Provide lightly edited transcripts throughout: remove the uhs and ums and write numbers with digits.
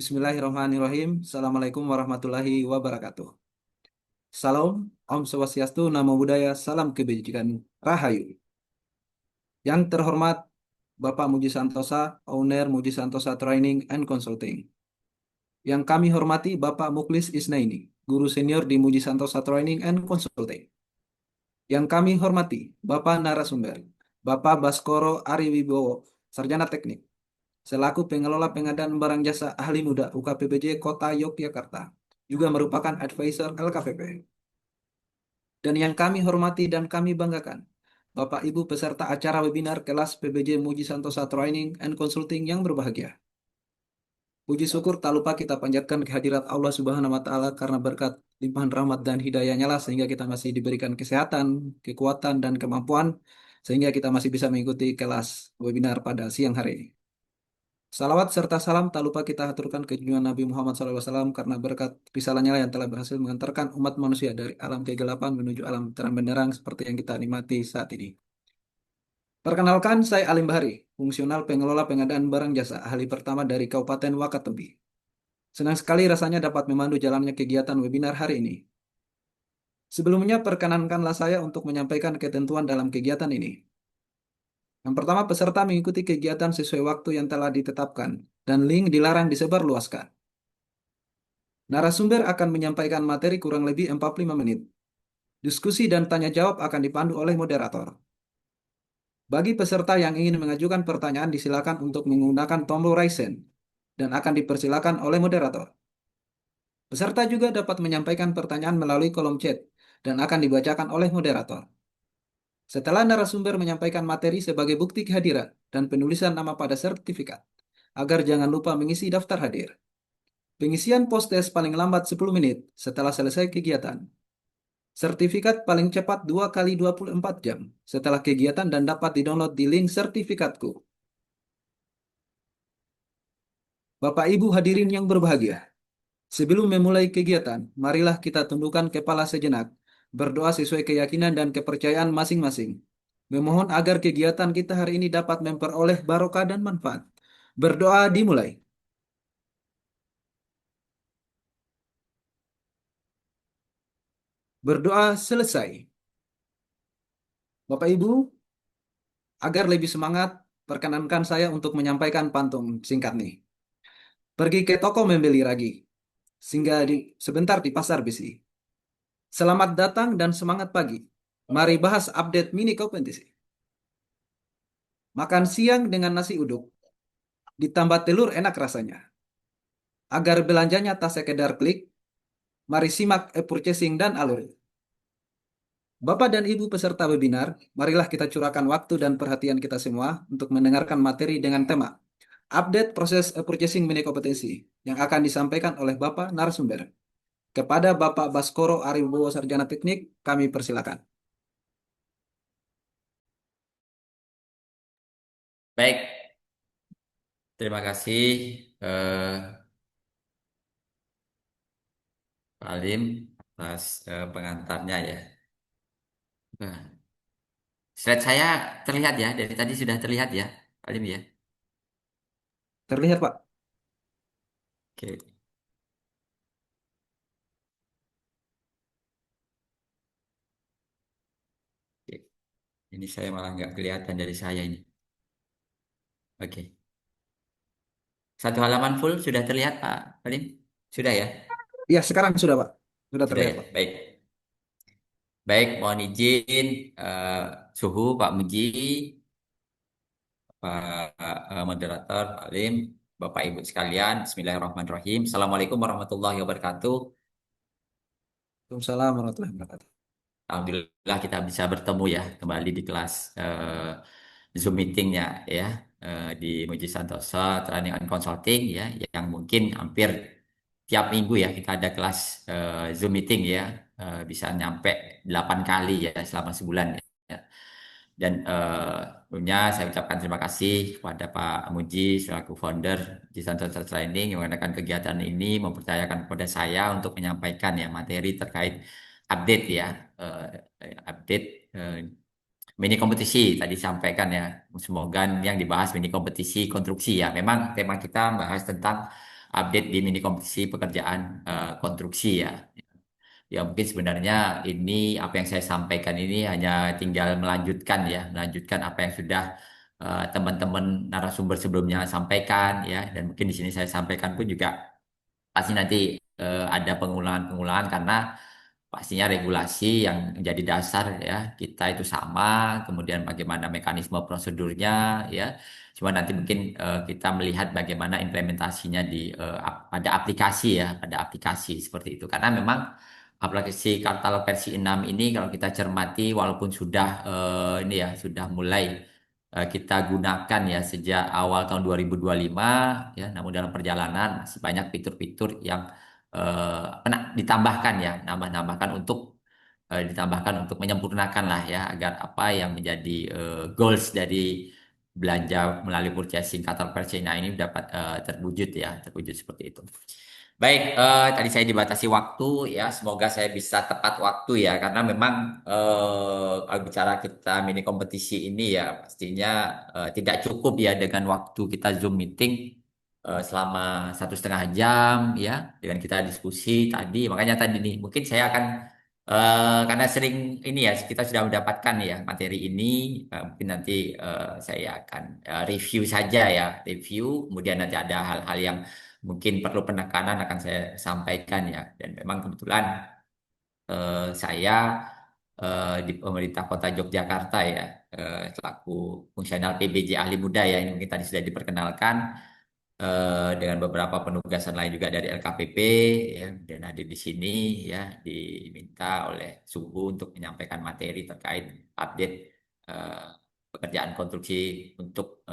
Bismillahirrahmanirrahim. Assalamualaikum warahmatullahi wabarakatuh. Salam, Om Swastiastu, Namo Buddhaya, Salam Kebajikan, Rahayu. Yang terhormat Bapak Muji Santosa, Owner Muji Santosa Training and Consulting. Yang kami hormati Bapak Muklis Isnaini, Guru Senior di Muji Santosa Training and Consulting. Yang kami hormati Bapak Narasumber, Bapak Baskoro Ari Wibowo, Sarjana Teknik, selaku pengelola pengadaan barang jasa ahli muda UKPBJ Kota Yogyakarta, juga merupakan advisor LKPP. Dan yang kami hormati dan kami banggakan, Bapak Ibu peserta acara webinar kelas PBJ Muji Santosa Training and Consulting yang berbahagia. Puji syukur tak lupa kita panjatkan kehadirat Allah Subhanahu wa Ta'ala karena berkat limpahan rahmat dan hidayahnya lah sehingga kita masih diberikan kesehatan, kekuatan, dan kemampuan sehingga kita masih bisa mengikuti kelas webinar pada siang hari ini. Salawat serta salam tak lupa kita aturkan ke junjungan Nabi Muhammad SAW karena berkat risalahnya yang telah berhasil mengantarkan umat manusia dari alam kegelapan menuju alam terang benderang seperti yang kita nikmati saat ini. Perkenalkan, saya Alim Bahari, fungsional pengelola pengadaan barang jasa, ahli pertama dari Kabupaten Wakatobi. Senang sekali rasanya dapat memandu jalannya kegiatan webinar hari ini. Sebelumnya, perkenankanlah saya untuk menyampaikan ketentuan dalam kegiatan ini. Yang pertama, peserta mengikuti kegiatan sesuai waktu yang telah ditetapkan, dan link dilarang disebarluaskan. Narasumber akan menyampaikan materi kurang lebih 45 menit. Diskusi dan tanya jawab akan dipandu oleh moderator. Bagi peserta yang ingin mengajukan pertanyaan disilakan untuk menggunakan tombol raise hand dan akan dipersilakan oleh moderator. Peserta juga dapat menyampaikan pertanyaan melalui kolom chat dan akan dibacakan oleh moderator. Setelah narasumber menyampaikan materi sebagai bukti kehadiran dan penulisan nama pada sertifikat, agar jangan lupa mengisi daftar hadir. Pengisian post-test paling lambat 10 menit setelah selesai kegiatan. Sertifikat paling cepat 2 kali 24 jam setelah kegiatan dan dapat didownload di link sertifikatku. Bapak Ibu hadirin yang berbahagia, sebelum memulai kegiatan, marilah kita tundukkan kepala sejenak, berdoa sesuai keyakinan dan kepercayaan masing-masing. Memohon agar kegiatan kita hari ini dapat memperoleh barokah dan manfaat. Berdoa dimulai. Berdoa selesai. Bapak Ibu, agar lebih semangat, perkenankan saya untuk menyampaikan pantun singkat nih. Pergi ke toko membeli ragi, singgah sebentar di pasar besi. Selamat datang dan semangat pagi. Mari bahas update mini kompetisi. Makan siang dengan nasi uduk, ditambah telur enak rasanya. Agar belanjanya tak sekedar klik, mari simak e-purchasing dan alur. Bapak dan Ibu peserta webinar, marilah kita curahkan waktu dan perhatian kita semua untuk mendengarkan materi dengan tema update proses purchasing mini kompetensi yang akan disampaikan oleh Bapak narasumber. Kepada Bapak Baskoro Aribowo Sarjana Teknik, kami persilakan. Baik, terima kasih Pak Alim atas pengantarnya ya. Nah, slide saya terlihat ya, dari tadi sudah terlihat ya, Pak Alim ya. Terlihat, Pak? Oke, oke. Ini saya malah nggak kelihatan dari saya ini. Oke, satu halaman full sudah terlihat Pak Alim? Sudah ya? Iya, sekarang sudah, Pak. Sudah Sudah terlihat, ya, Pak. baik. Baik, mohon izin eh, suhu Pak Muji, Pak Moderator, Pak Alim, Bapak Ibu sekalian, Bismillahirrahmanirrahim. Assalamualaikum warahmatullahi wabarakatuh. Waalaikumsalam warahmatullahi wabarakatuh. Alhamdulillah kita bisa bertemu ya kembali di kelas Zoom meetingnya ya di Muji Santoso Training and Consulting ya yang mungkin hampir tiap minggu ya kita ada kelas Zoom meeting ya bisa nyampe 8 kali ya selama sebulan ya. Dan tentunya saya ucapkan terima kasih kepada Pak Muji selaku founder Muji Santoso Training yang mengadakan kegiatan ini mempercayakan kepada saya untuk menyampaikan ya materi terkait update ya update mini kompetisi tadi sampaikan ya semoga yang dibahas mini kompetisi konstruksi ya memang tema kita membahas tentang update di mini kompetisi pekerjaan konstruksi ya. Ya mungkin sebenarnya ini apa yang saya sampaikan ini hanya tinggal melanjutkan ya, melanjutkan apa yang sudah teman-teman narasumber sebelumnya sampaikan ya, dan mungkin di sini saya sampaikan pun juga pasti nanti ada pengulangan-pengulangan karena pastinya regulasi yang menjadi dasar ya kita itu sama, kemudian bagaimana mekanisme prosedurnya ya. Cuma nanti mungkin kita melihat bagaimana implementasinya di pada aplikasi ya, pada aplikasi seperti itu. Karena memang aplikasi katalog versi 6 ini kalau kita cermati walaupun sudah ini ya sudah mulai kita gunakan ya sejak awal tahun 2025 ya, namun dalam perjalanan masih banyak fitur-fitur yang ditambahkan ya, nambah-nambahkan untuk ditambahkan untuk menyempurnakan lah ya agar apa yang menjadi goals dari belanja melalui purchasing katalog Percina ini dapat terwujud ya, terwujud seperti itu. Baik, tadi saya dibatasi waktu ya, semoga saya bisa tepat waktu ya, karena memang kalau bicara kita mini kompetisi ini ya pastinya tidak cukup ya dengan waktu kita Zoom meeting selama 1,5 jam ya, dengan kita diskusi tadi, makanya tadi nih mungkin saya akan karena sering ini ya kita sudah mendapatkan ya materi ini, mungkin nanti saya akan review saja ya, review, kemudian nanti ada hal-hal yang mungkin perlu penekanan akan saya sampaikan ya. Dan memang kebetulan saya di pemerintah Kota Yogyakarta ya, selaku fungsional PBJ ahli muda ya, ini mungkin tadi sudah diperkenalkan dengan beberapa penugasan lain juga dari LKPP ya, dan hadir di sini ya, diminta oleh Suhu untuk menyampaikan materi terkait update eh, pekerjaan konstruksi untuk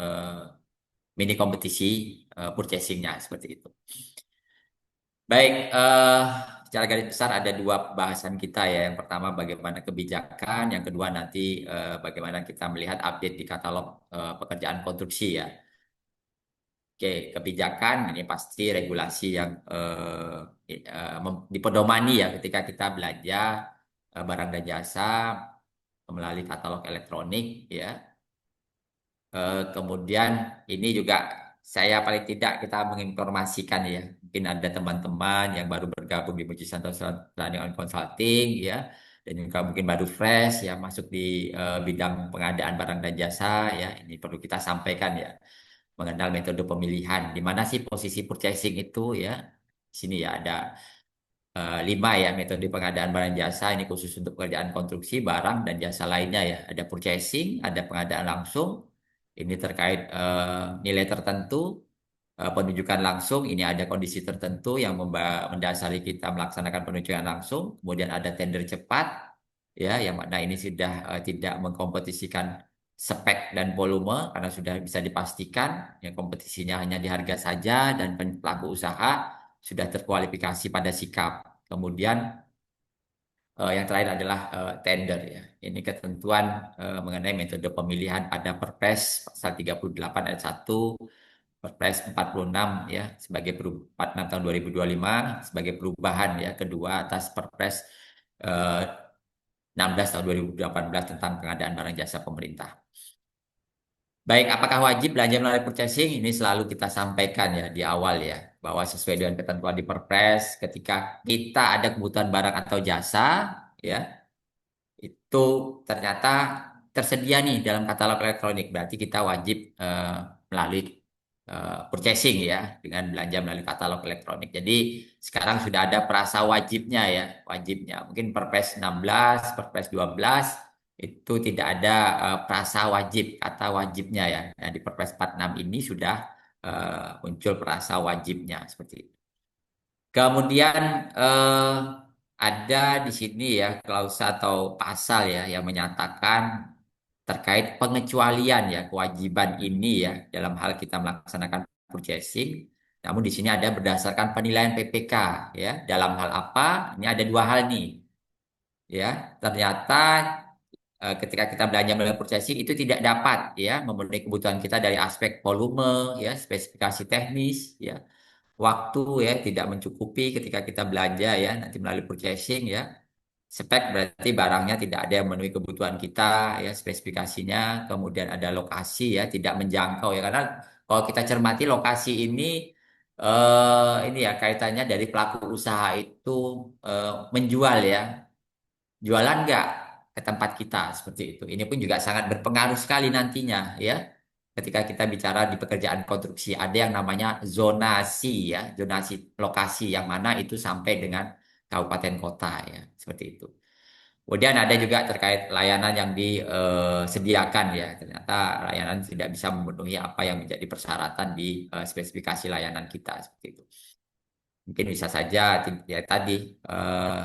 mini kompetisi purchasingnya seperti itu. Baik, secara garis besar ada dua bahasan kita ya. Yang pertama bagaimana kebijakan, yang kedua nanti bagaimana kita melihat update di katalog pekerjaan konstruksi ya. Oke, kebijakan ini pasti regulasi yang dipedomani ya ketika kita belanja barang dan jasa melalui katalog elektronik ya. Kemudian ini juga saya paling tidak kita menginformasikan ya. Mungkin ada teman-teman yang baru bergabung di Muji Santoso Planning and Consulting ya. Dan juga mungkin baru fresh ya masuk di bidang pengadaan barang dan jasa ya. Ini perlu kita sampaikan ya. Mengenal metode pemilihan. Di mana sih posisi purchasing itu ya. Di sini ya ada 5 ya metode pengadaan barang jasa, ini khusus untuk pekerjaan konstruksi barang dan jasa lainnya ya. Ada purchasing, ada pengadaan langsung, ini terkait nilai tertentu, penunjukan langsung, ini ada kondisi tertentu yang mendasari kita melaksanakan penunjukan langsung. Kemudian ada tender cepat ya, yang mana ini sudah tidak mengkompetisikan spek dan volume karena sudah bisa dipastikan yang kompetisinya hanya di harga saja dan pelaku usaha sudah terkualifikasi pada sikap. Kemudian yang terakhir adalah tender ya. Ini ketentuan mengenai metode pemilihan pada Perpres pasal 38 ayat 1, Perpres 46 ya sebagai 46 tahun 2025 sebagai perubahan ya kedua atas Perpres eh, 16 tahun 2018 tentang pengadaan barang jasa pemerintah. Baik, apakah wajib belanja melalui purchasing? Ini selalu kita sampaikan ya di awal ya, bahwa sesuai dengan ketentuan di Perpres, ketika kita ada kebutuhan barang atau jasa, ya, itu ternyata tersedia nih dalam katalog elektronik, berarti kita wajib melalui purchasing ya, dengan belanja melalui katalog elektronik. Jadi sekarang sudah ada perasa wajibnya ya, wajibnya. Mungkin Perpres 16, Perpres 12 itu tidak ada perasa wajib kata wajibnya ya. Nah, di Perpres 46 ini sudah muncul perasa wajibnya seperti itu. Kemudian ada di sini ya klausa atau pasal ya yang menyatakan terkait pengecualian ya kewajiban ini ya dalam hal kita melaksanakan purchasing. Namun di sini ada berdasarkan penilaian PPK ya. Dalam hal apa? Ini ada dua hal nih ya. Ternyata ketika kita belanja melalui purchasing itu tidak dapat ya memenuhi kebutuhan kita dari aspek volume ya, spesifikasi teknis ya, waktu ya tidak mencukupi ketika kita belanja ya nanti melalui purchasing ya. Spek berarti barangnya tidak ada yang memenuhi kebutuhan kita ya spesifikasinya, kemudian ada lokasi ya tidak menjangkau ya karena kalau kita cermati lokasi ini Ini ya kaitannya dari pelaku usaha itu menjual ya, jualan nggak ke tempat kita seperti itu. Ini pun juga sangat berpengaruh sekali nantinya ya. Ketika kita bicara di pekerjaan konstruksi, ada yang namanya zonasi ya, zonasi lokasi yang mana itu sampai dengan kabupaten kota ya, seperti itu. Kemudian ada juga terkait layanan yang disediakan ya. Ternyata layanan tidak bisa memenuhi apa yang menjadi persyaratan di spesifikasi layanan kita seperti itu. Mungkin bisa saja ya tadi eh,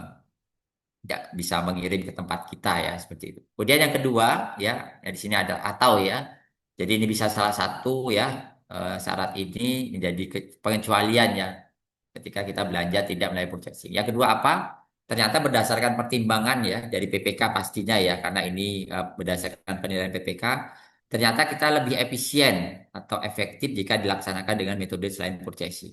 tidak bisa mengirim ke tempat kita ya seperti itu. Kemudian yang kedua ya di sini ada atau ya. Jadi ini bisa salah satu ya syarat ini menjadi pengecualian ya ketika kita belanja tidak melalui purchasing. Yang kedua apa? Ternyata berdasarkan pertimbangan ya dari PPK pastinya ya karena ini berdasarkan penilaian PPK ternyata kita lebih efisien atau efektif jika dilaksanakan dengan metode selain purchasing.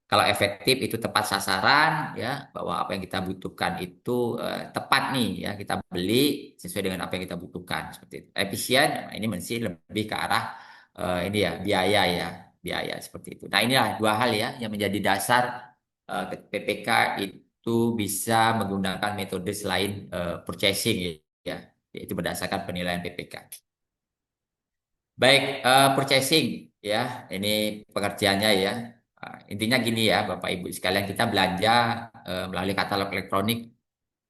Kalau efektif itu tepat sasaran ya bahwa apa yang kita butuhkan itu tepat nih ya kita beli sesuai dengan apa yang kita butuhkan seperti itu. Efisien nah, ini mesti lebih ke arah ini ya biaya seperti itu. Nah inilah dua hal ya yang menjadi dasar PPK itu bisa menggunakan metode selain purchasing ya yaitu berdasarkan penilaian PPK. Baik, purchasing ya, ini pengertiannya ya. Intinya gini ya, Bapak Ibu sekalian kita belanja melalui katalog elektronik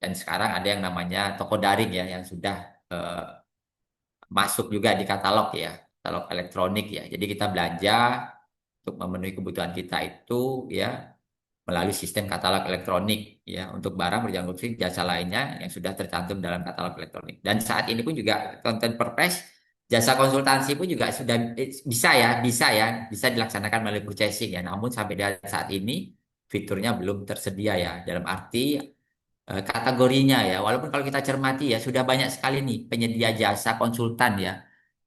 dan sekarang ada yang namanya toko daring ya yang sudah eh, masuk juga di katalog ya, katalog elektronik ya. Jadi kita belanja untuk memenuhi kebutuhan kita itu ya melalui sistem katalog elektronik ya untuk barang berjangkut konsumsi jasa lainnya yang sudah tercantum dalam katalog elektronik. Dan saat ini pun juga konten perpres jasa konsultansi pun juga sudah bisa dilaksanakan melalui purchasing ya. Namun sampai dengan saat ini fiturnya belum tersedia ya dalam arti kategorinya ya. Walaupun kalau kita cermati ya sudah banyak sekali nih penyedia jasa konsultan ya.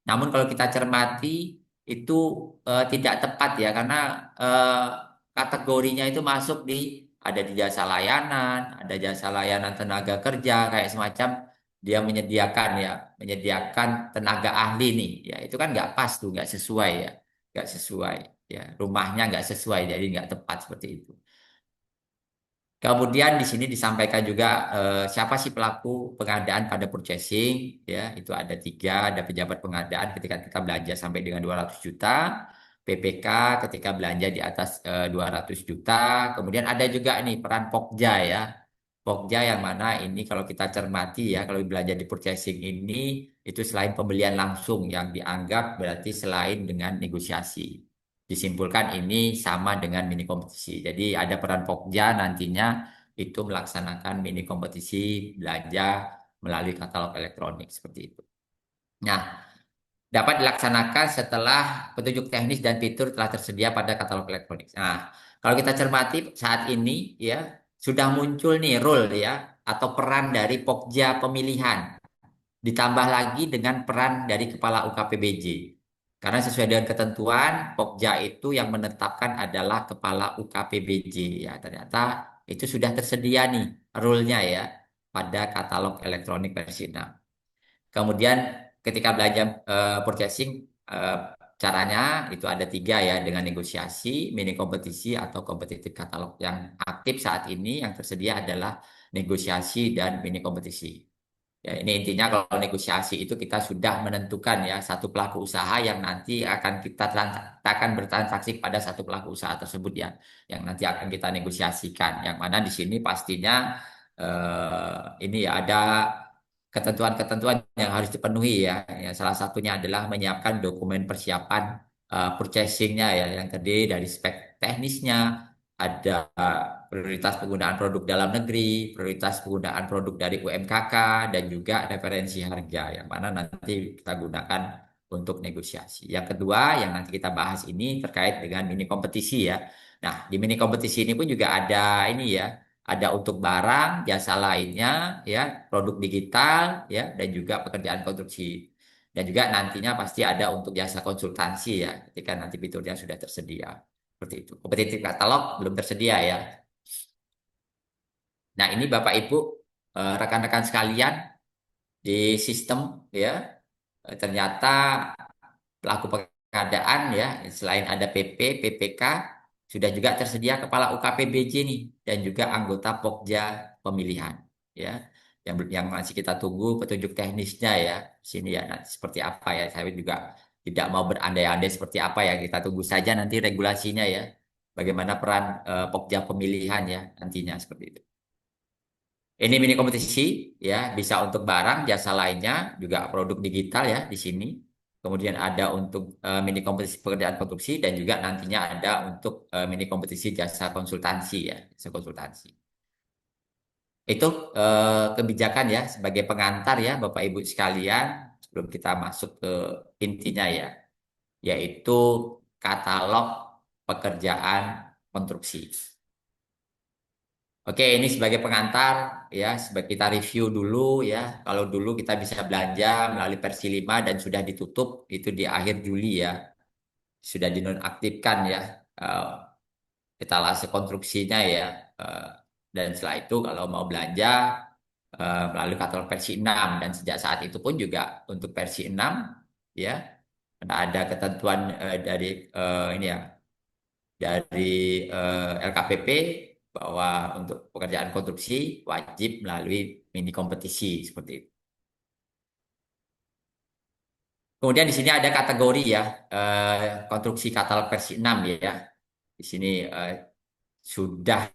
Namun kalau kita cermati itu tidak tepat ya karena eh, kategorinya itu masuk di ada di jasa layanan tenaga kerja kayak semacam dia menyediakan tenaga ahli nih ya itu kan nggak pas tuh nggak sesuai ya nggak sesuai ya rumahnya nggak sesuai jadi nggak tepat seperti itu. Kemudian di sini disampaikan juga siapa sih pelaku pengadaan pada purchasing ya itu ada tiga ada pejabat pengadaan ketika kita belanja sampai dengan 200 juta PPK ketika belanja di atas 200 juta kemudian ada juga nih peran Pokja ya Pokja yang mana ini kalau kita cermati ya kalau belanja di purchasing ini itu selain pembelian langsung yang dianggap berarti selain dengan negosiasi. Disimpulkan ini sama dengan mini kompetisi. Jadi ada peran Pokja nantinya itu melaksanakan mini kompetisi belanja melalui katalog elektronik seperti itu. Nah, dapat dilaksanakan setelah petunjuk teknis dan fitur telah tersedia pada katalog elektronik. Nah, kalau kita cermati saat ini ya sudah muncul nih role ya atau peran dari Pokja pemilihan. Ditambah lagi dengan peran dari Kepala UKPBJ. Karena sesuai dengan ketentuan, Pokja itu yang menetapkan adalah Kepala UKPBJ. Ya, ternyata itu sudah tersedia nih rule-nya ya pada katalog elektronik versi 6. Kemudian ketika belanja purchasing eh, caranya itu ada tiga ya dengan negosiasi, mini kompetisi atau kompetitif katalog. Yang aktif saat ini yang tersedia adalah negosiasi dan mini kompetisi. Ya, ini intinya kalau negosiasi itu kita sudah menentukan ya satu pelaku usaha yang nanti akan akan bertransaksi pada satu pelaku usaha tersebut ya, yang nanti akan kita negosiasikan. Yang mana di sini pastinya ini ya ada ketentuan-ketentuan yang harus dipenuhi ya. Ya, salah satunya adalah menyiapkan dokumen persiapan purchasingnya ya, yang terdiri dari spek teknisnya, ada prioritas penggunaan produk dalam negeri, prioritas penggunaan produk dari UMKK, dan juga referensi harga yang mana nanti kita gunakan untuk negosiasi. Yang kedua, yang nanti kita bahas ini terkait dengan mini kompetisi ya. Nah, di mini kompetisi ini pun juga ada ini ya, ada untuk barang, jasa lainnya, ya, produk digital, ya, dan juga pekerjaan konstruksi. Dan juga nantinya pasti ada untuk jasa konsultansi ya, ketika nanti fiturnya sudah tersedia. Seperti itu. Kompetitif katalog belum tersedia ya. Nah, ini Bapak Ibu, rekan-rekan sekalian di sistem ya, ternyata pelaku pengadaan ya, selain ada PP, PPK, sudah juga tersedia kepala UKPBJ nih dan juga anggota Pokja pemilihan ya. Yang masih kita tunggu petunjuk teknisnya ya. Sini ya nanti seperti apa ya. Saya juga tidak mau berandai-andai seperti apa ya. Kita tunggu saja nanti regulasinya ya. Bagaimana peran Pokja pemilihan ya nantinya seperti itu. Ini mini kompetisi ya, bisa untuk barang, jasa lainnya, juga produk digital ya di sini. Kemudian ada untuk mini kompetisi pekerjaan konstruksi dan juga nantinya ada untuk mini kompetisi jasa konsultansi ya, jasa konsultansi. Itu kebijakan ya sebagai pengantar ya Bapak Ibu sekalian sebelum kita masuk ke intinya ya, yaitu katalog pekerjaan konstruksi. Oke, ini sebagai pengantar ya, sebagai kita review dulu ya. Kalau dulu kita bisa belanja melalui versi 5 dan sudah ditutup itu di akhir Juli ya, sudah dinonaktifkan ya eh, etalase konstruksinya ya. Eh, dan setelah itu kalau mau belanja melalui katalog versi 6 dan sejak saat itu pun juga untuk versi 6 ya ada ketentuan dari ini ya dari LKPP bahwa untuk pekerjaan konstruksi wajib melalui mini kompetisi seperti itu. Kemudian di sini ada kategori ya konstruksi katalog versi 6 ya. Di sini sudah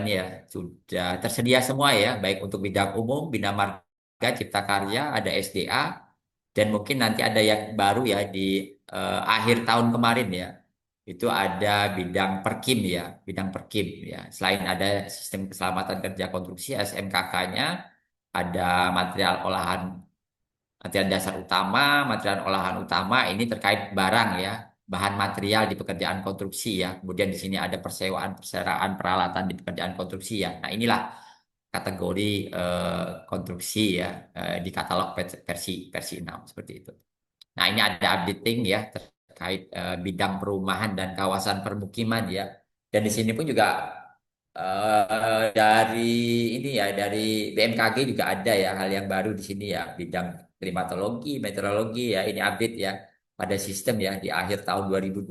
ini ya sudah tersedia semua ya baik untuk bidang umum, bina marga, cipta karya, ada SDA dan mungkin nanti ada yang baru ya di akhir tahun kemarin ya. Itu ada bidang perkim ya, bidang perkim ya. Selain ada sistem keselamatan kerja konstruksi SMKK-nya, ada material olahan, material dasar utama, material olahan utama ini terkait barang ya, bahan material di pekerjaan konstruksi ya. Kemudian di sini ada persewaan, perseraan peralatan di pekerjaan konstruksi ya. Nah, inilah kategori konstruksi ya di katalog versi versi 6 seperti itu. Nah, ini ada updating ya terkait bidang perumahan dan kawasan permukiman ya. Dan di sini pun juga dari ini ya dari BMKG juga ada ya hal yang baru di sini ya bidang klimatologi, meteorologi ya ini update ya pada sistem ya di akhir tahun 2025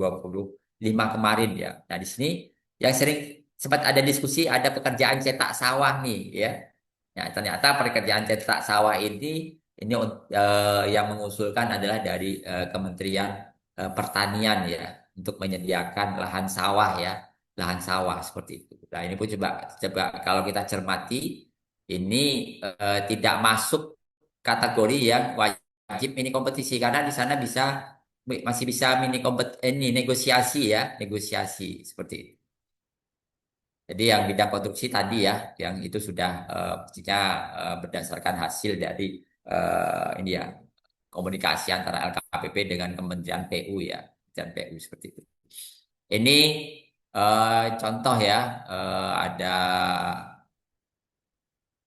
kemarin ya. Nah, di sini yang sering sempat ada diskusi ada pekerjaan cetak sawah nih ya. Ya, ternyata pekerjaan cetak sawah ini yang mengusulkan adalah dari Kementerian Pertanian ya untuk menyediakan lahan sawah ya, lahan sawah seperti itu. Nah, ini pun coba coba kalau kita cermati ini tidak masuk kategori yang wajib mini kompetisi karena di sana bisa masih bisa mini ini negosiasi ya, negosiasi seperti itu. Jadi yang bidang konstruksi tadi ya, yang itu sudah pastinya berdasarkan hasil dari ini ya komunikasi antara LKPP dengan Kementerian PU ya, Kementerian PU seperti itu. Ini contoh ya, ada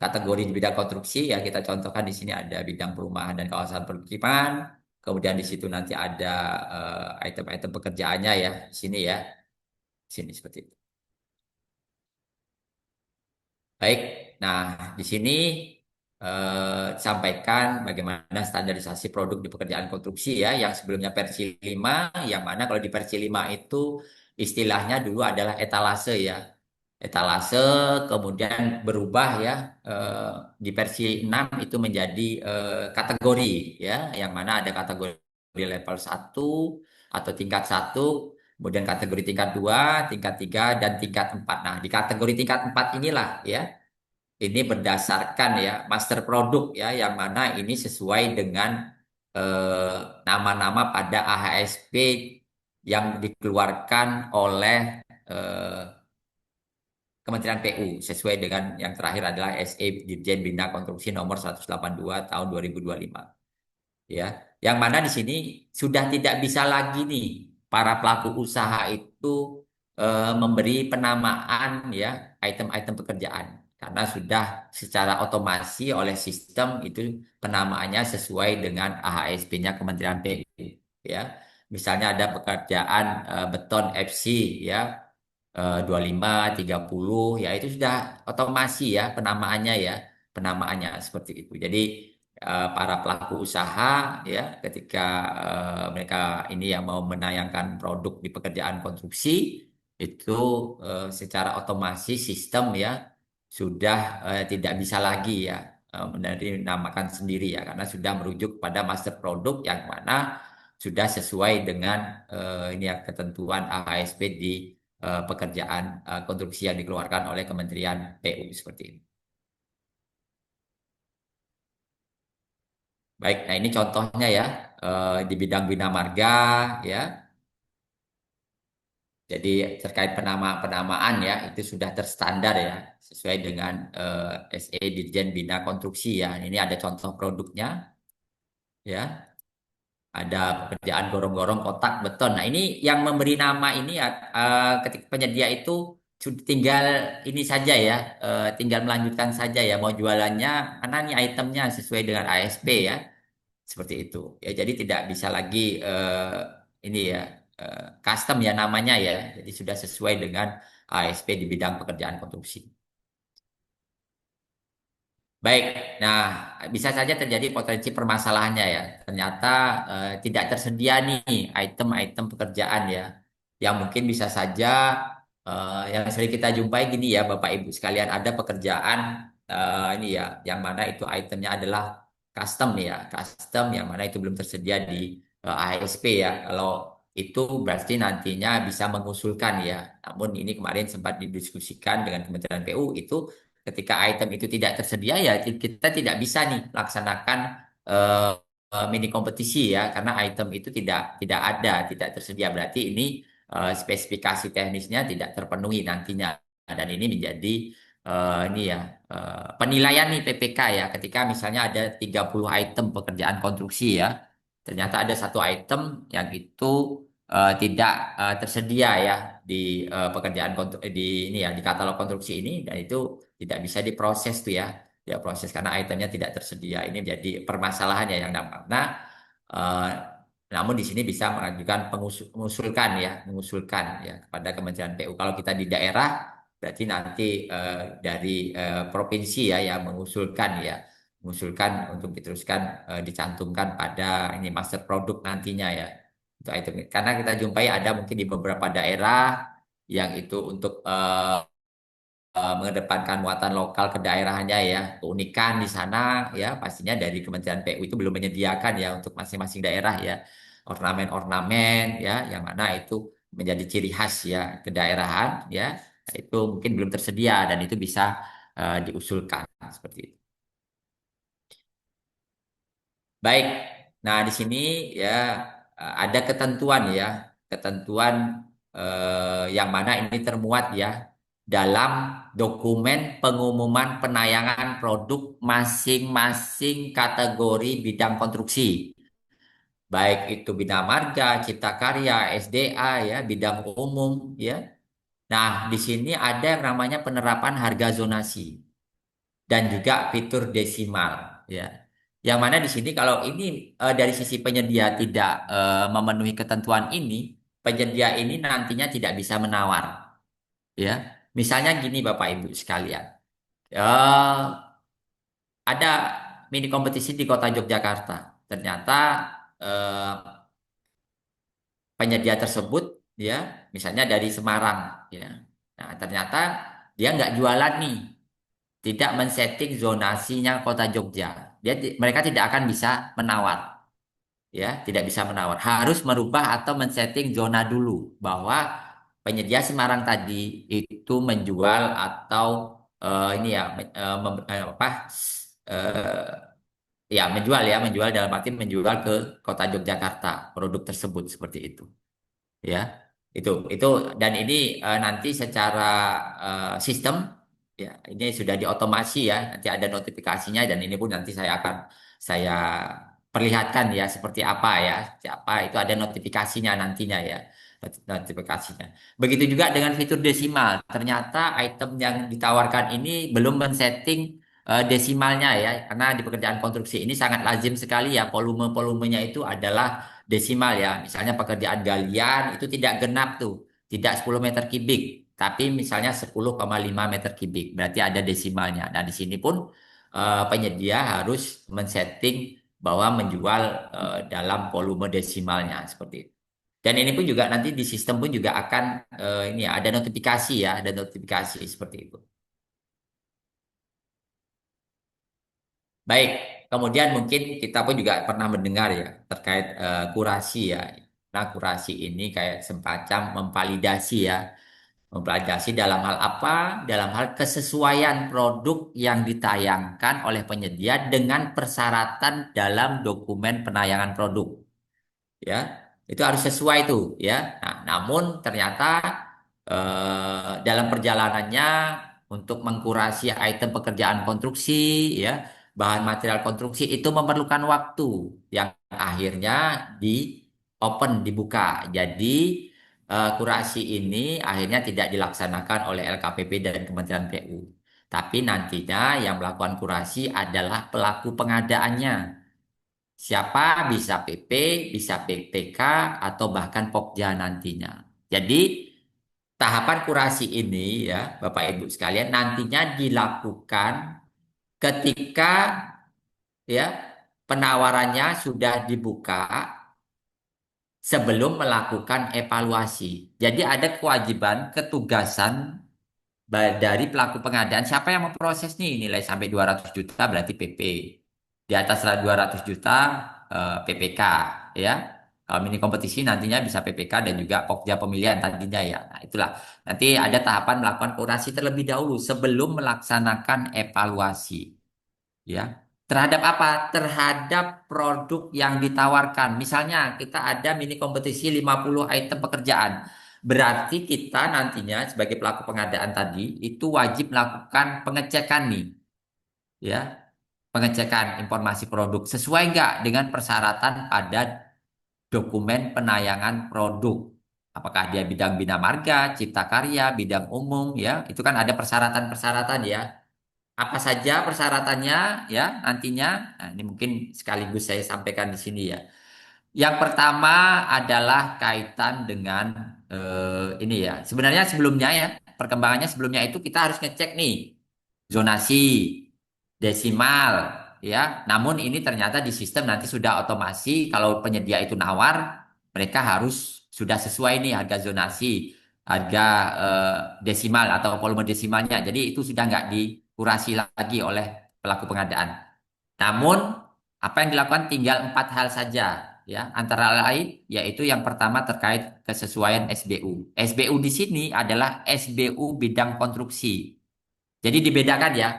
kategori di bidang konstruksi ya kita contohkan di sini ada bidang perumahan dan kawasan permukiman. Kemudian di situ nanti ada item-item pekerjaannya ya, di sini ya, di sini seperti itu. Baik, nah di sini sampaikan bagaimana standarisasi produk di pekerjaan konstruksi ya, yang sebelumnya versi 5, yang mana kalau di versi 5 itu istilahnya dulu adalah etalase ya. Etalase kemudian berubah ya, eh, di versi 6 itu menjadi kategori ya, yang mana ada kategori level 1 atau tingkat 1, kemudian kategori tingkat 2, tingkat 3 dan tingkat 4. Nah, di kategori tingkat 4 inilah ya ini berdasarkan ya master produk ya yang mana ini sesuai dengan eh, nama-nama pada AHSP yang dikeluarkan oleh eh, Kementerian PU sesuai dengan yang terakhir adalah SE Dirjen Bina Konstruksi nomor 182 tahun 2025 ya. Yang mana di sini sudah tidak bisa lagi nih para pelaku usaha itu memberi penamaan ya item-item pekerjaan karena sudah secara otomasi oleh sistem itu penamaannya sesuai dengan AHSP-nya Kementerian PU ya. Misalnya ada pekerjaan beton FC ya 25, 30 ya itu sudah otomasi ya penamaannya ya penamaannya seperti itu. Jadi para pelaku usaha ya ketika mereka ini yang mau menayangkan produk di pekerjaan konstruksi itu secara otomasi sistem ya sudah tidak bisa lagi ya menamakan sendiri ya karena sudah merujuk pada master produk yang mana sudah sesuai dengan ini ya ketentuan AHSP di pekerjaan konstruksi yang dikeluarkan oleh Kementerian PU seperti ini. Baik, nah ini contohnya ya di bidang bina marga ya. Jadi terkait penamaan ya itu sudah terstandar ya sesuai dengan SE Dirjen Bina Konstruksi ya. Ini ada contoh produknya ya. Ada pekerjaan gorong-gorong kotak beton. Nah ini yang memberi nama ini ya ketika penyedia itu tinggal ini saja ya, tinggal melanjutkan saja ya mau jualannya karena ini itemnya sesuai dengan ASP ya. Seperti itu. Ya, jadi tidak bisa lagi ini ya custom ya namanya ya. Jadi sudah sesuai dengan ASP di bidang pekerjaan konstruksi. Baik, nah bisa saja terjadi potensi permasalahannya ya. Ternyata tidak tersedia nih item-item pekerjaan ya, yang mungkin bisa saja yang sering kita jumpai gini ya, Bapak Ibu sekalian ada pekerjaan ini ya, yang mana itu itemnya adalah custom nih ya, custom yang mana itu belum tersedia di ASP ya. Kalau itu berarti nantinya bisa mengusulkan ya. Namun ini kemarin sempat didiskusikan dengan Kementerian PU itu ketika item itu tidak tersedia ya kita tidak bisa nih laksanakan eh, mini kompetisi ya karena item itu tidak ada tidak tersedia berarti ini spesifikasi teknisnya tidak terpenuhi nantinya dan ini menjadi ini ya penilaian nih PPK ya ketika misalnya ada 30 item pekerjaan konstruksi ya ternyata ada satu item yang itu tidak tersedia ya di di ini ya di katalog konstruksi ini dan itu tidak bisa diproses tuh ya ya proses karena itemnya tidak tersedia ini menjadi permasalahan ya yang dampak. Nah, eh, namun di sini bisa mengajukan mengusulkan ya mengusulkan ya kepada Kementerian PU kalau kita di daerah berarti nanti dari provinsi ya yang mengusulkan ya mengusulkan untuk diteruskan dicantumkan pada ini master produk nantinya ya untuk item karena kita jumpai ada mungkin di beberapa daerah yang itu untuk mengedepankan muatan lokal ke daerahnya ya, keunikan di sana ya pastinya dari Kementerian PU itu belum menyediakan ya untuk masing-masing daerah ya ornamen-ornamen ya yang mana itu menjadi ciri khas ya kedaerahan ya itu mungkin belum tersedia dan itu bisa diusulkan seperti itu. Baik, nah di sini ya ada ketentuan ya, ketentuan yang mana ini termuat ya dalam dokumen pengumuman penayangan produk masing-masing kategori bidang konstruksi. Baik itu bina marga, cipta karya, SDA ya, bidang umum ya. Nah, di sini ada yang namanya penerapan harga zonasi dan juga fitur desimal ya. Yang mana di sini kalau ini dari sisi penyedia tidak memenuhi ketentuan ini, penyedia ini nantinya tidak bisa menawar ya. Misalnya gini Bapak Ibu sekalian. eh, ada mini kompetisi di Kota Yogyakarta. Ternyata eh, penyedia tersebut ya, misalnya dari Semarang ya. Nah, ternyata dia nggak jualan nih tidak men-setting zonasinya kota Jogja. Mereka tidak akan bisa menawar, ya, tidak bisa menawar. Harus merubah atau men-setting zona dulu bahwa penyedia Semarang tadi itu menjual atau ini ya apa ya menjual dalam arti menjual ke kota Yogyakarta produk tersebut seperti itu ya itu dan ini nanti secara sistem ya ini sudah diotomasi ya nanti ada notifikasinya dan ini pun nanti saya perlihatkan ya seperti apa ya siapa itu ada notifikasinya nantinya ya notifikasinya begitu juga dengan fitur desimal ternyata item yang ditawarkan ini belum men-setting desimalnya ya karena di pekerjaan konstruksi ini sangat lazim sekali ya volumenya itu adalah desimal ya. Misalnya pekerjaan galian itu tidak genap tuh, tidak 10 meter kubik, tapi misalnya 10,5 meter kubik. Berarti ada desimalnya. Nah, di sini pun penyedia harus men-setting bahwa menjual dalam volume desimalnya seperti itu. Dan ini pun juga nanti di sistem pun juga akan ini ya, ada notifikasi ya, ada notifikasi seperti itu. Baik, kemudian mungkin kita pun juga pernah mendengar ya terkait kurasi ya. Nah, kurasi ini kayak semacam memvalidasi ya. Memvalidasi dalam hal apa? Dalam hal kesesuaian produk yang ditayangkan oleh penyedia dengan persyaratan dalam dokumen penayangan produk. Ya, itu harus sesuai tuh ya. Nah, namun ternyata dalam perjalanannya untuk mengkurasi item pekerjaan konstruksi ya, bahan material konstruksi itu memerlukan waktu yang akhirnya di dibuka. Jadi kurasi ini akhirnya tidak dilaksanakan oleh LKPP dan Kementerian PU. Tapi nantinya yang melakukan kurasi adalah pelaku pengadaannya. Siapa bisa PP, bisa PPK, atau bahkan Pokja nantinya. Jadi tahapan kurasi ini ya Bapak Ibu sekalian nantinya dilakukan ketika ya penawarannya sudah dibuka sebelum melakukan evaluasi. Jadi ada kewajiban ketugasan dari pelaku pengadaan siapa yang memproses nih nilai sampai 200 juta berarti PP. Di atas 200 juta PPK ya. Kalau mini kompetisi nantinya bisa PPK dan juga pokja pemilihan tadinya ya. Nah, itulah. Nanti ada tahapan melakukan kurasi terlebih dahulu sebelum melaksanakan evaluasi ya. Terhadap apa? Terhadap produk yang ditawarkan. Misalnya kita ada mini kompetisi 50 item pekerjaan. Berarti kita nantinya sebagai pelaku pengadaan tadi itu wajib melakukan pengecekan nih, ya. Pengecekan informasi produk sesuai nggak dengan persyaratan pada dokumen penayangan produk. Apakah dia bidang bina marga, cipta karya, bidang umum, ya. Itu kan ada persyaratan-persyaratan ya. Apa saja persyaratannya ya nantinya. Nah, ini mungkin sekaligus saya sampaikan di sini ya. Yang pertama adalah kaitan dengan ini ya. Sebenarnya sebelumnya ya, perkembangannya sebelumnya itu kita harus ngecek nih zonasi, desimal ya. Namun ini ternyata di sistem nanti sudah otomasi kalau penyedia itu nawar, mereka harus sudah sesuai nih harga zonasi, harga desimal atau volume desimalnya. Jadi itu sudah nggak dikurasi lagi oleh pelaku pengadaan. Namun apa yang dilakukan tinggal empat hal saja ya, antara lain yaitu yang pertama terkait kesesuaian SBU. SBU di sini adalah SBU bidang konstruksi. Jadi dibedakan ya,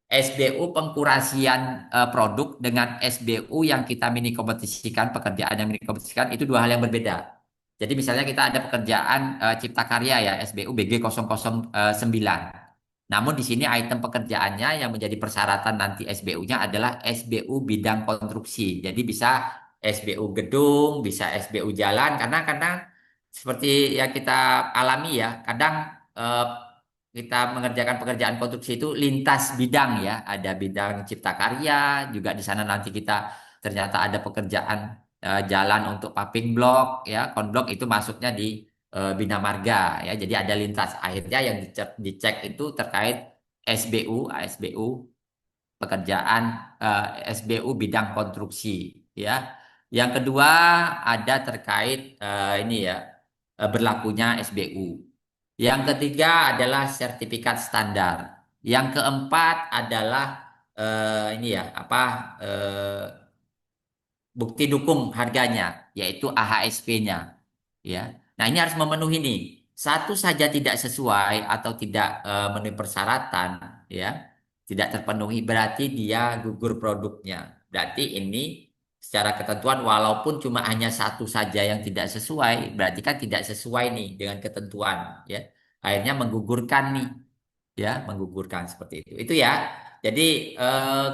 SBU pengkurasian produk dengan SBU yang kita mini kompetisikan, pekerjaan yang mini kompetisikan itu dua hal yang berbeda. Jadi misalnya kita ada pekerjaan cipta karya ya, SBU BG 009. Namun di sini item pekerjaannya yang menjadi persyaratan nanti SBU-nya adalah SBU bidang konstruksi. Jadi bisa SBU gedung, bisa SBU jalan karena seperti yang kita alami ya, kadang eh, kita mengerjakan pekerjaan konstruksi itu lintas bidang ya. Ada bidang cipta karya, juga di sana nanti kita ternyata ada pekerjaan jalan untuk paving block ya, konblok itu masuknya di Bina Marga ya. Jadi ada lintas. Akhirnya yang dicek itu terkait SBU, ASBU pekerjaan SBU bidang konstruksi ya. Yang kedua ada terkait ini ya berlakunya SBU. Yang ketiga adalah sertifikat standar. Yang keempat adalah ini ya apa bukti dukung harganya, yaitu AHSP-nya. Ya, nah ini harus memenuhi nih. Satu saja tidak sesuai atau tidak memenuhi persyaratan, ya, tidak terpenuhi berarti dia gugur produknya. Berarti ini secara ketentuan walaupun cuma hanya satu saja yang tidak sesuai, berarti kan tidak sesuai nih dengan ketentuan, ya. Akhirnya menggugurkan nih ya menggugurkan seperti itu. Itu ya. Jadi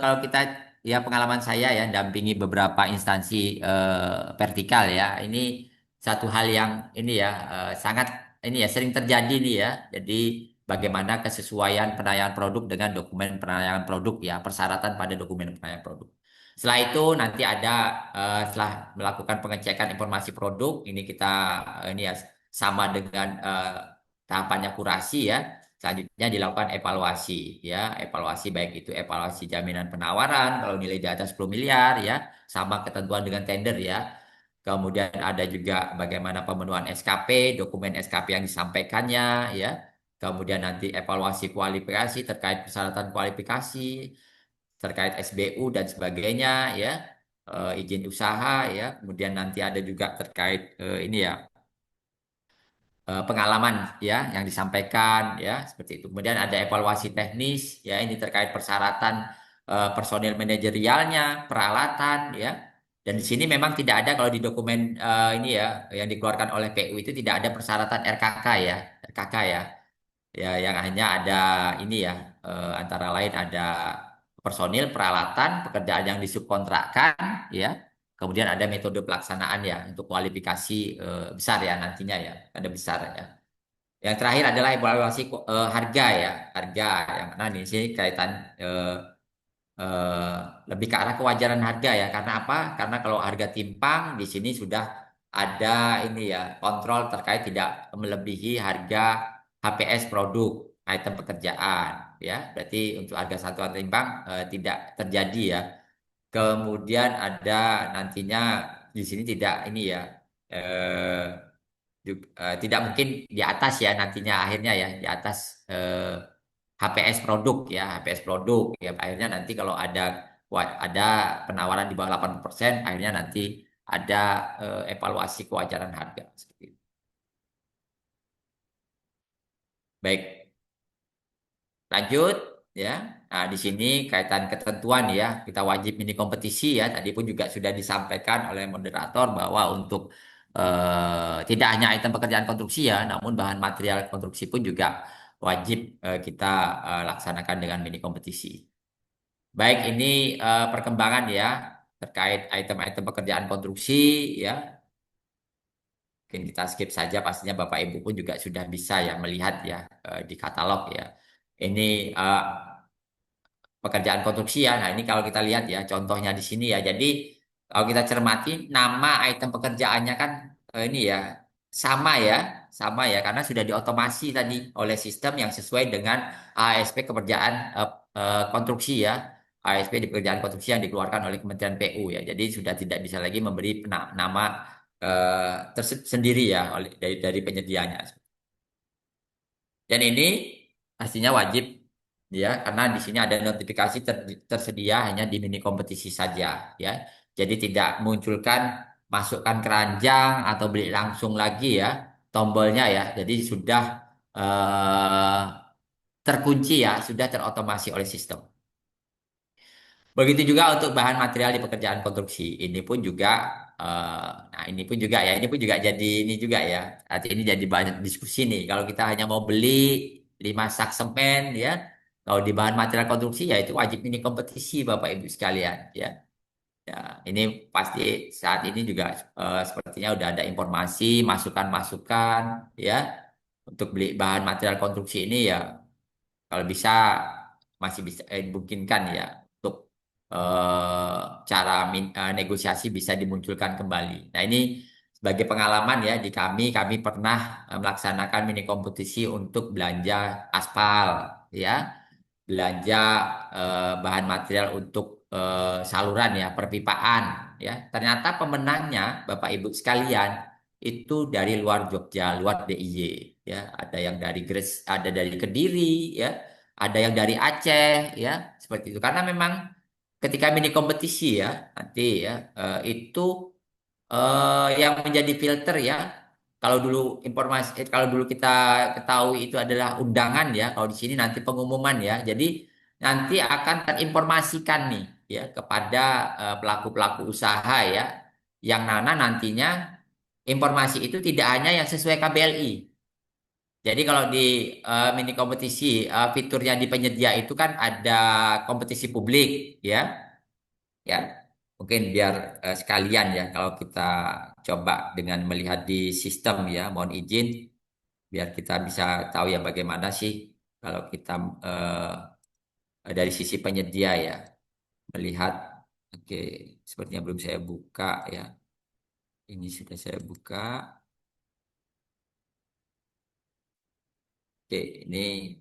kalau kita ya pengalaman saya ya dampingi beberapa instansi vertikal ya. Ini satu hal yang ini ya sangat ini ya sering terjadi nih ya. Jadi bagaimana kesesuaian penayangan produk dengan dokumen penayangan produk ya, persyaratan pada dokumen penayangan produk. Setelah itu nanti ada setelah melakukan pengecekan informasi produk, ini kita ini ya sama dengan tahapannya kurasi ya. Selanjutnya dilakukan evaluasi ya, evaluasi baik itu evaluasi jaminan penawaran kalau nilai di atas 10 miliar ya, sama ketentuan dengan tender ya. Kemudian ada juga bagaimana pemenuhan SKP, dokumen SKP yang disampaikannya, ya. Kemudian nanti evaluasi kualifikasi terkait persyaratan kualifikasi, terkait SBU dan sebagainya, ya. Izin usaha, ya. Kemudian nanti ada juga terkait ini ya, pengalaman ya yang disampaikan ya seperti itu. Kemudian ada evaluasi teknis ya ini terkait persyaratan personil manajerialnya, peralatan ya. Dan di sini memang tidak ada kalau di dokumen ini ya yang dikeluarkan oleh PU itu tidak ada persyaratan RKK ya, RKK ya. Ya, yang hanya ada ini ya, antara lain ada personil, peralatan, pekerjaan yang disubkontrakkan, ya. Kemudian ada metode pelaksanaan ya untuk kualifikasi besar ya nantinya ya, ada besar ya. Yang terakhir adalah evaluasi harga ya, harga yang mana di sini kaitan eh, eh, lebih ke arah kewajaran harga ya. Karena apa? Karena kalau harga timpang di sini sudah ada ini ya kontrol terkait tidak melebihi harga HPS produk item pekerjaan ya. Berarti untuk harga satuan timbang tidak terjadi ya. Kemudian ada nantinya di sini tidak ini ya tidak mungkin di atas ya nantinya akhirnya ya di atas HPS produk ya HPS produk ya akhirnya nanti kalau ada penawaran di bawah 80% akhirnya nanti ada evaluasi kewajaran harga seperti itu. Baik, lanjut ya. Nah, di sini kaitan ketentuan ya, kita wajib mini kompetisi ya. Tadi pun juga sudah disampaikan oleh moderator bahwa untuk tidak hanya item pekerjaan konstruksi ya, namun bahan material konstruksi pun juga wajib kita laksanakan dengan mini kompetisi. Baik, ini perkembangan ya terkait item-item pekerjaan konstruksi ya. Mungkin kita skip saja, pastinya Bapak Ibu pun juga sudah bisa ya melihat ya di katalog ya. Ini pekerjaan konstruksi ya. Nah, ini kalau kita lihat ya contohnya di sini ya. Jadi kalau kita cermati nama item pekerjaannya kan ini ya sama ya, sama ya karena sudah diotomasi tadi oleh sistem yang sesuai dengan ASP pekerjaan konstruksi ya. ASP di pekerjaan konstruksi yang dikeluarkan oleh Kementerian PU ya. Jadi sudah tidak bisa lagi memberi nama tersendiri ya oleh dari penyedianya. Dan ini pastinya wajib ya karena di sini ada notifikasi tersedia hanya di mini kompetisi saja ya. Jadi tidak munculkan masukkan keranjang atau beli langsung lagi ya tombolnya ya. Jadi sudah eh, terkunci ya, sudah terotomasi oleh sistem. Begitu juga untuk bahan material di pekerjaan konstruksi. Ini pun juga, nah ini pun juga ya, ini pun juga jadi ini juga ya. Nanti ini jadi banyak diskusi nih. Kalau kita hanya mau beli 5 sak semen ya, kalau di bahan material konstruksi ya itu wajib ini kompetisi Bapak Ibu sekalian ya. Ya, ini pasti saat ini juga sepertinya udah ada informasi, masukan-masukan ya untuk beli bahan material konstruksi ini ya kalau bisa masih bisa dimungkinkan ya untuk cara negosiasi bisa dimunculkan kembali. Nah ini sebagai pengalaman ya di kami pernah melaksanakan mini kompetisi untuk belanja aspal ya, belanja bahan material untuk saluran ya, perpipaan ya. Ternyata pemenangnya Bapak Ibu sekalian itu dari luar Jogja, luar DIY ya. Ada yang dari ada dari Kediri ya, ada yang dari Aceh ya, seperti itu. Karena memang ketika mini kompetisi ya nanti ya itu yang menjadi filter ya. Kalau dulu kita ketahui itu adalah undangan ya. Kalau di sini nanti pengumuman ya. Jadi nanti akan terinformasikan nih ya kepada pelaku-pelaku usaha ya, yang mana nantinya informasi itu tidak hanya yang sesuai KBLI. Jadi kalau di mini kompetisi fiturnya di penyedia itu kan ada kompetisi publik ya. Ya, mungkin biar sekalian ya kalau kita coba dengan melihat di sistem ya, mohon izin biar kita bisa tahu ya bagaimana sih kalau kita dari sisi penyedia ya melihat. Oke, sepertinya belum saya buka ya. Ini sudah saya buka. Oke, ini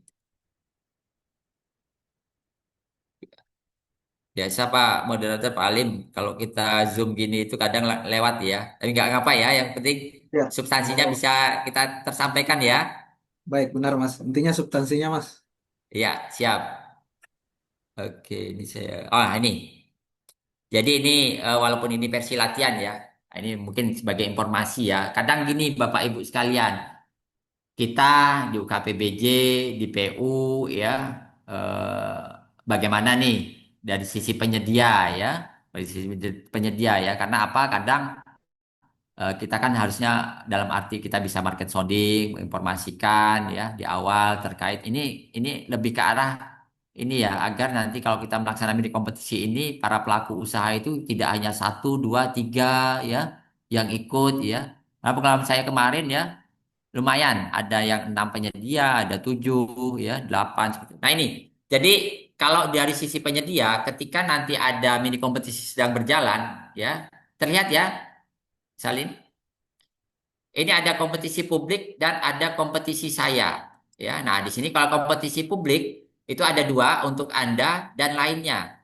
Biasa Pak moderator Pak Alim, kalau kita Zoom gini itu kadang lewat ya. Tapi nggak ngapa ya, yang penting Ya. substansinya Oh, bisa kita tersampaikan ya. baik, benar Mas. Intinya substansinya Mas. Iya, siap. Oke, ini saya. Oh, ini. Jadi ini walaupun ini versi latihan ya. Ini mungkin sebagai informasi ya. Kadang gini Bapak Ibu sekalian, kita di UKPBJ, di PU ya, eh, bagaimana nih dari sisi penyedia ya, dari sisi penyedia ya. Karena apa? Kadang kita kan harusnya dalam arti kita bisa market sounding, menginformasikan ya di awal terkait ini lebih ke arah ini ya agar nanti kalau kita melaksanakan mini kompetisi ini para pelaku usaha itu tidak hanya satu, dua, tiga ya yang ikut ya. Nah, pengalaman saya kemarin ya lumayan ada yang enam penyedia, ada tujuh ya, delapan seperti itu. Nah ini jadi kalau dari sisi penyedia ketika nanti ada mini kompetisi sedang berjalan ya terlihat ya Salim. Ini ada kompetisi publik dan ada kompetisi saya. Ya, nah di sini kalau kompetisi publik itu ada dua untuk Anda dan lainnya.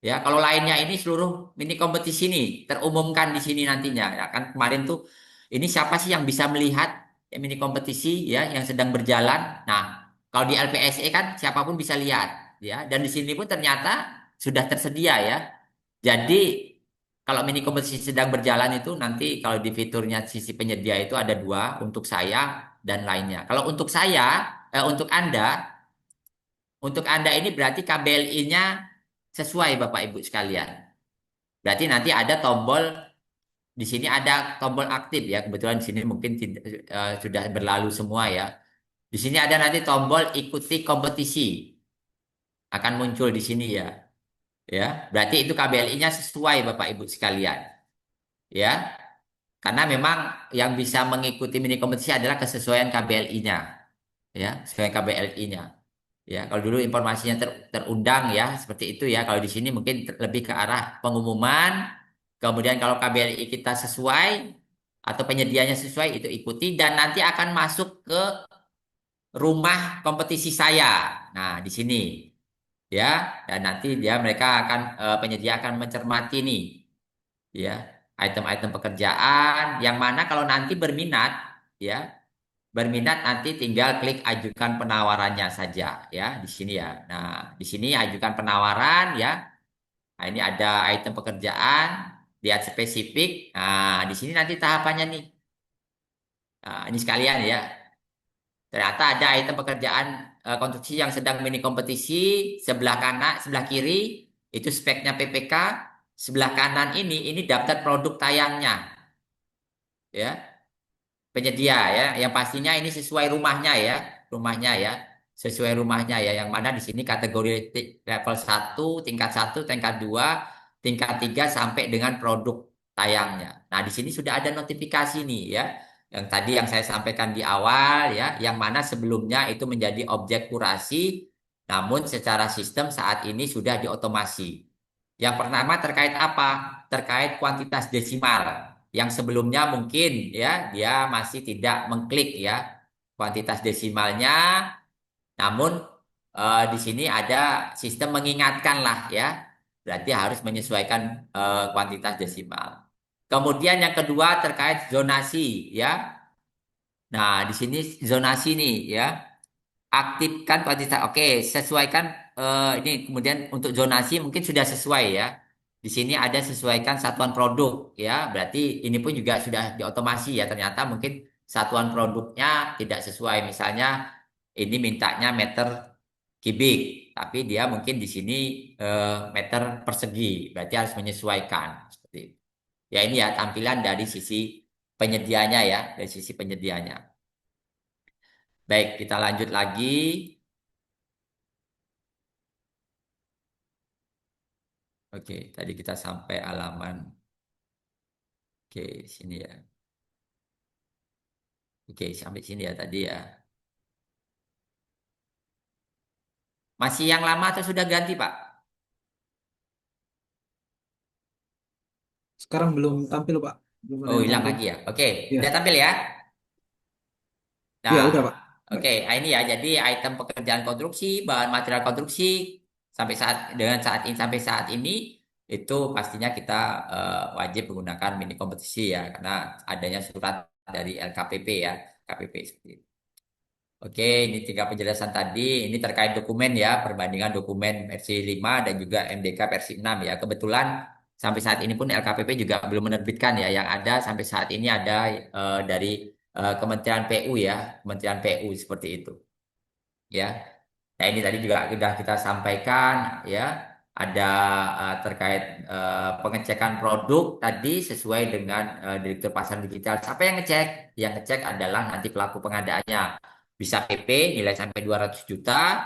Ya, kalau lainnya ini seluruh mini kompetisi ini terumumkan di sini nantinya. Ya, kan kemarin tuh ini siapa sih yang bisa melihat ya, mini kompetisi ya yang sedang berjalan. Nah, kalau di LPSE kan siapapun bisa lihat ya. Dan di sini pun ternyata sudah tersedia ya. Jadi kalau mini kompetisi sedang berjalan itu nanti kalau di fiturnya sisi penyedia itu ada dua untuk saya dan lainnya. Kalau untuk Anda ini berarti KBLI-nya sesuai Bapak Ibu sekalian. Berarti nanti ada tombol di sini ada tombol aktif ya. Kebetulan di sini mungkin sudah berlalu semua ya. Di sini ada nanti tombol ikuti kompetisi akan muncul di sini ya. Ya, berarti itu KBLI-nya sesuai Bapak Ibu sekalian. Ya, karena memang yang bisa mengikuti mini kompetisi adalah kesesuaian KBLI-nya. Ya, sesuai KBLI-nya. Ya, kalau dulu informasinya terundang ya, seperti itu ya. Kalau di sini mungkin lebih ke arah pengumuman. Kemudian kalau KBLI kita sesuai atau penyedianya sesuai itu ikuti dan nanti akan masuk ke rumah kompetisi saya. Nah, di sini ya. Dan nanti dia mereka akan penyedia akan mencermati nih ya item-item pekerjaan yang mana kalau nanti berminat ya berminat nanti tinggal klik ajukan penawarannya saja ya di sini ya. Nah, di sini ajukan penawaran ya. Nah, ini ada item pekerjaan, lihat spesifik. Nah, di sini nanti tahapannya nih. Nah, ini sekalian ya. Ternyata ada item pekerjaan konstruksi yang sedang mini kompetisi sebelah kanan, sebelah kiri itu speknya PPK, sebelah kanan ini daftar produk tayangnya ya. Penyedia ya, yang pastinya ini sesuai rumahnya ya, sesuai rumahnya ya, yang mana di sini kategori level satu tingkat 2 tingkat 3 sampai dengan produk tayangnya. Nah, di sini sudah ada notifikasi nih ya, yang tadi yang saya sampaikan di awal ya, yang mana sebelumnya itu menjadi objek kurasi, namun secara sistem saat ini sudah diotomasi. Yang pertama terkait apa? Terkait kuantitas desimal yang sebelumnya mungkin ya dia masih tidak mengklik ya kuantitas desimalnya, namun di sini ada sistem mengingatkan lah ya, berarti harus menyesuaikan kuantitas desimal. Kemudian yang kedua terkait zonasi ya. Nah, di sini zonasi nih ya, aktifkan kuantitas. Oke, sesuaikan ini kemudian untuk zonasi mungkin sudah sesuai ya. Di sini ada sesuaikan satuan produk ya. Berarti ini pun juga sudah diotomasi ya. Ternyata mungkin satuan produknya tidak sesuai. Misalnya ini mintanya meter kubik, tapi dia mungkin di sini meter persegi. Berarti harus menyesuaikan seperti itu. Ya ini ya tampilan dari sisi penyedianya ya, dari sisi penyedianya. Baik, kita lanjut lagi. Oke, tadi kita sampai halaman. Oke, sini ya. Oke, sampai sini ya tadi ya. Masih yang lama atau sudah ganti, Pak? Sekarang belum tampil, Pak. Belum ada Oh, yang hilang tampil. lagi ya. Oke, Iya. udah tampil ya. Iya, Nah, udah, Pak. oke, Baik. ini ya. Jadi item pekerjaan konstruksi, bahan material konstruksi, sampai saat ini itu pastinya kita wajib menggunakan mini kompetisi ya karena adanya surat dari LKPP ya, KPP seperti itu. Oke, ini tiga penjelasan tadi. Ini terkait dokumen ya, perbandingan dokumen versi 5 dan juga MDK versi 6 ya. Kebetulan sampai saat ini pun LKPP juga belum menerbitkan ya. Yang ada sampai saat ini ada dari Kementerian PU ya, Kementerian PU seperti itu ya. Nah, ini tadi juga sudah kita sampaikan ya, ada terkait pengecekan produk tadi sesuai dengan Direktur Pasar Digital. Siapa yang ngecek? Yang ngecek adalah nanti pelaku pengadaannya. Bisa PP nilai sampai 200 juta,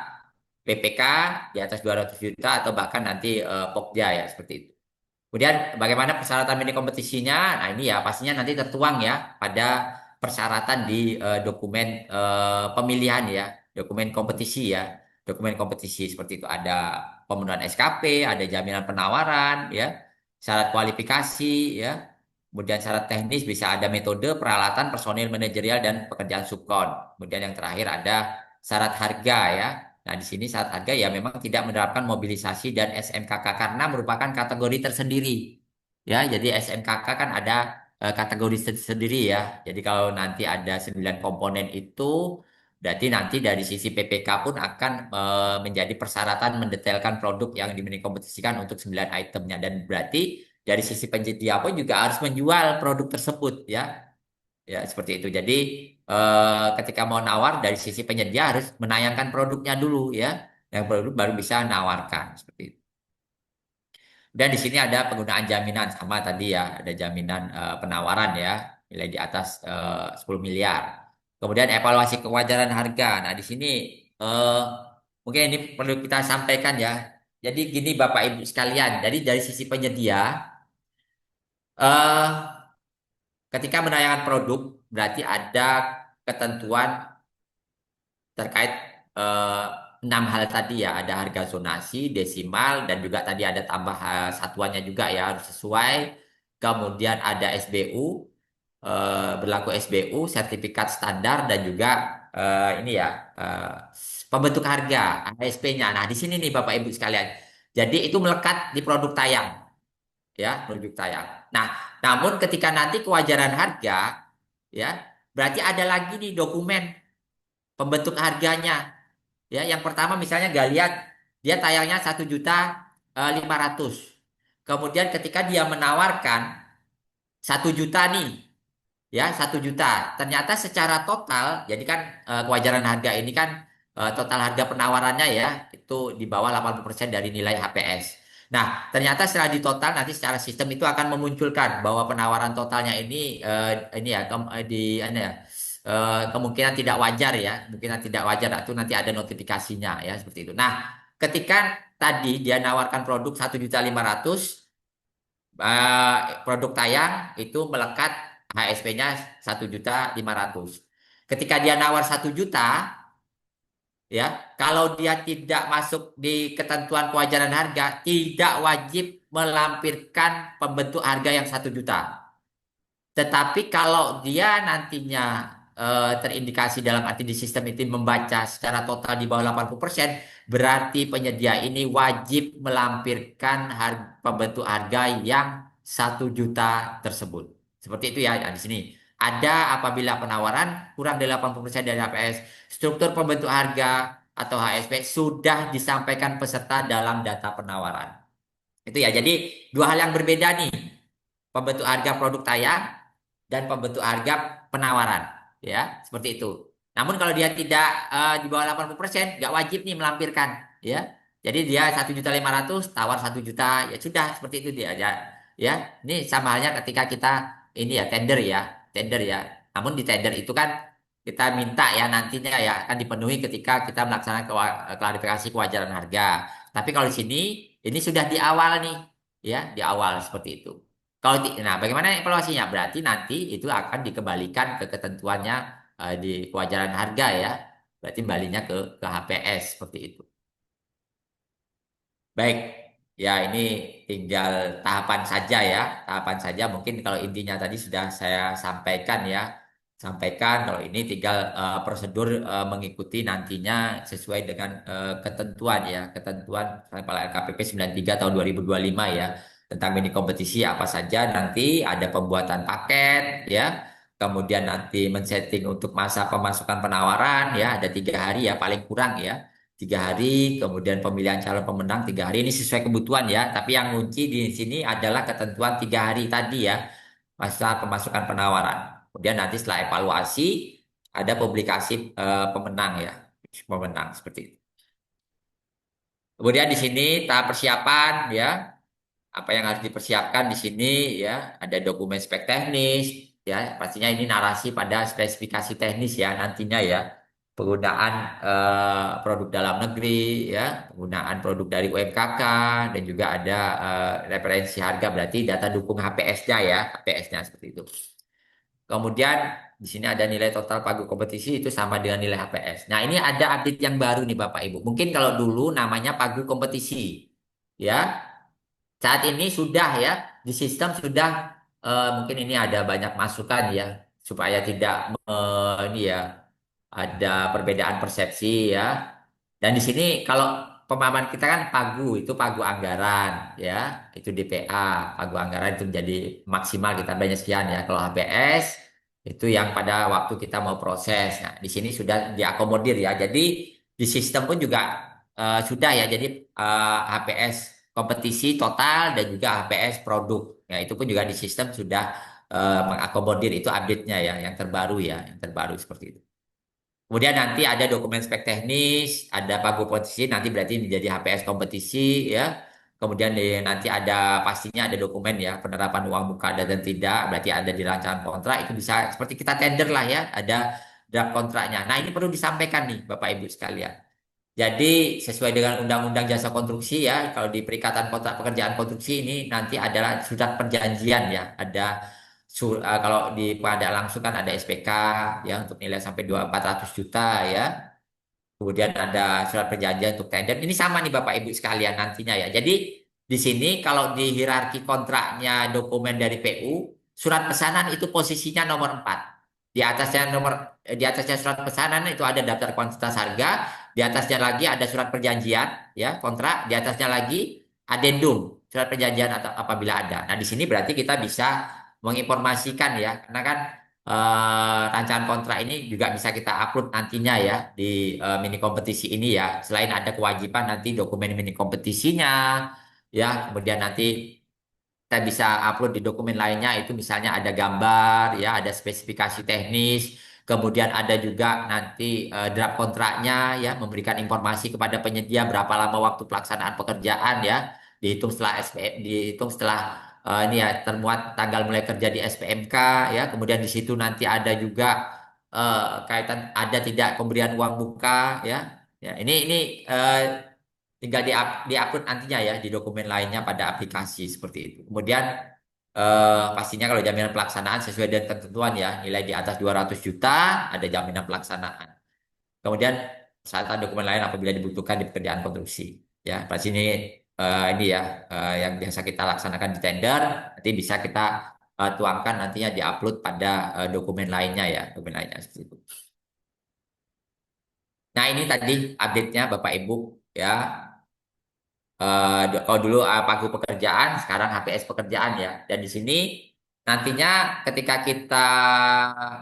PPK di atas 200 juta atau bahkan nanti Pokja ya seperti itu. Kemudian bagaimana persyaratan mini kompetisinya? Nah ini ya pastinya nanti tertuang ya pada persyaratan di dokumen pemilihan ya, dokumen kompetisi ya, dokumen kompetisi seperti itu ada pemenuhan SKP, ada jaminan penawaran ya, syarat kualifikasi ya, kemudian syarat teknis bisa ada metode, peralatan, personil manajerial dan pekerjaan subkon. Kemudian yang terakhir ada syarat harga ya. Nah, di sini saat harga ya memang tidak menerapkan mobilisasi dan SMKK karena merupakan kategori tersendiri. Ya, jadi SMKK kan ada kategori tersendiri ya. Jadi kalau nanti ada 9 komponen itu berarti nanti dari sisi PPK pun akan menjadi persyaratan mendetailkan produk yang kompetisikan untuk 9 itemnya dan berarti dari sisi penyedia pun juga harus menjual produk tersebut ya. Ya, seperti itu. Jadi ketika mau nawar dari sisi penyedia harus menayangkan produknya dulu ya. Yang produk baru bisa nawarkan seperti itu. Dan di sini ada penggunaan jaminan sama tadi ya, ada jaminan penawaran ya, nilai di atas 10 miliar. Kemudian evaluasi kewajaran harga. Nah, di sini eh, mungkin ini perlu kita sampaikan ya. Jadi gini Bapak Ibu sekalian, jadi dari sisi penyedia eh ketika menayangkan produk berarti ada ketentuan terkait eh, 6 hal tadi ya, ada harga zonasi, desimal, dan juga tadi ada tambah satuannya juga ya harus sesuai. Kemudian ada SBU, berlaku SBU, sertifikat standar, dan juga ini ya pembentuk harga ASP-nya. Nah di sini nih Bapak Ibu sekalian, jadi itu melekat di produk tayang ya, produk tayang. Nah, namun ketika nanti kewajaran harga ya, berarti ada lagi nih dokumen pembentuk harganya. Ya, yang pertama misalnya nggak lihat dia tayangnya 1.500.000. Kemudian ketika dia menawarkan 1 juta nih, ya 1 juta. Ternyata secara total, jadi kan kewajaran harga ini kan total harga penawarannya ya itu di bawah 80% dari nilai HPS. Nah, ternyata setelah ditotal nanti secara sistem itu akan memunculkan bahwa penawaran totalnya ini ya kemungkinan tidak wajar ya, kemungkinan tidak wajar. Nah, itu nanti ada notifikasinya ya seperti itu. Nah, ketika tadi dia nawarkan produk 1.500.000 produk tayang itu melekat HSP-nya 1.500.000. Ketika dia nawar 1 juta, ya, kalau dia tidak masuk di ketentuan kewajaran harga, tidak wajib melampirkan pembentuk harga yang 1 juta. Tetapi kalau dia nantinya terindikasi dalam arti di sistem itu membaca secara total di bawah 80%, berarti penyedia ini wajib melampirkan pembentuk harga yang 1 juta tersebut. Seperti itu ya, nah, di sini. Ada apabila penawaran kurang dari 80% dari HPS, struktur pembentuk harga atau HSP sudah disampaikan peserta dalam data penawaran. Itu ya, jadi dua hal yang berbeda nih. Pembentuk harga produk tayang dan pembentuk harga penawaran ya seperti itu. Namun kalau dia tidak di bawah 80% nggak wajib nih melampirkan ya. Jadi dia 1.500.000 tawar 1 juta ya sudah seperti itu dia aja ya. Ini sama halnya ketika kita ini ya tender ya. Namun di tender itu kan kita minta ya nantinya ya akan dipenuhi ketika kita melaksanakan klarifikasi kewajaran harga. Tapi kalau di sini ini sudah di awal nih ya di awal seperti itu. Nah, bagaimana evaluasinya? Berarti nanti itu akan dikembalikan ke ketentuannya di kewajaran harga ya. Berarti balinya ke HPS seperti itu. Baik, ya ini tinggal tahapan saja ya. Tahapan saja mungkin kalau intinya tadi sudah saya sampaikan ya. sampaikan kalau ini tinggal prosedur mengikuti nantinya sesuai dengan ketentuan ya, ketentuan kepala LKPP 93 tahun 2025 ya tentang mini kompetisi apa saja nanti ada pembuatan paket ya, kemudian nanti men-setting untuk masa pemasukan penawaran ya ada 3 hari ya paling kurang ya. 3 hari, kemudian pemilihan calon pemenang 3 hari ini sesuai kebutuhan ya. Tapi yang kunci di sini adalah ketentuan 3 hari tadi ya, masa pemasukan penawaran. Kemudian nanti setelah evaluasi ada publikasi pemenang ya, pemenang seperti itu. Kemudian di sini tahap persiapan ya, apa yang harus dipersiapkan di sini ya, ada dokumen spek teknis ya, pastinya ini narasi pada spesifikasi teknis ya nantinya ya. Penggunaan produk dalam negeri ya, penggunaan produk dari UMKK dan juga ada referensi harga berarti data dukung HPS-nya ya, HPS-nya seperti itu. Kemudian di sini ada nilai total pagu kompetisi itu sama dengan nilai HPS. Nah, ini ada update yang baru nih Bapak Ibu. Mungkin kalau dulu namanya pagu kompetisi. Ya, saat ini sudah ya di sistem sudah mungkin ini ada banyak masukan ya supaya tidak ini ya ada perbedaan persepsi ya. Dan di sini kalau pemahaman kita kan pagu itu pagu anggaran ya, itu DPA, pagu anggaran itu menjadi maksimal kita bayarnya sekian ya. Kalau HPS itu yang pada waktu kita mau proses. Nah, di sini sudah diakomodir ya. Jadi di sistem pun juga sudah ya. Jadi HPS kompetisi total dan juga HPS produk. Ya, itu pun juga di sistem sudah mengakomodir itu update-nya ya, yang terbaru ya, yang terbaru seperti itu. Kemudian nanti ada dokumen spek teknis, ada pagu posisi, nanti berarti menjadi HPS kompetisi ya. Kemudian nanti ada pastinya ada dokumen ya, penerapan uang muka ada dan tidak, berarti ada di rancangan kontrak, itu bisa seperti kita tender lah ya, ada draft kontraknya. Nah ini perlu disampaikan nih Bapak Ibu sekalian. Jadi sesuai dengan Undang-Undang Jasa Konstruksi ya, kalau di Perikatan Kontrak Pekerjaan Konstruksi ini nanti adalah surat perjanjian ya, ada kalau di pada langsung kan ada SPK ya untuk nilai sampai 400 juta ya. Kemudian ada surat perjanjian untuk tender. Ini sama nih Bapak Ibu sekalian nantinya ya. Jadi di sini kalau di hierarki kontraknya dokumen dari PU, surat pesanan itu posisinya nomor 4. Di atasnya surat pesanan itu ada daftar kuantitas harga, di atasnya lagi ada surat perjanjian ya, kontrak, di atasnya lagi adendum, surat perjanjian atau apabila ada. Nah, di sini berarti kita bisa menginformasikan ya, karena kan rancangan kontrak ini juga bisa kita upload nantinya ya di mini kompetisi ini ya. Selain ada kewajiban nanti dokumen mini kompetisinya ya, kemudian nanti kita bisa upload di dokumen lainnya itu misalnya ada gambar ya, ada spesifikasi teknis, kemudian ada juga nanti draft kontraknya ya, memberikan informasi kepada penyedia berapa lama waktu pelaksanaan pekerjaan ya, dihitung setelah SPM, dihitung setelah ini ya termuat tanggal mulai kerja di SPMK ya, kemudian di situ nanti ada juga kaitan ada tidak pemberian uang muka ya. Ya, ini tinggal di-upload nantinya ya di dokumen lainnya pada aplikasi seperti itu. Kemudian pastinya kalau jaminan pelaksanaan sesuai dengan ketentuan ya, nilai di atas 200 juta ada jaminan pelaksanaan. Kemudian persyaratan dokumen lain apabila dibutuhkan di pekerjaan konstruksi. Ya, pasti ini ya yang biasa kita laksanakan di tender, nanti bisa kita tuangkan nantinya di-upload pada dokumen lainnya ya, dokumen lainnya seperti itu. Nah, ini tadi update-nya Bapak Ibu ya. Kalau dulu pagu pekerjaan, sekarang HPS pekerjaan ya. Dan di sini nantinya ketika kita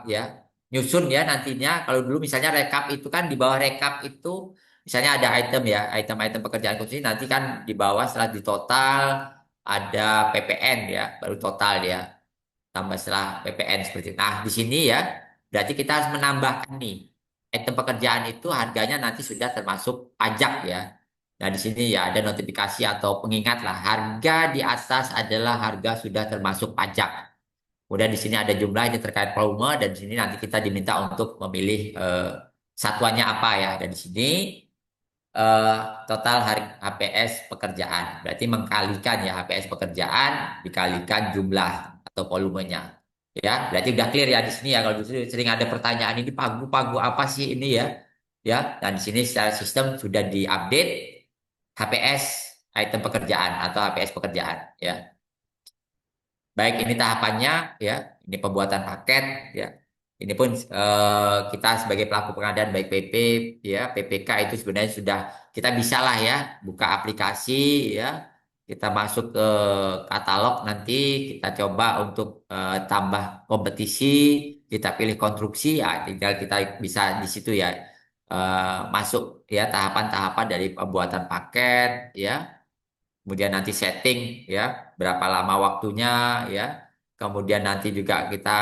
ya nyusun ya nantinya kalau dulu misalnya rekap itu kan di bawah rekap itu misalnya ada item ya, item-item pekerjaan khusus nanti kan di bawah setelah di total ada PPN ya, baru total ya tambah setelah PPN seperti itu. Nah, di sini ya, berarti kita harus menambahkan nih, item pekerjaan itu harganya nanti sudah termasuk pajak ya. Nah, di sini ya ada notifikasi atau pengingat lah, harga di atas adalah harga sudah termasuk pajak. Kemudian di sini ada jumlah ini terkait volume dan di sini nanti kita diminta untuk memilih satuannya apa ya. Dan di sini eh, total HPS pekerjaan. Berarti mengkalikan ya HPS pekerjaan dikalikan jumlah atau volumenya. Ya, berarti udah clear ya di sini ya. Kalau dulu sering ada pertanyaan ini pagu-pagu apa sih ini ya? Ya, dan di sini secara sistem sudah diupdate HPS item pekerjaan atau HPS pekerjaan ya. Baik ini tahapannya ya. Ini pembuatan paket ya. Ini pun kita sebagai pelaku pengadaan baik PP ya PPK itu sebenarnya sudah kita bisa lah ya buka aplikasi ya kita masuk ke katalog nanti kita coba untuk tambah kompetisi kita pilih konstruksi ya tinggal kita bisa di situ ya masuk ya tahapan-tahapan dari pembuatan paket ya kemudian nanti setting ya berapa lama waktunya ya kemudian nanti juga kita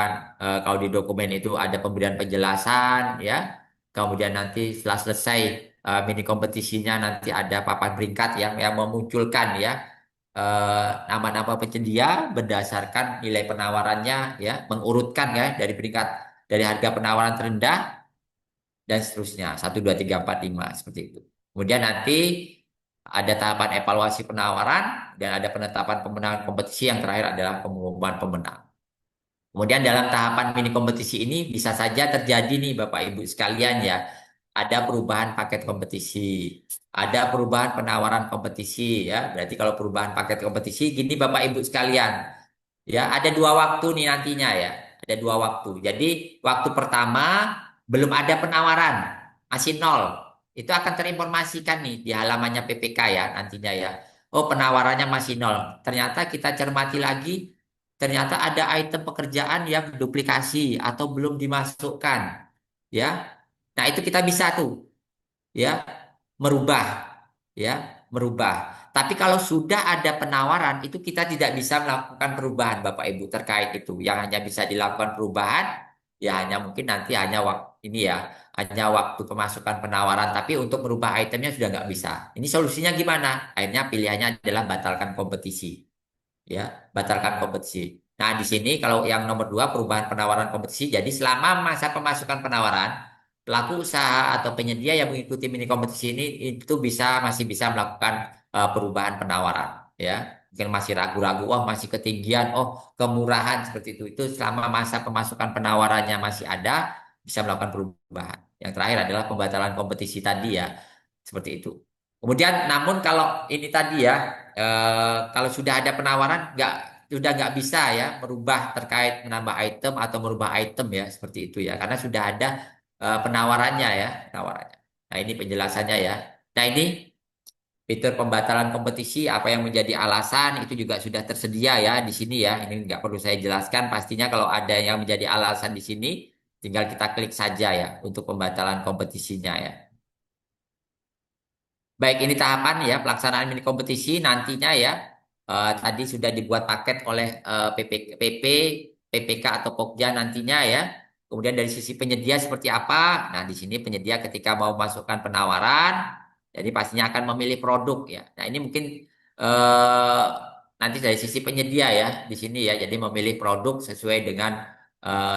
kalau di dokumen itu ada pemberian penjelasan ya kemudian nanti setelah selesai mini kompetisinya nanti ada papan peringkat yang memunculkan ya nama-nama penyedia berdasarkan nilai penawarannya ya mengurutkan ya dari peringkat dari harga penawaran terendah dan seterusnya. Satu, dua, tiga, empat, lima seperti itu. Kemudian nanti ada tahapan evaluasi penawaran dan ada penetapan pemenangan kompetisi yang terakhir adalah pengumuman pemenang. Kemudian dalam tahapan mini kompetisi ini bisa saja terjadi nih Bapak Ibu sekalian ya. Ada perubahan paket kompetisi, ada perubahan penawaran kompetisi ya. Berarti kalau perubahan paket kompetisi gini Bapak Ibu sekalian. Ya, ada dua waktu nih nantinya ya. Ada dua waktu. Jadi waktu pertama belum ada penawaran, masih nol. Itu akan terinformasikan nih di halamannya PPK ya nantinya ya. Oh, penawarannya masih nol. Ternyata kita cermati lagi, ternyata ada item pekerjaan yang duplikasi atau belum dimasukkan. Ya. Nah, itu kita bisa tuh ya merubah ya merubah tapi kalau sudah ada penawaran itu kita tidak bisa melakukan perubahan Bapak Ibu terkait itu yang hanya bisa dilakukan perubahan ya hanya mungkin nanti hanya waktu ini ya hanya waktu pemasukan penawaran tapi untuk merubah itemnya sudah nggak bisa ini solusinya gimana akhirnya pilihannya adalah batalkan kompetisi ya batalkan kompetisi. Nah di sini kalau yang nomor dua perubahan penawaran kompetisi, jadi selama masa pemasukan penawaran pelaku usaha atau penyedia yang mengikuti mini kompetisi ini itu masih bisa melakukan perubahan penawaran ya. Mungkin masih ragu-ragu, oh masih ketinggian, oh kemurahan seperti itu selama masa pemasukan penawarannya masih ada bisa melakukan perubahan. Yang terakhir adalah pembatalan kompetisi tadi ya seperti itu. Kemudian, namun kalau ini tadi ya, kalau sudah ada penawaran, nggak bisa ya merubah terkait menambah item atau merubah item ya seperti itu ya, karena sudah ada penawarannya ya, penawarannya. Nah ini penjelasannya ya. Nah ini fitur pembatalan kompetisi apa yang menjadi alasan itu juga sudah tersedia ya di sini ya. Ini nggak perlu saya jelaskan. Pastinya kalau ada yang menjadi alasan di sini, tinggal kita klik saja ya untuk pembatalan kompetisinya ya. Baik, ini tahapan ya pelaksanaan mini kompetisi nantinya ya. Tadi sudah dibuat paket oleh PP, PPK atau Pokja nantinya ya. Kemudian dari sisi penyedia seperti apa? Nah, di sini penyedia ketika mau masukkan penawaran, jadi pastinya akan memilih produk ya. Nah, ini mungkin eh, nanti dari sisi penyedia ya di sini ya. Jadi memilih produk sesuai dengan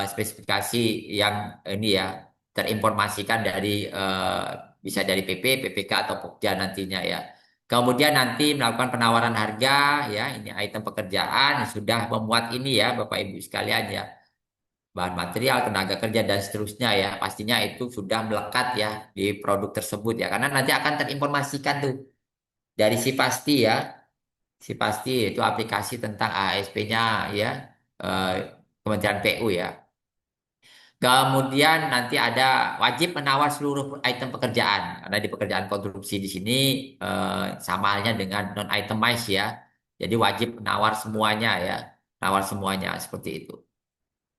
spesifikasi yang ini ya terinformasikan dari bisa dari PP, PPK atau Pokja nantinya ya. Kemudian nanti melakukan penawaran harga ya, ini item pekerjaan sudah memuat ini ya Bapak Ibu sekalian ya. Bahan material, tenaga kerja dan seterusnya ya. Pastinya itu sudah melekat ya di produk tersebut ya. Karena nanti akan terinformasikan tuh dari si pasti ya. Si pasti itu aplikasi tentang ASP-nya ya. eh, Kementerian PU ya. Kemudian nanti ada wajib menawar seluruh item pekerjaan. Karena di pekerjaan konstruksi di sini sama halnya dengan non itemized ya. Jadi wajib menawar semuanya ya. Nawar semuanya seperti itu.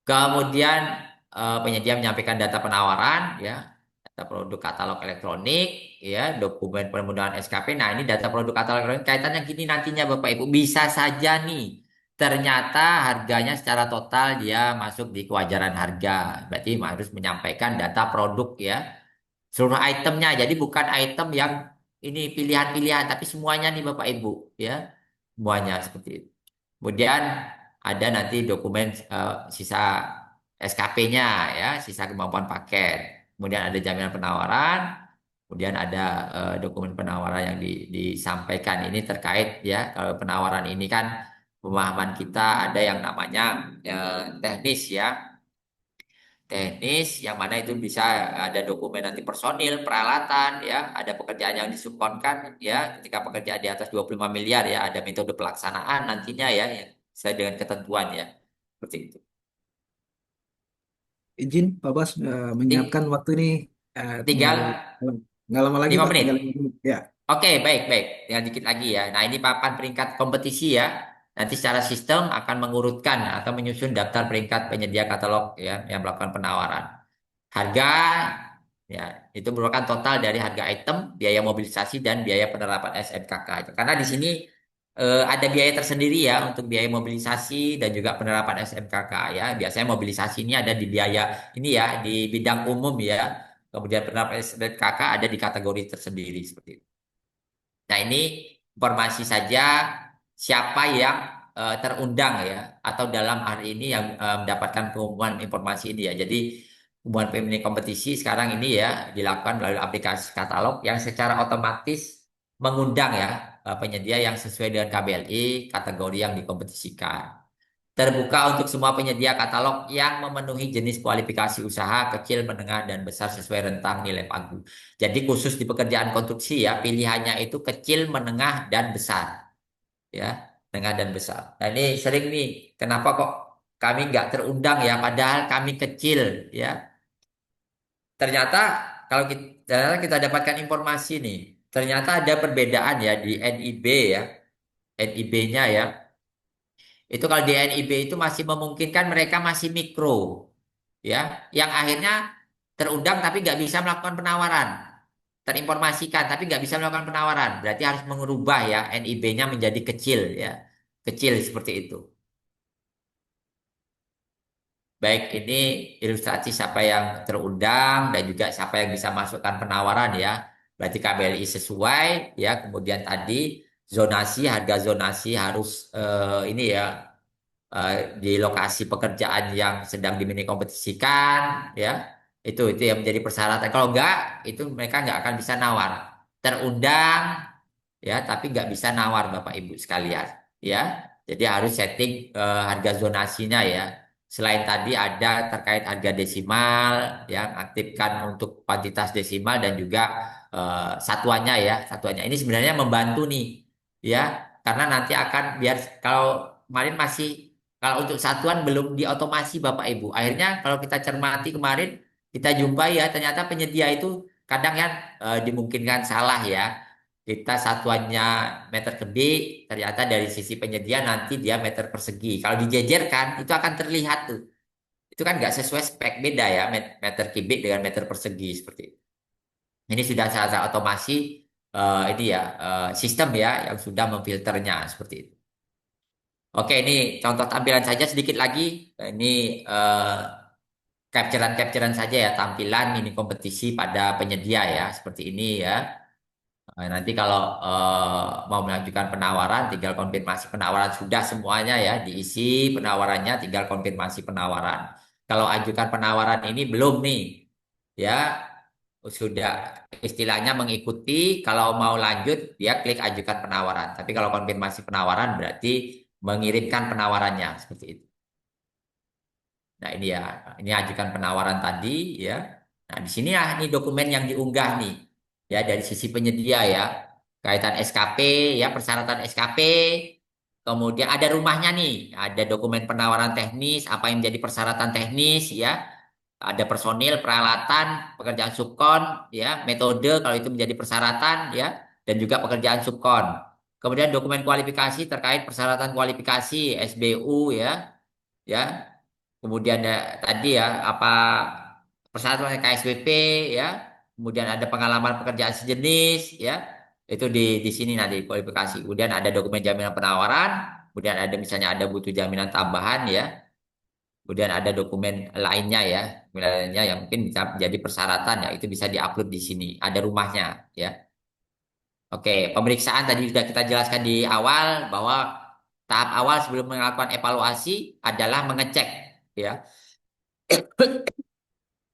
Kemudian penyedia menyampaikan data penawaran ya. Data produk katalog elektronik ya, dokumen permodalan SKP. Nah, ini data produk katalog elektronik kaitannya gini nantinya Bapak Ibu bisa saja nih ternyata harganya secara total dia masuk di kewajaran harga. Berarti harus menyampaikan data produk ya. Seluruh itemnya. Jadi bukan item yang ini pilihan-pilihan, tapi semuanya nih Bapak Ibu ya. Semuanya seperti itu. Kemudian ada nanti dokumen sisa SKP-nya ya, sisa kemampuan paket. Kemudian ada jaminan penawaran, kemudian ada dokumen penawaran yang disampaikan ini terkait ya. Kalau penawaran ini kan pemahaman kita ada yang namanya teknis ya. Teknis yang mana itu bisa ada dokumen nanti personil, peralatan ya, ada pekerjaan yang disubkonkan ya, ketika pekerjaan di atas 25 miliar ya, ada metode pelaksanaan nantinya ya, yang sesuai dengan ketentuan ya. Seperti itu. izin Pak Bas menyiapkan Ti- waktu ini tinggal Tinggal nggak lama lagi 5 Pak, tinggal menit. 5 menit. Ya, Oke, baik, baik. Tinggal dikit lagi ya. Nah, ini papan peringkat kompetisi ya. Nanti secara sistem akan mengurutkan atau menyusun daftar peringkat penyedia katalog ya yang melakukan penawaran. Harga ya itu merupakan total dari harga item, biaya mobilisasi dan biaya penerapan SMKK. Karena di sini ada biaya tersendiri ya untuk biaya mobilisasi dan juga penerapan SMKK ya. Biasanya mobilisasi ini ada di biaya ini ya di bidang umum ya. Kemudian penerapan SMKK ada di kategori tersendiri seperti itu. Nah, ini informasi saja siapa yang terundang ya atau dalam hari ini yang mendapatkan pengumuman informasi ini ya. Jadi pengumuman pemilih kompetisi sekarang ini ya dilakukan melalui aplikasi katalog yang secara otomatis mengundang ya penyedia yang sesuai dengan KBLI kategori yang dikompetisikan. Terbuka untuk semua penyedia katalog yang memenuhi jenis kualifikasi usaha kecil, menengah, dan besar sesuai rentang nilai pagu. Jadi khusus di pekerjaan konstruksi ya, pilihannya itu kecil, menengah, dan besar. Ya, menengah dan besar. Nah ini sering nih, kenapa kok kami nggak terundang ya, padahal kami kecil ya. Ternyata ternyata kita dapatkan informasi nih, ternyata ada perbedaan ya di NIB ya, NIB-nya ya. Itu kalau di NIB itu masih memungkinkan mereka masih mikro, ya, yang akhirnya terundang tapi nggak bisa melakukan penawaran, terinformasikan tapi nggak bisa melakukan penawaran, berarti harus mengubah ya NIB-nya menjadi kecil, ya, kecil seperti itu. Baik, ini ilustrasi siapa yang terundang dan juga siapa yang bisa masukkan penawaran ya. Berarti KBLI sesuai ya. Kemudian tadi zonasi, harga zonasi harus ini ya eh, di lokasi pekerjaan yang sedang dimini kompetisikan ya itu yang menjadi persyaratan kalau enggak itu mereka nggak akan bisa nawar terundang ya tapi nggak bisa nawar Bapak Ibu sekalian ya jadi harus setting harga zonasinya ya selain tadi ada terkait harga desimal yang aktifkan untuk kuantitas desimal dan juga satuannya ya satuannya ini sebenarnya membantu nih ya karena nanti akan biar kalau kemarin masih kalau untuk satuan belum diotomasi Bapak Ibu. Akhirnya kalau kita cermati kemarin kita jumpai ya ternyata penyedia itu kadang yang dimungkinkan salah ya. Kita satuannya meter kubik, ternyata dari sisi penyedia nanti dia meter persegi. Kalau dijejerkan itu akan terlihat tuh. Itu kan nggak sesuai spek beda ya meter kubik dengan meter persegi seperti itu. Ini sudah salah otomasi ini ya sistem ya yang sudah memfilternya seperti itu. Oke, ini contoh tampilan saja sedikit lagi. Ini eh, capturean-capturean saja ya tampilan mini kompetisi pada penyedia ya seperti ini ya. Nanti kalau mau melanjutkan penawaran, tinggal konfirmasi penawaran sudah semuanya ya diisi penawarannya, tinggal konfirmasi penawaran. Kalau ajukan penawaran ini belum nih, ya sudah istilahnya mengikuti. Kalau mau lanjut, dia klik ajukan penawaran. Tapi kalau konfirmasi penawaran berarti mengirimkan penawarannya seperti itu. Nah ini ya, ini ajukan penawaran tadi ya. Nah di sini ya, ini dokumen yang diunggah nih, ya dari sisi penyedia ya, kaitan SKP ya, persyaratan SKP. Kemudian ada rumahnya nih, ada dokumen penawaran teknis, apa yang menjadi persyaratan teknis ya, ada personil, peralatan, pekerjaan subkon, ya, metode kalau itu menjadi persyaratan ya, dan juga pekerjaan subkon. Kemudian dokumen kualifikasi terkait persyaratan kualifikasi SBU ya, kemudian tadi ya apa persyaratan KSBP ya, kemudian ada pengalaman pekerjaan sejenis ya, itu di sini nanti kualifikasi. Kemudian ada dokumen jaminan penawaran, kemudian ada misalnya ada butuh jaminan tambahan ya, kemudian ada dokumen lainnya ya, dokumen lainnya yang mungkin bisa menjadi persyaratan ya, itu bisa diupload di sini. Ada rumahnya ya. Oke, pemeriksaan tadi sudah kita jelaskan di awal bahwa tahap awal sebelum melakukan evaluasi adalah mengecek ya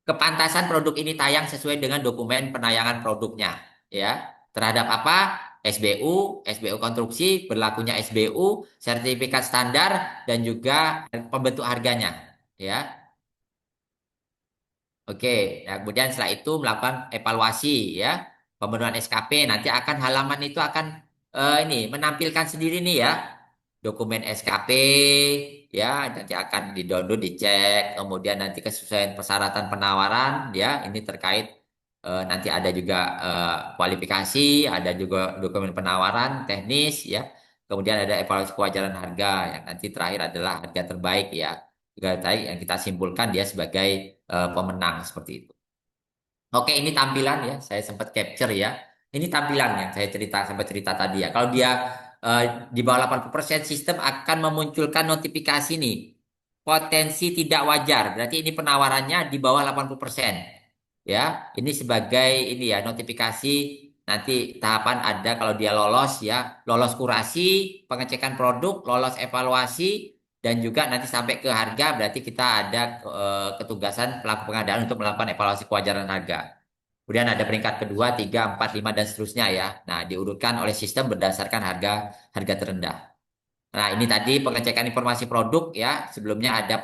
kepantasan produk ini tayang sesuai dengan dokumen penayangan produknya ya terhadap apa SBU, SBU konstruksi, berlakunya SBU, sertifikat standar dan juga pembentuk harganya ya. Oke, nah, kemudian setelah itu melakukan evaluasi ya. Pemenuhan SKP nanti akan halaman itu akan ini menampilkan sendiri nih ya dokumen SKP, ya nanti akan di-download, dicek, kemudian nanti kesesuaian persyaratan penawaran, ya ini terkait nanti ada juga kualifikasi, ada juga dokumen penawaran teknis, ya kemudian ada evaluasi kewajaran harga, yang nanti terakhir adalah harga terbaik, ya harga terbaik yang kita simpulkan dia sebagai pemenang seperti itu. Oke, ini tampilan ya. Saya sempat capture ya. Ini tampilan yang saya sampai cerita tadi ya. Kalau dia eh, di bawah 80% sistem akan memunculkan notifikasi nih. Potensi tidak wajar. Berarti ini penawarannya di bawah 80%. Ya, ini sebagai ini ya notifikasi nanti tahapan ada kalau dia lolos ya, lolos kurasi, pengecekan produk, lolos evaluasi dan juga nanti sampai ke harga berarti kita ada ketugasan pelaku pengadaan untuk melakukan evaluasi kewajaran harga. Kemudian ada peringkat kedua, tiga, empat, lima dan seterusnya ya. Nah, diurutkan oleh sistem berdasarkan harga harga terendah. Nah, ini tadi pengecekan informasi produk ya. Sebelumnya ada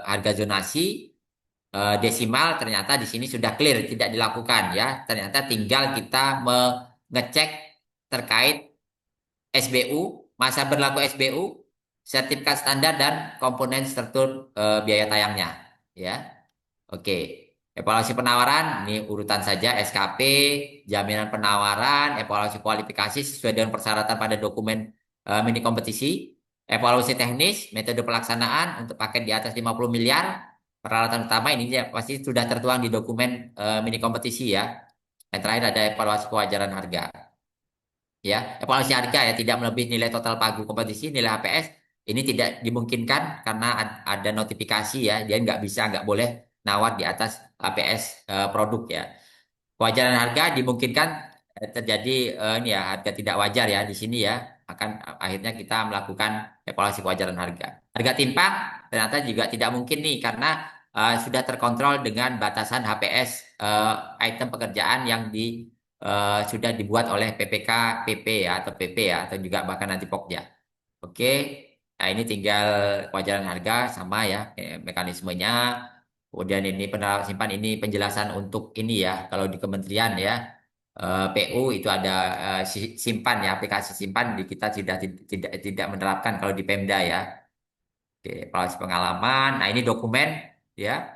harga zonasi desimal ternyata di sini sudah clear tidak dilakukan ya. Ternyata tinggal kita mengecek terkait SBU, masa berlaku SBU, sertifikat standar dan komponen struktur biaya tayangnya ya. Oke, evaluasi penawaran ini urutan saja SKP, jaminan penawaran, evaluasi kualifikasi sesuai dengan persyaratan pada dokumen mini kompetisi, evaluasi teknis, metode pelaksanaan untuk paket di atas 50 miliar, peralatan utama ini ya, pasti sudah tertuang di dokumen mini kompetisi ya. Yang terakhir ada evaluasi kewajaran harga. Ya, evaluasi harga ya tidak melebihi nilai total pagu kompetisi, nilai HPS ini tidak dimungkinkan karena ada notifikasi ya, dia nggak boleh nawar di atas HPS produk ya. Kewajaran harga dimungkinkan terjadi ini ya harga tidak wajar ya di sini ya akan akhirnya kita melakukan evaluasi kewajaran harga. Harga timpang ternyata juga tidak mungkin nih karena sudah terkontrol dengan batasan HPS item pekerjaan yang sudah dibuat oleh PPK, PP ya atau PP ya atau juga bahkan nanti Pokja. Oke, nah ini tinggal kewajaran harga sama ya mekanismenya. Kemudian ini penerapan simpan ini penjelasan untuk ini ya kalau di kementerian ya PU itu ada simpan ya aplikasi simpan di kita tidak menerapkan kalau di Pemda ya. Oke, evaluasi pengalaman. Nah ini dokumen ya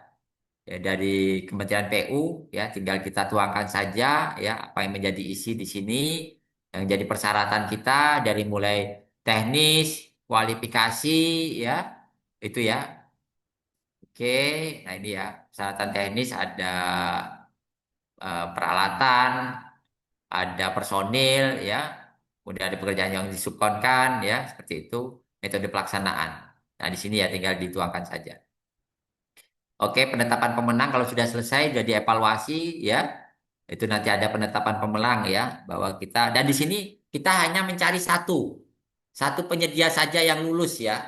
ya, dari Kementerian PU ya tinggal kita tuangkan saja ya apa yang menjadi isi di sini yang jadi persyaratan kita dari mulai teknis, kualifikasi ya itu ya. Oke, nah ini ya persyaratan teknis ada peralatan, ada personil ya, kemudian ada pekerjaan yang disubkonkan ya seperti itu metode pelaksanaan. Nah di sini ya tinggal dituangkan saja. Oke, penetapan pemenang kalau sudah selesai, sudah dievaluasi ya. Itu nanti ada penetapan pemenang ya, bahwa kita dan di sini kita hanya mencari satu penyedia saja yang lulus ya,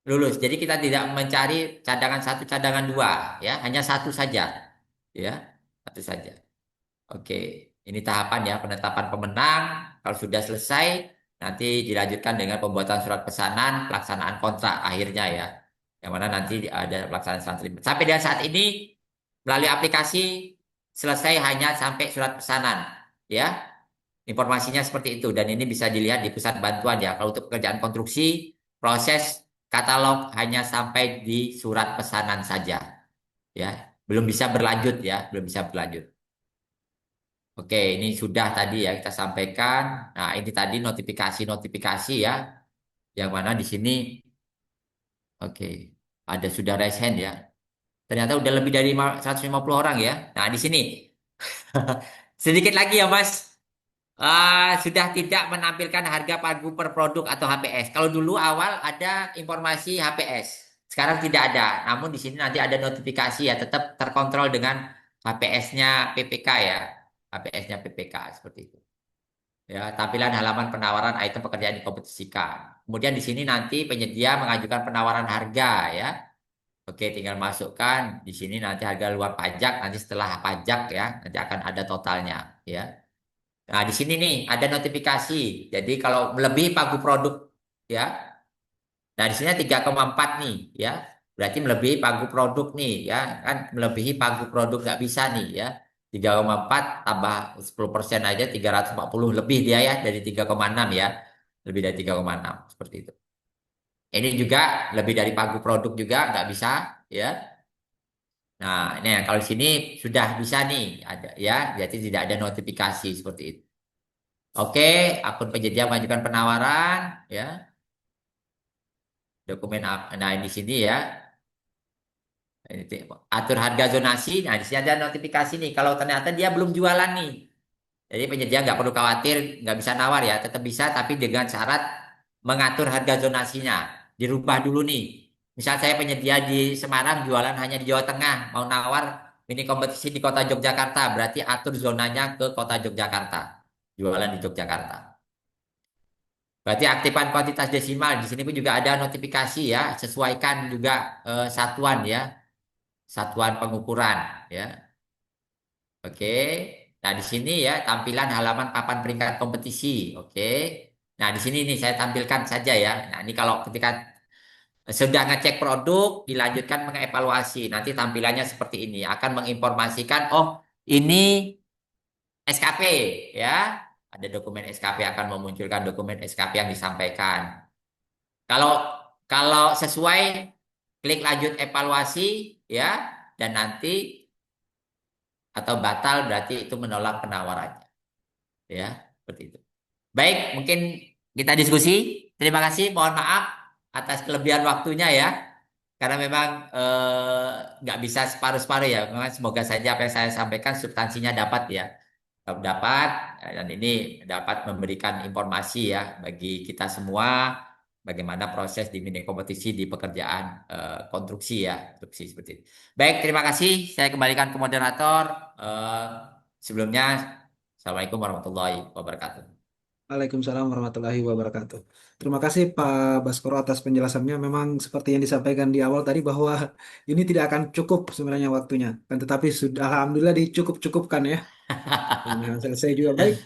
lulus. Jadi kita tidak mencari cadangan satu, cadangan dua ya, hanya satu saja ya, satu saja. Oke, ini tahapan ya penetapan pemenang. Kalau sudah selesai, nanti dilanjutkan dengan pembuatan surat pesanan, pelaksanaan kontrak akhirnya ya. Yang mana nanti ada pelaksanaan selang terima. Sampai dengan saat ini melalui aplikasi selesai hanya sampai surat pesanan ya. Informasinya seperti itu dan ini bisa dilihat di pusat bantuan ya. Kalau untuk pekerjaan konstruksi, proses katalog hanya sampai di surat pesanan saja ya. Belum bisa berlanjut ya, belum bisa berlanjut. Oke, ini sudah tadi ya kita sampaikan. Nah, ini tadi notifikasi-notifikasi ya, yang mana di sini, oke, ada sudah raise hand ya. Ternyata udah lebih dari 150 orang ya. Nah, di sini sedikit lagi ya, Mas. Sudah tidak menampilkan harga pagu per produk atau HPS. Kalau dulu awal ada informasi HPS, sekarang tidak ada. Namun di sini nanti ada notifikasi ya, tetap terkontrol dengan HPS-nya PPK ya, HPS-nya PPK seperti itu. Ya, tampilan halaman penawaran item pekerjaan dikompetisikan. Kemudian di sini nanti penyedia mengajukan penawaran harga ya. Oke, tinggal masukkan di sini nanti harga luar pajak, nanti setelah pajak ya, nanti akan ada totalnya ya. Nah, di sini nih ada notifikasi. Jadi kalau melebihi pagu produk ya. Nah, di sini 3,4 nih ya. Berarti melebihi pagu produk nih ya. Kan melebihi pagu produk nggak bisa nih ya. 3,4 tambah 10% aja 340 lebih dia ya dari 3,6 ya. Lebih dari 3,6 seperti itu. Ini juga lebih dari pagu produk juga nggak bisa, ya. Nah, ini kalau di sini sudah bisa nih, ada ya, jadi tidak ada notifikasi seperti itu. Oke, akun penyedia mengajukan penawaran, ya, nah di sini ya, atur harga zonasi. Nah, di sini ada notifikasi nih, kalau ternyata dia belum jualan nih. Jadi penyedia nggak perlu khawatir, nggak bisa nawar ya, tetap bisa, tapi dengan syarat mengatur harga zonasinya. Dirubah dulu nih. Misal saya penyedia di Semarang, jualan hanya di Jawa Tengah, mau nawar mini kompetisi di kota Yogyakarta, berarti atur zonanya ke kota Yogyakarta. Jualan di Yogyakarta. Berarti aktifkan kuantitas desimal. Di sini pun juga ada notifikasi ya, sesuaikan juga satuan ya, satuan pengukuran ya. Oke. Nah, di sini ya tampilan halaman papan peringkat kompetisi. Oke. Nah, di sini nih saya tampilkan saja ya. Nah, ini kalau ketika sudah ngecek produk, dilanjutkan mengevaluasi. Nanti tampilannya seperti ini. Akan menginformasikan, oh ini SKP ya. Ada dokumen SKP, akan memunculkan dokumen SKP yang disampaikan. Kalau kalau sesuai, klik lanjut evaluasi ya. Dan nanti atau batal berarti itu menolak penawarannya. Ya, seperti itu. Baik, mungkin kita diskusi. Terima kasih, mohon maaf atas kelebihan waktunya ya. Karena memang nggak bisa separuh-separuh ya. Memang semoga saja apa yang saya sampaikan substansinya dapat ya. Dapat, dan ini dapat memberikan informasi ya bagi kita semua bagaimana proses di mini kompetisi di pekerjaan konstruksi ya, konstruksi seperti itu. Baik, terima kasih. Saya kembalikan ke moderator. Eh, Sebelumnya, Assalamualaikum warahmatullahi wabarakatuh. Waalaikumsalam warahmatullahi wabarakatuh. Terima kasih Pak Baskoro atas penjelasannya. Memang seperti yang disampaikan di awal tadi bahwa ini tidak akan cukup sebenarnya waktunya. Kan tetapi sudah alhamdulillah dicukup-cukupkan ya. Nah, selesai juga. Baik,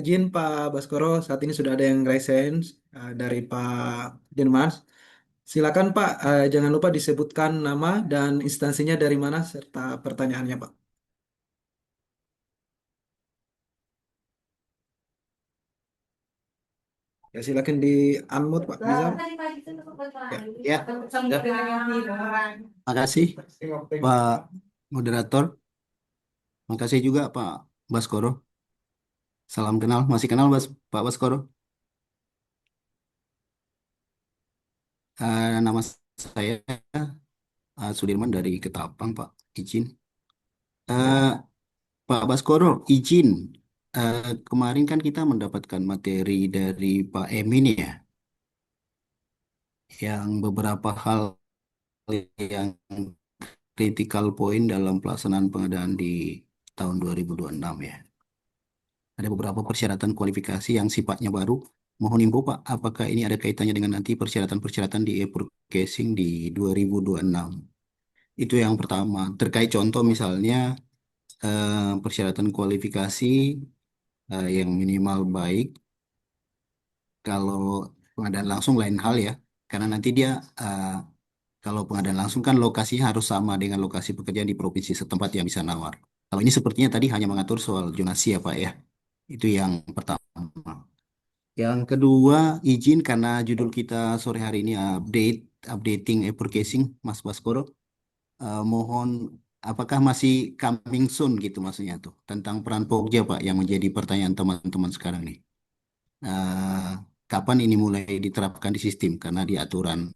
izin Pak Baskoro, saat ini sudah ada yang raise hands dari Pak Denmas. Silakan Pak, jangan lupa disebutkan nama dan instansinya dari mana serta pertanyaannya Pak. Ya silakan di unmute Pak Nizam. Ya, ya. Makasih Pak Moderator. Makasih juga Pak Baskoro. Salam kenal. Masih kenal Pak Baskoro? Nama saya Sudirman dari Ketapang, Pak. Izin. Eh, Pak Baskoro, izin. Kemarin kan kita mendapatkan materi dari Pak Emin ya, yang beberapa hal yang critical point dalam pelaksanaan pengadaan di tahun 2026 ya. Ada beberapa persyaratan kualifikasi yang sifatnya baru. Mohon info Pak, apakah ini ada kaitannya dengan nanti persyaratan-persyaratan di e-procasing di 2026? Itu yang pertama. Terkait contoh misalnya persyaratan kualifikasi yang minimal baik. Kalau pengadaan langsung lain hal ya, karena nanti dia kalau pengadaan langsung kan lokasinya harus sama dengan lokasi pekerjaan di provinsi setempat yang bisa nawar. Kalau ini sepertinya tadi hanya mengatur soal zonasi ya Pak ya. Itu yang pertama. Yang kedua, izin karena judul kita sore hari ini updating e-forecasting, Mas Baskoro. Mohon, apakah masih coming soon gitu maksudnya tuh tentang peran Pokja Pak yang menjadi pertanyaan teman-teman sekarang nih. Eh, Kapan ini mulai diterapkan di sistem? Karena di aturan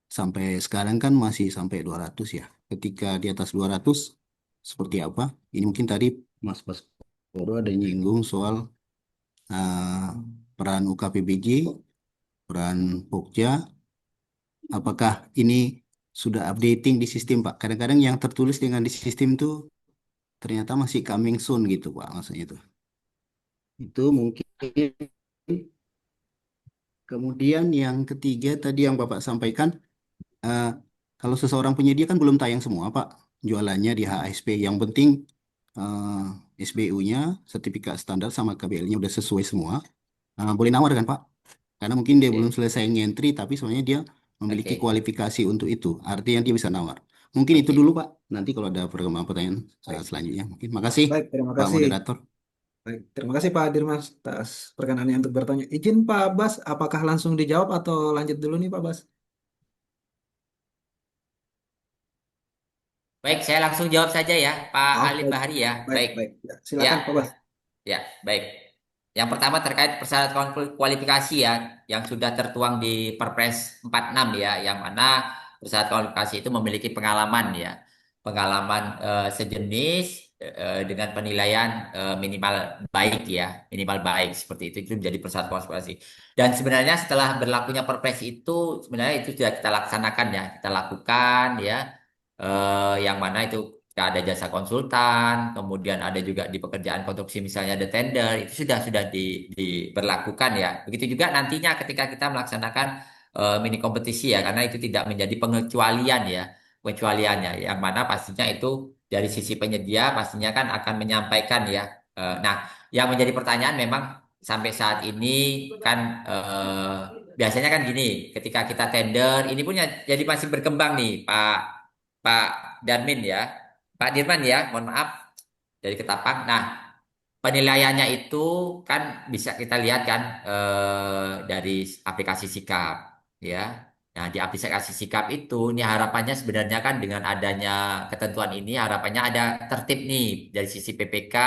sampai sekarang kan masih sampai 200 ya. Ketika di atas 200 seperti apa? Ini mungkin tadi Mas Baskoro ada nyinggung soal eh, peran UKPBJ, peran Pokja, apakah ini sudah updating di sistem, Pak? Kadang-kadang yang tertulis dengan di sistem tuh ternyata masih coming soon gitu, Pak, maksudnya itu. Itu mungkin. Kemudian yang ketiga tadi yang Bapak sampaikan, eh, kalau seseorang penyedia kan belum tayang semua, Pak, jualannya di HSP. Yang penting SBU-nya, sertifikat standar sama KBL-nya udah sesuai semua. Boleh nawar kan, Pak? Karena mungkin dia belum Oke, selesai ngentri, tapi sebenarnya dia memiliki oke, kualifikasi untuk itu. Artinya dia bisa nawar. Mungkin itu dulu, oke. Pak. Nanti kalau ada perkembangan pertanyaan selanjutnya. Mungkin. Makasih, Baik, terima Pak kasih. Moderator. Baik, terima kasih Pak Dirmas atas perkenannya untuk bertanya. Izin Pak Bas, apakah langsung dijawab atau lanjut dulu nih Pak Bas? Baik, saya langsung jawab saja ya, Pak Oke, Alim Bahari ya. baik, Baik, baik. Ya, ya, silakan Pak Bas. ya, baik. Yang pertama terkait persyaratan kualifikasi ya, yang sudah tertuang di Perpres 46 ya, yang mana persyaratan kualifikasi itu memiliki pengalaman ya, pengalaman sejenis dengan penilaian minimal baik ya, minimal baik seperti itu menjadi persyaratan kualifikasi. Dan sebenarnya setelah berlakunya Perpres itu, sebenarnya itu sudah kita laksanakan ya, kita lakukan ya, yang mana itu ada jasa konsultan, kemudian ada juga di pekerjaan konstruksi misalnya ada tender, itu sudah diberlakukan ya. Begitu juga nantinya ketika kita melaksanakan mini kompetisi ya, karena itu tidak menjadi pengecualian ya, pengecualiannya, yang mana pastinya itu dari sisi penyedia pastinya kan akan menyampaikan ya. Nah, yang menjadi pertanyaan memang sampai saat ini kan biasanya kan gini, ketika kita tender, ini pun jadi masih berkembang nih, Pak Darmin ya. Pak Dirman ya, mohon maaf dari Ketapang. Nah, penilaiannya itu kan bisa kita lihat kan dari aplikasi Sikap ya. Nah, di aplikasi Sikap itu ini harapannya sebenarnya kan dengan adanya ketentuan ini harapannya ada tertib nih dari sisi PPK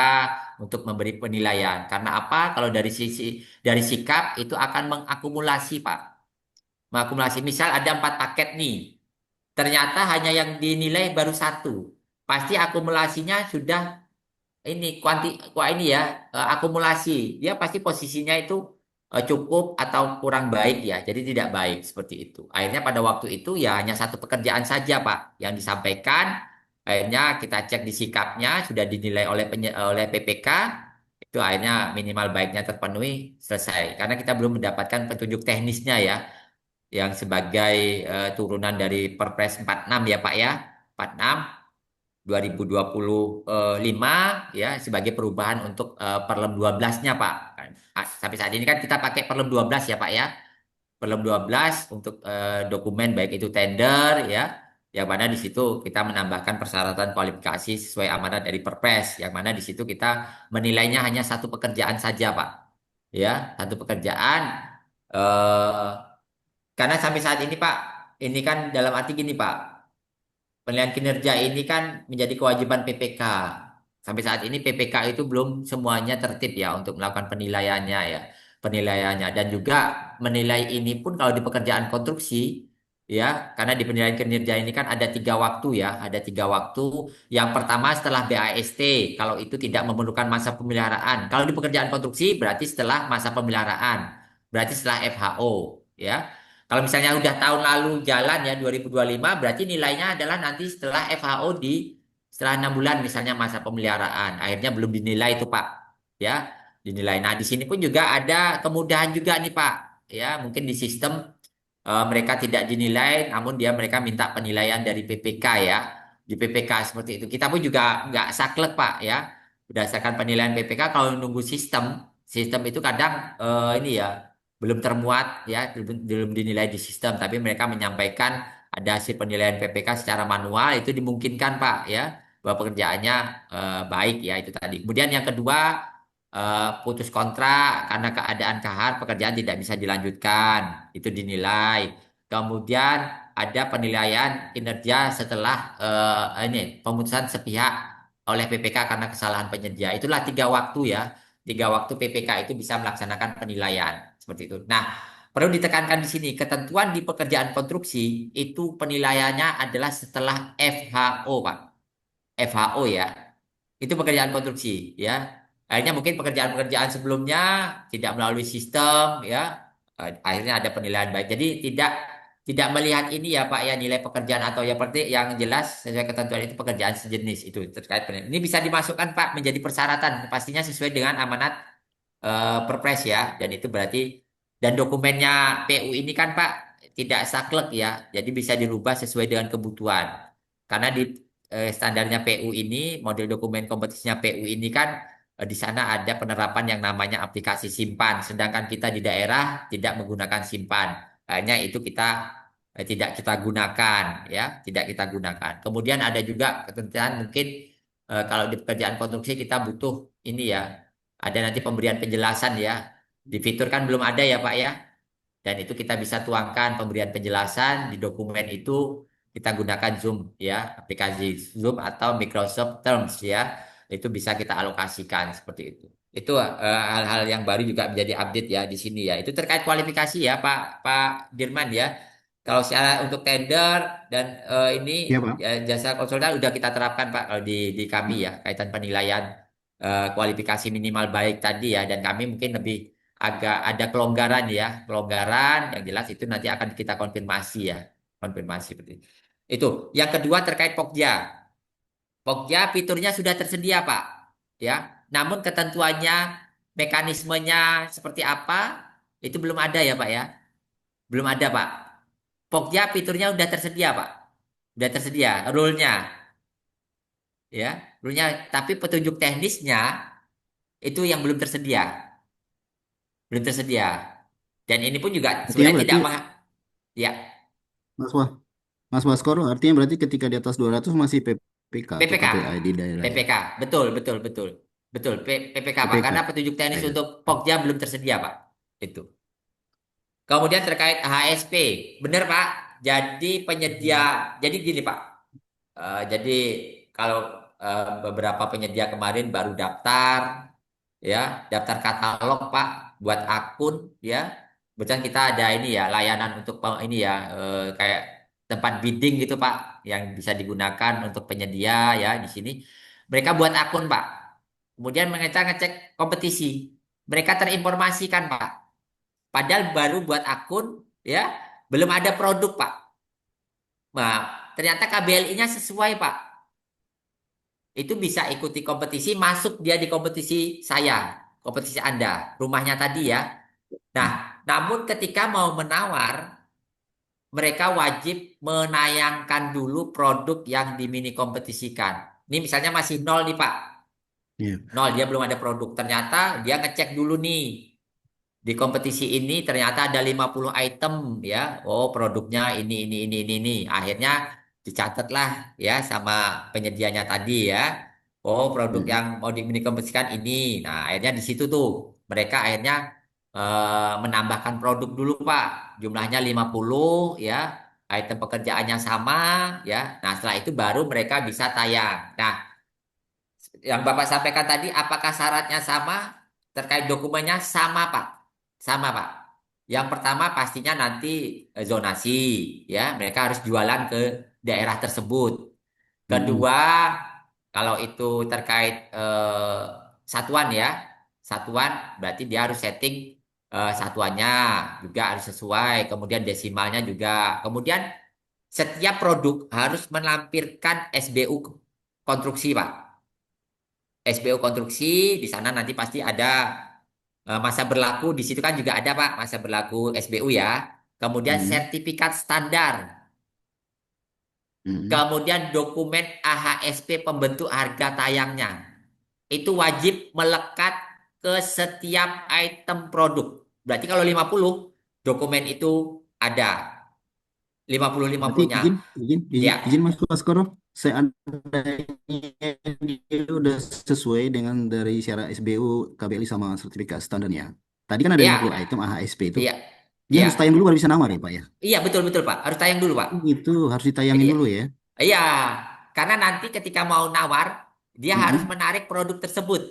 untuk memberi penilaian. Karena apa? Kalau dari Sikap itu akan mengakumulasi, Pak. Mengakumulasi misal ada 4 paket nih. Ternyata hanya yang dinilai baru satu. Pasti akumulasinya sudah ini ini ya, akumulasi. Dia pasti posisinya itu cukup atau kurang baik ya. Jadi tidak baik seperti itu. Akhirnya pada waktu itu ya hanya satu pekerjaan saja Pak yang disampaikan. Akhirnya kita cek di sikapnya sudah dinilai oleh PPK. Itu akhirnya minimal baiknya terpenuhi selesai. Karena kita belum mendapatkan petunjuk teknisnya ya yang sebagai turunan dari Perpres 46 ya Pak ya. 46 2025 ya sebagai perubahan untuk Perlem 12-nya Pak. Sampai saat ini kan kita pakai Perlem 12 ya Pak ya. Perlem 12 untuk dokumen baik itu tender ya. Yang mana di situ kita menambahkan persyaratan kualifikasi sesuai amanat dari Perpres. Yang mana di situ kita menilainya hanya satu pekerjaan saja Pak. Ya, satu pekerjaan. eh karena sampai saat ini Pak, ini kan dalam arti gini Pak. Penilaian kinerja ini kan menjadi kewajiban PPK. Sampai saat ini PPK itu belum semuanya tertib ya untuk melakukan penilaiannya ya, penilaiannya dan juga menilai ini pun kalau di pekerjaan konstruksi ya, karena di penilaian kinerja ini kan ada 3 waktu ya, ada 3 waktu. Yang pertama setelah BAST, kalau itu tidak memerlukan masa pemeliharaan. Kalau di pekerjaan konstruksi berarti setelah masa pemeliharaan, berarti setelah FHO ya. Kalau misalnya udah tahun lalu jalan ya 2025 berarti nilainya adalah nanti setelah FHO setelah 6 bulan misalnya masa pemeliharaan. Akhirnya belum dinilai itu Pak. Ya, dinilai. Nah, di sini pun juga ada kemudahan juga nih Pak. Ya, mungkin di sistem mereka tidak dinilai namun mereka minta penilaian dari PPK ya. Di PPK seperti itu. Kita pun juga nggak saklek Pak ya. Berdasarkan penilaian PPK kalau nunggu sistem itu kadang ini ya belum termuat ya, belum dinilai di sistem, tapi mereka menyampaikan ada hasil penilaian PPK secara manual itu dimungkinkan Pak ya, bahwa pekerjaannya baik ya itu tadi. Kemudian yang kedua putus kontrak karena keadaan kahar pekerjaan tidak bisa dilanjutkan, itu dinilai. Kemudian ada penilaian kinerja setelah ini pemutusan sepihak oleh PPK karena kesalahan penyedia. Itulah 3 waktu ya. 3 waktu PPK itu bisa melaksanakan penilaian seperti itu. Nah, perlu ditekankan di sini ketentuan di pekerjaan konstruksi itu penilaiannya adalah setelah FHO, Pak. FHO ya. Itu pekerjaan konstruksi ya. Akhirnya mungkin pekerjaan-pekerjaan sebelumnya tidak melalui sistem ya. Akhirnya ada penilaian baik. Jadi tidak melihat ini ya Pak ya nilai pekerjaan atau ya seperti yang jelas sesuai ketentuan itu pekerjaan sejenis itu terkait penilaian. Ini bisa dimasukkan Pak menjadi persyaratan pastinya sesuai dengan amanat Perpres ya dan itu berarti dan dokumennya PU ini kan Pak tidak saklek ya jadi bisa dirubah sesuai dengan kebutuhan karena di standarnya PU ini model dokumen kompetisinya PU ini kan di sana ada penerapan yang namanya aplikasi simpan sedangkan kita di daerah tidak menggunakan simpan hanya itu kita tidak kita gunakan ya tidak kita gunakan kemudian ada juga ketentuan mungkin kalau di pekerjaan konstruksi kita butuh ini ya ada nanti pemberian penjelasan ya. Di fitur kan belum ada ya Pak ya. Dan itu kita bisa tuangkan pemberian penjelasan di dokumen itu, kita gunakan Zoom ya, aplikasi Zoom atau Microsoft Teams ya. Itu bisa kita alokasikan seperti itu. Itu hal-hal yang baru juga menjadi update ya di sini ya. Itu terkait kualifikasi ya Pak Pak Dirman ya. Kalau secara untuk tender dan ini Ya, Pak. ya, jasa konsultan udah kita terapkan Pak kalau di kami ya, kaitan penilaian kualifikasi minimal baik tadi ya, dan kami mungkin lebih agak ada kelonggaran ya, kelonggaran yang jelas itu nanti akan kita konfirmasi ya, konfirmasi seperti itu. Yang kedua terkait Pokja. Pokja fiturnya sudah tersedia Pak, ya. Namun ketentuannya, mekanismenya seperti apa itu belum ada ya Pak ya, belum ada Pak. Pokja fiturnya sudah tersedia Pak, sudah tersedia rule-nya, ya, rule-nya. Tapi petunjuk teknisnya itu yang belum tersedia, belum tersedia. Dan ini pun juga Artinya sebenarnya berarti tidak ya. Mas Wah, Mas Baskoro, artinya berarti ketika di atas 200 masih PPK atau PPK, KPI di daerah ya. PPK, betul, betul, betul, betul, PPK Pak, karena PPK. petunjuk teknis Ya. untuk Pokja belum tersedia Pak, itu. Kemudian terkait HSP, benar Pak. Jadi penyedia, jadi gini Pak. Jadi kalau beberapa penyedia kemarin baru daftar, ya, daftar katalog Pak, buat akun, ya. Betul kita ada ini ya, layanan untuk ini ya, kayak tempat bidding gitu Pak, yang bisa digunakan untuk penyedia ya di sini. Mereka buat akun Pak. Kemudian mereka ngecek kompetisi. Mereka terinformasikan Pak. Padahal baru buat akun, ya, belum ada produk Pak. Nah, ternyata KBLI-nya sesuai Pak. Itu bisa ikuti kompetisi, masuk dia di kompetisi saya, kompetisi Anda, rumahnya tadi ya. Nah, namun ketika mau menawar, mereka wajib menayangkan dulu produk yang dimini kompetisikan. Ini misalnya masih nol nih Pak, Iya. nol, dia belum ada produk. Ternyata dia ngecek dulu nih, di kompetisi ini ternyata ada 50 item ya. Oh, produknya ini. Akhirnya dicatatlah ya sama penyedianya tadi ya. Oh, produk Mm-mm. yang mau dikompetisikan ini. Nah, akhirnya di situ tuh mereka akhirnya menambahkan produk dulu, Pak. Jumlahnya 50 ya. Item pekerjaannya sama ya. Nah, setelah itu baru mereka bisa tayang. Nah, yang Bapak sampaikan tadi, apakah syaratnya sama? Terkait dokumennya sama, Pak. Sama, Pak. Yang pertama pastinya nanti zonasi, ya. Mereka harus jualan ke daerah tersebut. Mm-mm. Kedua, kalau itu terkait satuan ya, satuan berarti dia harus setting satuannya juga harus sesuai. Kemudian desimalnya juga. Kemudian setiap produk harus melampirkan SBU konstruksi, Pak. SBU konstruksi di sana nanti pasti ada masa berlaku di situ kan juga ada Pak masa berlaku SBU ya. Kemudian Mm-mm. sertifikat standar, Mm-mm. kemudian dokumen AHSP pembentuk harga tayangnya. Itu wajib melekat ke setiap item produk. Berarti kalau 50 dokumen itu ada 50 Berarti 50-nya. Ya. izin Mas Baskoro, seandainya dia udah sesuai dengan dari syarat SBU, KBLI sama sertifikat standarnya. Tadi kan ada 50 Ya. item AHSP itu. Iya. Dia Iya. harus tayang dulu baru bisa nawar ya, Pak ya. Iya betul betul Pak. Harus tayang dulu Pak. Oh gitu, harus ditayangin Iya. dulu ya. Iya, karena nanti ketika mau nawar, dia harus Mm-mm. menarik produk tersebut.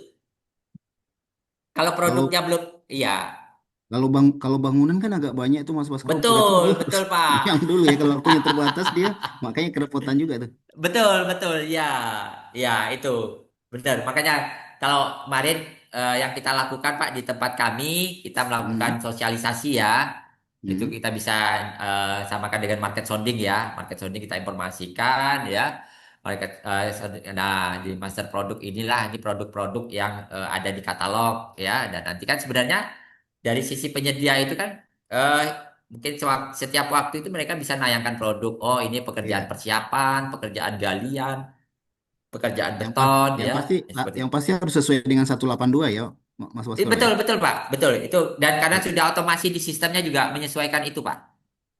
Kalau Kalau produknya belum, iya, kalau bangunan kan agak banyak itu Mas Baskoro. Berarti betul, dia harus betul tayang Pak. dulu ya. Kalau waktunya terbatas dia makanya kerepotan juga tuh. Betul, betul, ya, ya itu benar. Makanya kalau kemarin yang kita lakukan Pak di tempat kami, kita melakukan Mm-mm. sosialisasi ya. Itu Mm-mm. kita bisa samakan dengan market sounding ya. Market sounding kita informasikan ya. Nah, di master produk inilah ini produk-produk yang ada di katalog ya. Dan nanti kan sebenarnya dari sisi penyedia itu kan eh, mungkin setiap waktu itu mereka bisa nayangkan produk. Oh, ini pekerjaan Iya. persiapan, pekerjaan galian, pekerjaan Yang pas, beton yang ya. pasti Ya, seperti yang itu. pasti harus sesuai dengan 182 ya, Mas Baskoro ya. Betul, betul Pak. Betul. Itu dan karena Iya. sudah otomasi di sistemnya juga menyesuaikan itu Pak.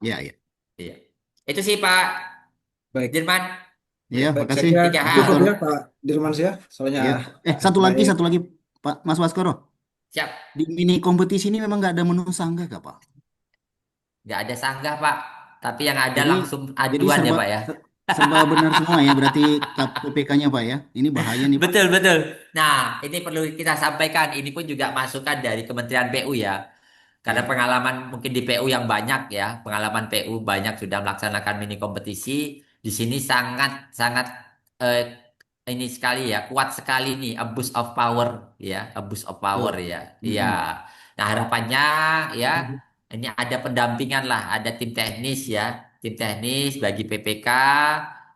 Iya, iya. Iya. Itu sih Pak Baik, Dirman. Iya, baik. Saya makasih kira Tiga Mas cukup hal. Baskoro. ya Pak Dirmansyah. Soalnya Iya. sudah Satu mulai. lagi, satu lagi Pak Mas Baskoro, Siap. di mini kompetisi ini memang nggak ada menu sanggah kah, Pak? Nggak ada sanggah, Pak. Tapi yang ada Jadi langsung jadi aduan ya, serba Pak ya. serba benar semua ya, berarti KPPK-nya Pak ya. Ini bahaya nih Pak. Betul, betul. Nah, ini perlu kita sampaikan. Ini pun juga masukan dari Kementerian PU ya. Karena Ya. pengalaman mungkin di PU yang banyak ya, pengalaman PU banyak sudah melaksanakan mini kompetisi. Di sini sangat sangat eh, ini sekali ya, kuat sekali nih, abuse of power ya, abuse of power Betul. ya. Iya. Mm-mm. Nah, harapannya ya ini ada pendampingan lah, ada tim teknis ya, tim teknis bagi PPK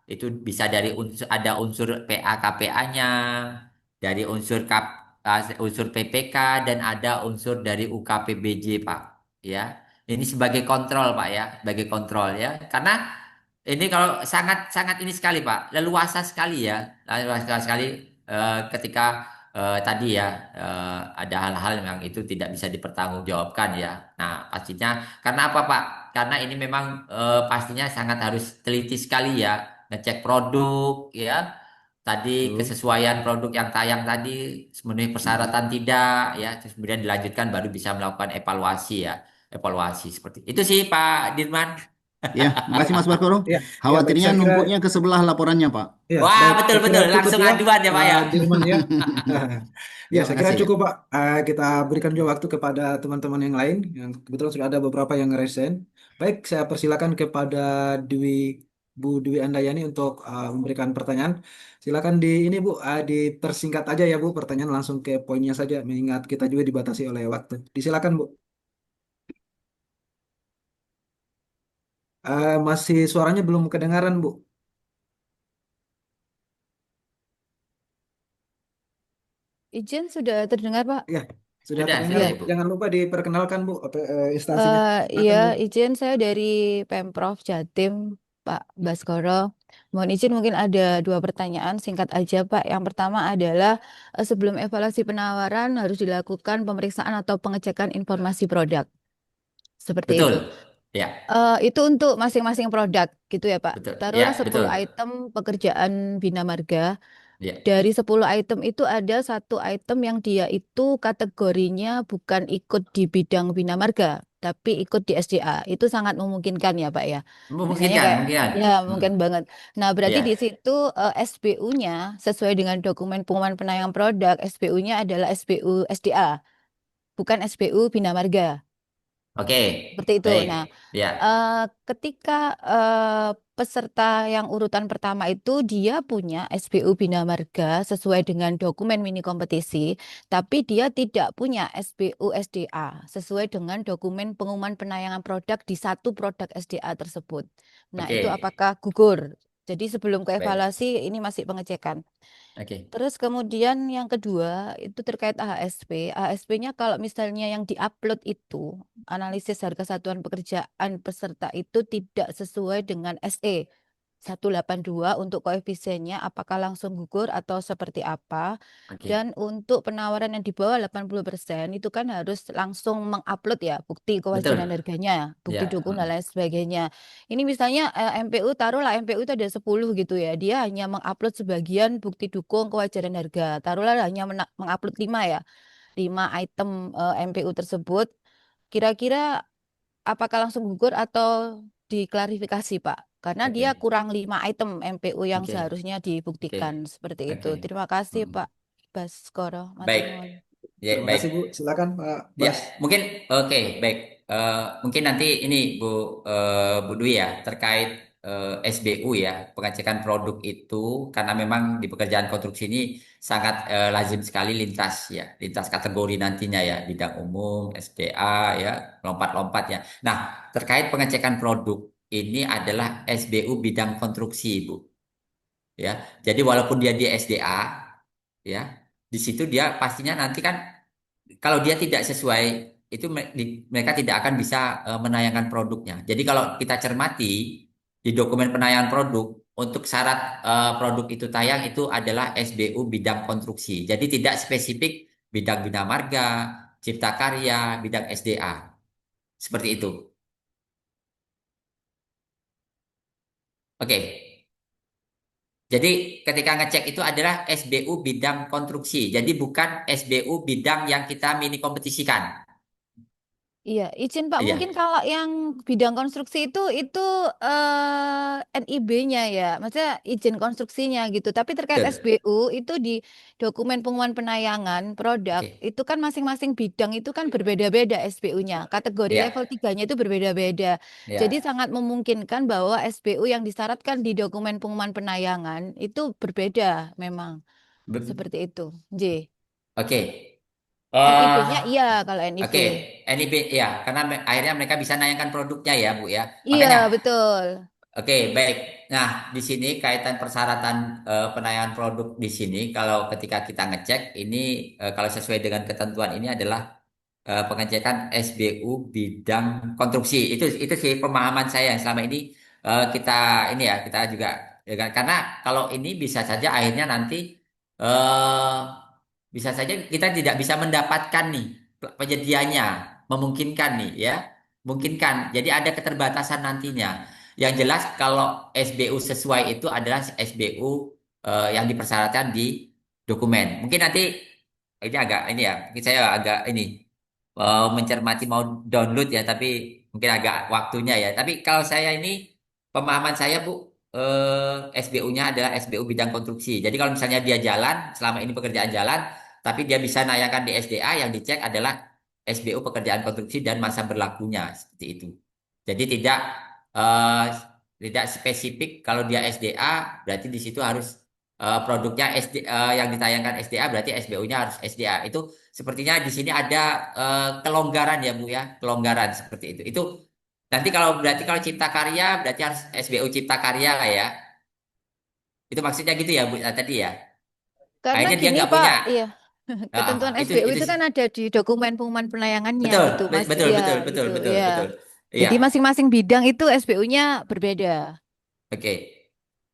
itu bisa dari unsur ada unsur PA KPA-nya, dari unsur PPK dan ada unsur dari UKPBJ Pak ya. Ini sebagai kontrol Pak ya, sebagai kontrol ya. Karena ini kalau sangat sangat ini sekali Pak, leluasa sekali ya, leluasa sekali ketika tadi ya ada hal-hal yang itu tidak bisa dipertanggungjawabkan ya. Nah pastinya karena apa Pak? Karena ini memang pastinya sangat harus teliti sekali ya, ngecek produk ya. Tadi Betul. kesesuaian produk yang tayang tadi memenuhi Mm-mm. persyaratan tidak ya, terus kemudian dilanjutkan baru bisa melakukan evaluasi ya, evaluasi seperti itu sih Pak Dirman. Ya, makasih Mas Baskoro. Ya, ya baik. Khawatirnya Saya kira numpuknya ke sebelah laporannya Pak. ya Wah baik. betul Saya kira betul, cukup langsung ya, aduan ya Pak Pak ya. Dirman ya. Ya, Ya, saya kira makasih ya. cukup Pak. Kita berikan juga waktu kepada teman-teman yang lain. Yang kebetulan sudah ada beberapa yang resen. Baik, saya persilakan kepada Dwi Bu Dwi Andayani untuk memberikan pertanyaan. Silakan di ini Bu, dipersingkat aja ya Bu, pertanyaan langsung ke poinnya saja, mengingat kita juga dibatasi oleh waktu. Disilakan Bu. Masih suaranya belum kedengaran Bu. Izin sudah terdengar, Pak? Ya, sudah terdengar Sudah Bu. Ya, Ibu. Jangan lupa diperkenalkan Bu, instansinya. iya, Silakan Bu. izin saya dari Pemprov Jatim, Pak Baskoro. Mohon izin mungkin ada dua pertanyaan singkat aja, Pak. Yang pertama adalah sebelum evaluasi penawaran harus dilakukan pemeriksaan atau pengecekan informasi produk. Seperti itu. Betul. Ya, Itu untuk masing-masing produk gitu ya, Pak. betul. Taruhlah Ya, 10 betul. item pekerjaan Bina Marga. Ya. Dari 10 item itu ada satu item yang dia itu kategorinya bukan ikut di bidang Bina Marga, tapi ikut di SDA. Itu sangat memungkinkan ya, Pak ya. Misalnya Memungkinkan, kayak memungkinkan. ya Hmm. mungkin banget. Nah, berarti di Ya. situ SBU-nya sesuai dengan dokumen pengumuman penayangan produk, SBU-nya adalah SBU SDA, bukan SBU Bina Marga. Oke. Seperti itu. Baik. Nah, Ya. ketika peserta yang urutan pertama itu dia punya SBU Bina Marga sesuai dengan dokumen mini kompetisi, tapi dia tidak punya SBU SDA sesuai dengan dokumen pengumuman penayangan produk di satu produk SDA tersebut. Nah, Oke. itu apakah gugur? Jadi sebelum ke Baik. evaluasi ini masih pengecekan. Oke. Terus kemudian yang kedua itu terkait AHSP. AHSP-nya kalau misalnya yang diupload itu analisis harga satuan pekerjaan peserta itu tidak sesuai dengan SE 182 untuk koefisiennya apakah langsung gugur atau seperti apa. Oke. Dan untuk penawaran yang di bawah 80% itu kan harus langsung mengupload ya bukti kewajaran Betul. harganya, bukti Ya. dukung dan lain sebagainya. Ini misalnya MPU taruhlah MPU itu ada 10 gitu ya. Dia hanya mengupload sebagian bukti dukung kewajaran harga. Taruhlah hanya mengupload 5 ya. 5 item MPU tersebut. Kira-kira apakah langsung gugur atau diklarifikasi, Pak? Karena dia Oke. kurang 5 item MPU yang Oke. seharusnya Oke. dibuktikan seperti itu. Oke. Terima kasih, Hmm. Pak Baskoro. Matur Baik. nuwun. Ya, Terima baik. kasih Bu. Silakan Pak Ya, Bas. mungkin oke, baik. Mungkin nanti ini Bu Dwi ya terkait SBU ya, pengecekan produk itu karena memang di pekerjaan konstruksi ini sangat lazim sekali lintas ya, lintas kategori nantinya ya, bidang umum, SDA ya, lompat-lompat ya. Nah, terkait pengecekan produk ini adalah SBU bidang konstruksi, Bu. Ya, jadi walaupun dia di SDA ya, di situ dia pastinya nanti kan kalau dia tidak sesuai itu mereka tidak akan bisa menayangkan produknya. Jadi kalau kita cermati di dokumen penayangan produk untuk syarat produk itu tayang itu adalah SBU bidang konstruksi. Jadi tidak spesifik bidang bina marga, cipta karya, bidang SDA. Seperti itu. Oke. Jadi ketika ngecek itu adalah SBU bidang konstruksi. Jadi bukan SBU bidang yang kita mini kompetisikan. Iya, izin Pak, Iya, mungkin kalau yang bidang konstruksi itu NIB-nya ya, maksudnya izin konstruksinya gitu. Tapi terkait betul. SBU itu di dokumen pengumuman penayangan produk Oke. itu kan masing-masing bidang itu kan berbeda-beda SBU-nya. Kategori level Ya, 3-nya itu berbeda-beda. Jadi ya. sangat memungkinkan bahwa SBU yang disyaratkan di dokumen pengumuman penayangan itu berbeda memang. Be- Seperti itu. J. Oke. Eh, NIB-nya iya kalau NIB. oke. NIB ya, karena akhirnya mereka bisa nayangkan produknya ya, Bu ya. Iya, Makanya, betul. oke, baik. Nah, di sini kaitan persyaratan penayangan produk di sini, kalau ketika kita ngecek ini kalau sesuai dengan ketentuan ini adalah pengecekan SBU bidang konstruksi. Itu sih pemahaman saya yang selama ini kita ini ya kita juga ya kan? Karena kalau ini bisa saja akhirnya nanti eh, bisa saja kita tidak bisa mendapatkan nih penyediaannya, memungkinkan nih ya, memungkinkan. Jadi ada keterbatasan nantinya. Yang jelas kalau SBU sesuai itu adalah SBU yang dipersyaratkan di dokumen. Mungkin nanti ini agak ini ya, mungkin saya agak ini mencermati mau download ya, tapi mungkin agak waktunya ya. Tapi kalau saya ini pemahaman saya Bu, SBU-nya adalah SBU bidang konstruksi. Jadi kalau misalnya dia jalan, selama ini pekerjaan jalan, tapi dia bisa nayangkan di SDA yang dicek adalah SBU pekerjaan konstruksi dan masa berlakunya seperti itu. Jadi eh, tidak spesifik kalau dia SDA berarti di situ harus produknya yang ditayangkan SDA berarti SBU-nya harus SDA. Itu sepertinya di sini ada kelonggaran ya Bu ya, kelonggaran seperti itu. Itu nanti kalau berarti kalau cipta karya berarti harus SBU cipta karya lah ya. Itu maksudnya gitu ya Bu tadi ya. Karena Akhirnya dia gini nggak Pak, punya. iya, Ah, ketentuan itu SBU itu itu kan ada di dokumen pengumuman penayangannya betul, gitu, Mas. betul, Iya, betul, betul, gitu. betul, Ya. betul. Iya, Jadi masing-masing bidang itu SBU-nya berbeda. oke.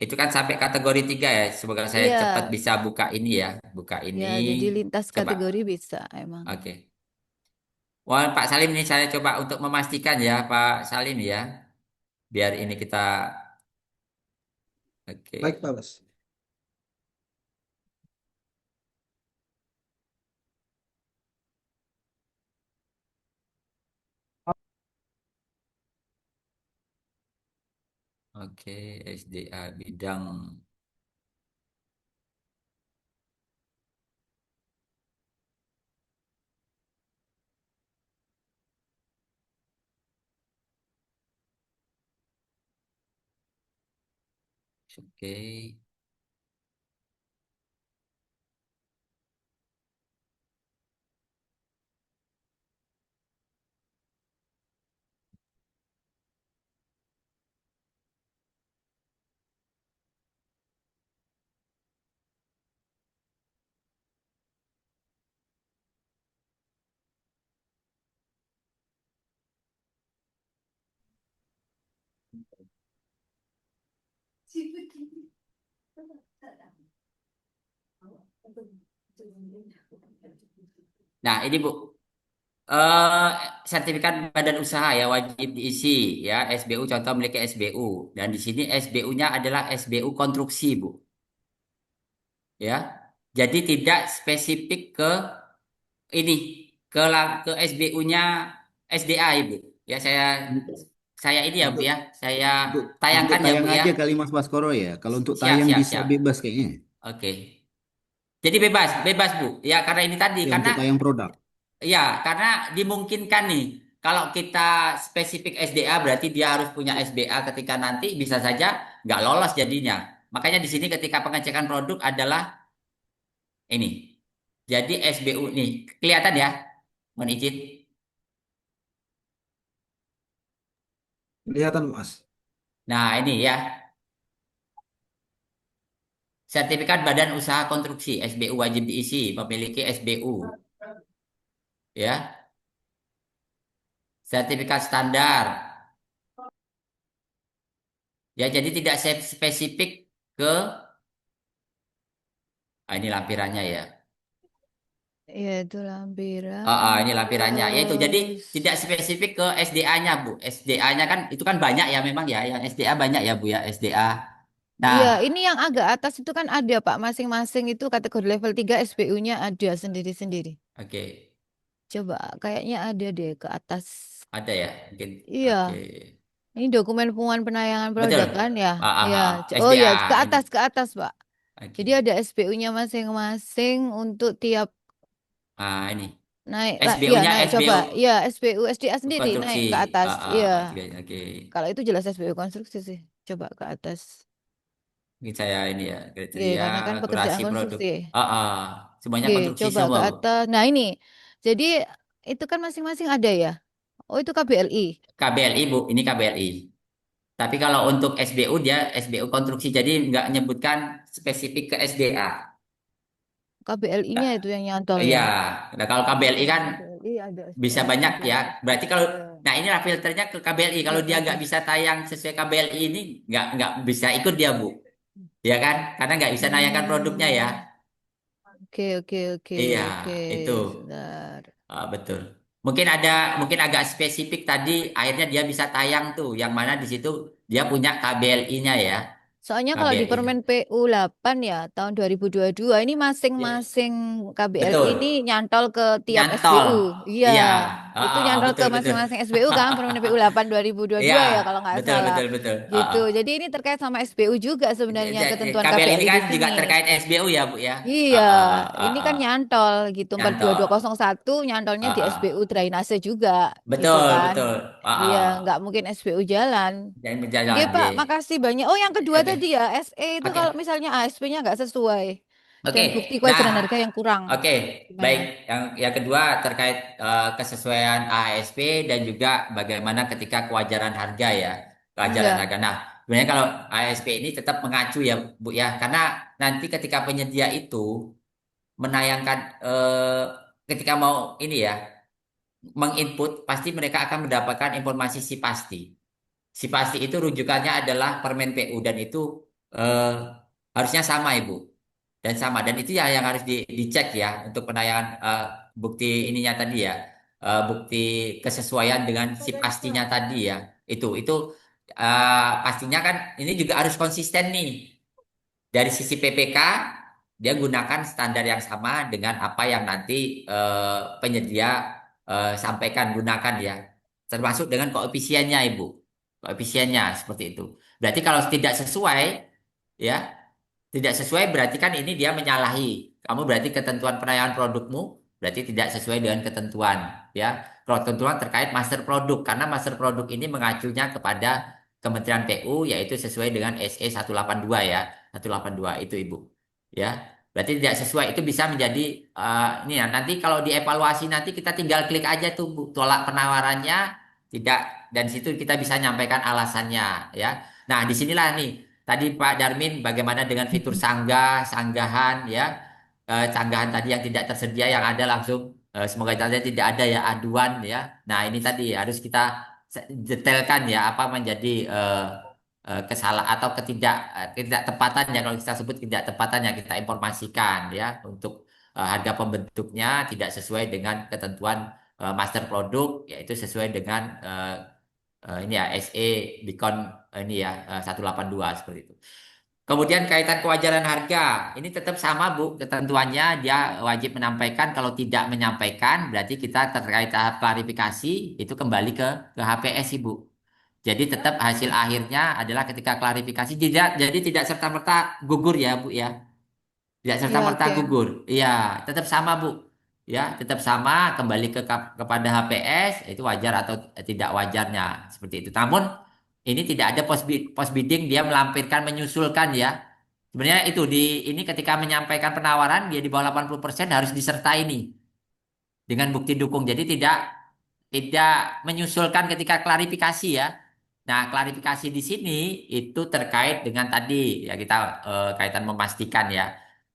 Itu kan sampai kategori 3 ya. Semoga saya Iya, cepat bisa buka ini ya. Buka ini. ya. Jadi lintas Coba. kategori bisa emang. Oke. Wah, Pak Salim ini saya coba untuk memastikan ya, Pak Salim ya. Biar ini kita. Baik, Oke. Pak Bas. Oke, SDA bidang. Oke. Nah, ini Bu. eh Sertifikat badan usaha ya wajib diisi ya SBU contoh milik SBU dan di sini SBU-nya adalah SBU konstruksi Bu ya. Jadi tidak spesifik ke ini ke SBU-nya SDA Ibu. Ya saya ini ya Bu Untuk ya. Saya untuk untuk tayangkan ya tayang Bu ya. aja kali Mas Baskoro ya. Kalau untuk Siap tayang siap bisa siap. bebas kayaknya. Oke. Jadi bebas, bebas Bu. Ya karena ini tadi Ya karena untuk tayang produk. ya, karena dimungkinkan nih, kalau kita spesifik SDA berarti dia harus punya SBA ketika nanti bisa saja nggak lolos jadinya. Makanya di sini ketika pengecekan produk adalah ini. Jadi SBU nih, kelihatan ya? Mohon izin. Kelihatan, Mas. Nah, ini ya. Sertifikat Badan Usaha Konstruksi, SBU wajib diisi, memiliki SBU. Ya, sertifikat standar. Ya, jadi tidak spesifik ke, ini lampirannya ya. Iya, itu lampiran. Ini lampirannya. Ya itu jadi Terus, tidak spesifik ke SDA-nya, Bu. SDA-nya kan itu kan banyak ya memang ya. Yang SDA banyak ya, Bu ya, SDA. Iya, Nah, ini yang agak atas itu kan ada Pak, masing-masing itu kategori level 3 SPU-nya ada sendiri-sendiri. oke, Coba kayaknya ada deh ke atas. ada ya, mungkin. Iya, Oke, ini dokumen pengumuman penayangan betul. produk kan ya. Ya, oh ya SDA ini. ke atas Pak. Jadi Oke. ada SPU-nya masing-masing untuk tiap Ini naik lah. Iya, SBU-nya naik coba. SBU Iya, SPU SDA sendiri konstruksi. naik ke atas. Iya. Oke, oke. Kalau itu jelas SPU konstruksi sih. Coba ke atas. Mungkin saya ini ya Oke, kriteria karena kan akurasi pekerjaan produk. konstruksi. Semuanya Oke, konstruksi coba ke semua, Bu. atas. Nah, ini. Jadi itu kan masing-masing ada ya. Oh, itu KBLI. KBLI, Bu, ini KBLI. Tapi kalau untuk SBU dia SBU konstruksi, jadi nggak nyebutkan spesifik ke SDA. KBLI-nya Nah, itu yang nyantol iya. ya. Nah, kalau KBLI Oh, kan KBLI ada bisa SPU-nya banyak juga. ya. Berarti kalau, Iya. nah inilah filternya ke KBLI. Oke, Kalau ke dia nggak atas. bisa tayang sesuai KBLI ini, nggak bisa ikut dia, Bu. Ya kan? Karena nggak bisa nayangkan produknya ya. Hmm. Oke, oke, oke, Iya, oke. itu. Sebentar. Betul. Mungkin agak spesifik tadi akhirnya dia bisa tayang tuh yang mana di situ dia punya KBLI-nya ya. Soalnya kalau di KBLI. Permen PU 8 ya tahun 2022 ini Ya, masing-masing KBLI ini betul. nyantol ke tiap Nyantol. SBU. Iya, Iya. itu nyantol ke Betul betul. masing-masing SBU kan Permen PU 8 Iya, 2022 ya kalau nggak betul salah. betul betul. Gitu. Jadi ini terkait sama SBU juga sebenarnya ketentuan KBLI ini KBLI di kan juga sini. terkait SBU ya, Bu ya. Iya, ini kan Uh, nyantol gitu. Nyantol. 42201 nyantolnya di SBU Uh. drainase juga gitu Betul kan. betul. Iya, nggak mungkin SBU jalan. Jangan Oke, berjalan, Pak, ya. makasih banyak. Oh, yang kedua Oke. tadi ya, SE itu Oke. kalau misalnya ASP-nya nggak sesuai Oke. dan bukti Nah, kewajaran harga yang kurang. oke, Gimana? baik. Yang kedua terkait kesesuaian ASP dan juga bagaimana ketika kewajaran harga ya, kewajaran Iya, harga. Nah, sebenarnya kalau ASP ini tetap mengacu ya, Bu ya, karena nanti ketika penyedia itu menayangkan ketika mau ini ya, menginput, pasti mereka akan mendapatkan informasi si pasti. Si pasti itu rujukannya adalah Permen PU dan itu eh, harusnya sama, Ibu. Dan sama, dan itu ya yang harus dicek ya untuk penayangan bukti ininya tadi ya. Bukti kesesuaian dengan si pastinya tadi ya. Itu pastinya kan ini juga harus konsisten nih. Dari sisi PPK dia gunakan standar yang sama dengan apa yang nanti penyedia sampaikan, gunakan ya. Termasuk dengan koefisiennya, Ibu. Koefisiennya seperti itu. Berarti kalau tidak sesuai ya, tidak sesuai berarti kan ini dia menyalahi. Kamu berarti ketentuan penayangan produkmu berarti tidak sesuai dengan ketentuan ya. Ketentuan terkait master produk karena master produk ini mengacunya kepada Kementerian PU yaitu sesuai dengan SE 182 ya. 182 itu, Ibu. Ya. Berarti tidak sesuai itu bisa menjadi ini ya. Nanti kalau dievaluasi nanti kita tinggal klik aja tuh, Bu, tolak penawarannya tidak, dan situ kita bisa nyampaikan alasannya ya. Nah, disinilah nih tadi Pak Darmin, bagaimana dengan fitur sanggah, sanggahan ya, sanggahan tadi yang tidak tersedia, yang ada langsung, semoga saja tidak ada ya aduan ya. Nah ini tadi harus kita detailkan ya apa menjadi kesalahan atau ketidaktepatan ya, kalau kita sebut ketidaktepatan yang kita informasikan ya untuk harga pembentuknya tidak sesuai dengan ketentuan master produk, yaitu sesuai dengan ini ya SE Beacon ini ya 182 seperti itu. Kemudian kaitan kewajaran harga, ini tetap sama, Bu, ketentuannya dia wajib menyampaikan. Kalau tidak menyampaikan, berarti kita terkait tahap klarifikasi itu kembali ke HPS, Ibu. Jadi tetap hasil akhirnya adalah ketika klarifikasi tidak, jadi tidak serta-merta gugur ya, Bu ya. Tidak iya serta-merta oke. gugur. Iya, tetap sama, Bu. Ya, tetap sama kembali kepada HPS itu wajar atau tidak wajarnya seperti itu. Namun ini tidak ada post bidding, dia melampirkan menyusulkan ya. Sebenarnya itu di ini ketika menyampaikan penawaran dia di bawah 80% harus disertai nih dengan bukti dukung. Jadi tidak menyusulkan ketika klarifikasi ya. Nah, klarifikasi di sini itu terkait dengan tadi ya kita kaitan memastikan ya.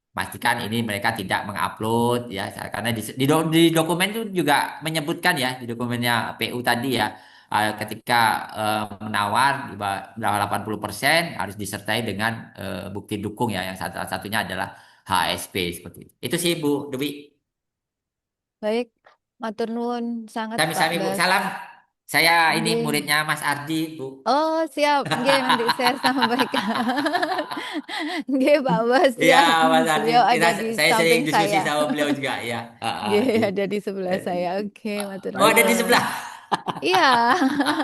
Pastikan ini mereka tidak mengupload ya karena di dokumen itu juga menyebutkan ya di dokumennya PU tadi ya ketika menawar di bawah 80% harus disertai dengan bukti dukung ya yang salah satunya adalah HSP seperti itu. Itu sih, Bu Dewi. Baik, matur nuwun sangat Pak Sami-sami, Bu. Das. Salam Saya ini Nggih. muridnya Mas Ardi, Bu. Oh, siap. Nggih, nanti saya sampaikan. Nggih, Pak Bos, Iya, siap. Mas Ardi. Beliau Kita ada di saya sering samping diskusi saya. sama beliau juga, ya. Nggih, Itu. ada di sebelah saya. Oke, matur Oh, ada di nuwun. sebelah. Iya,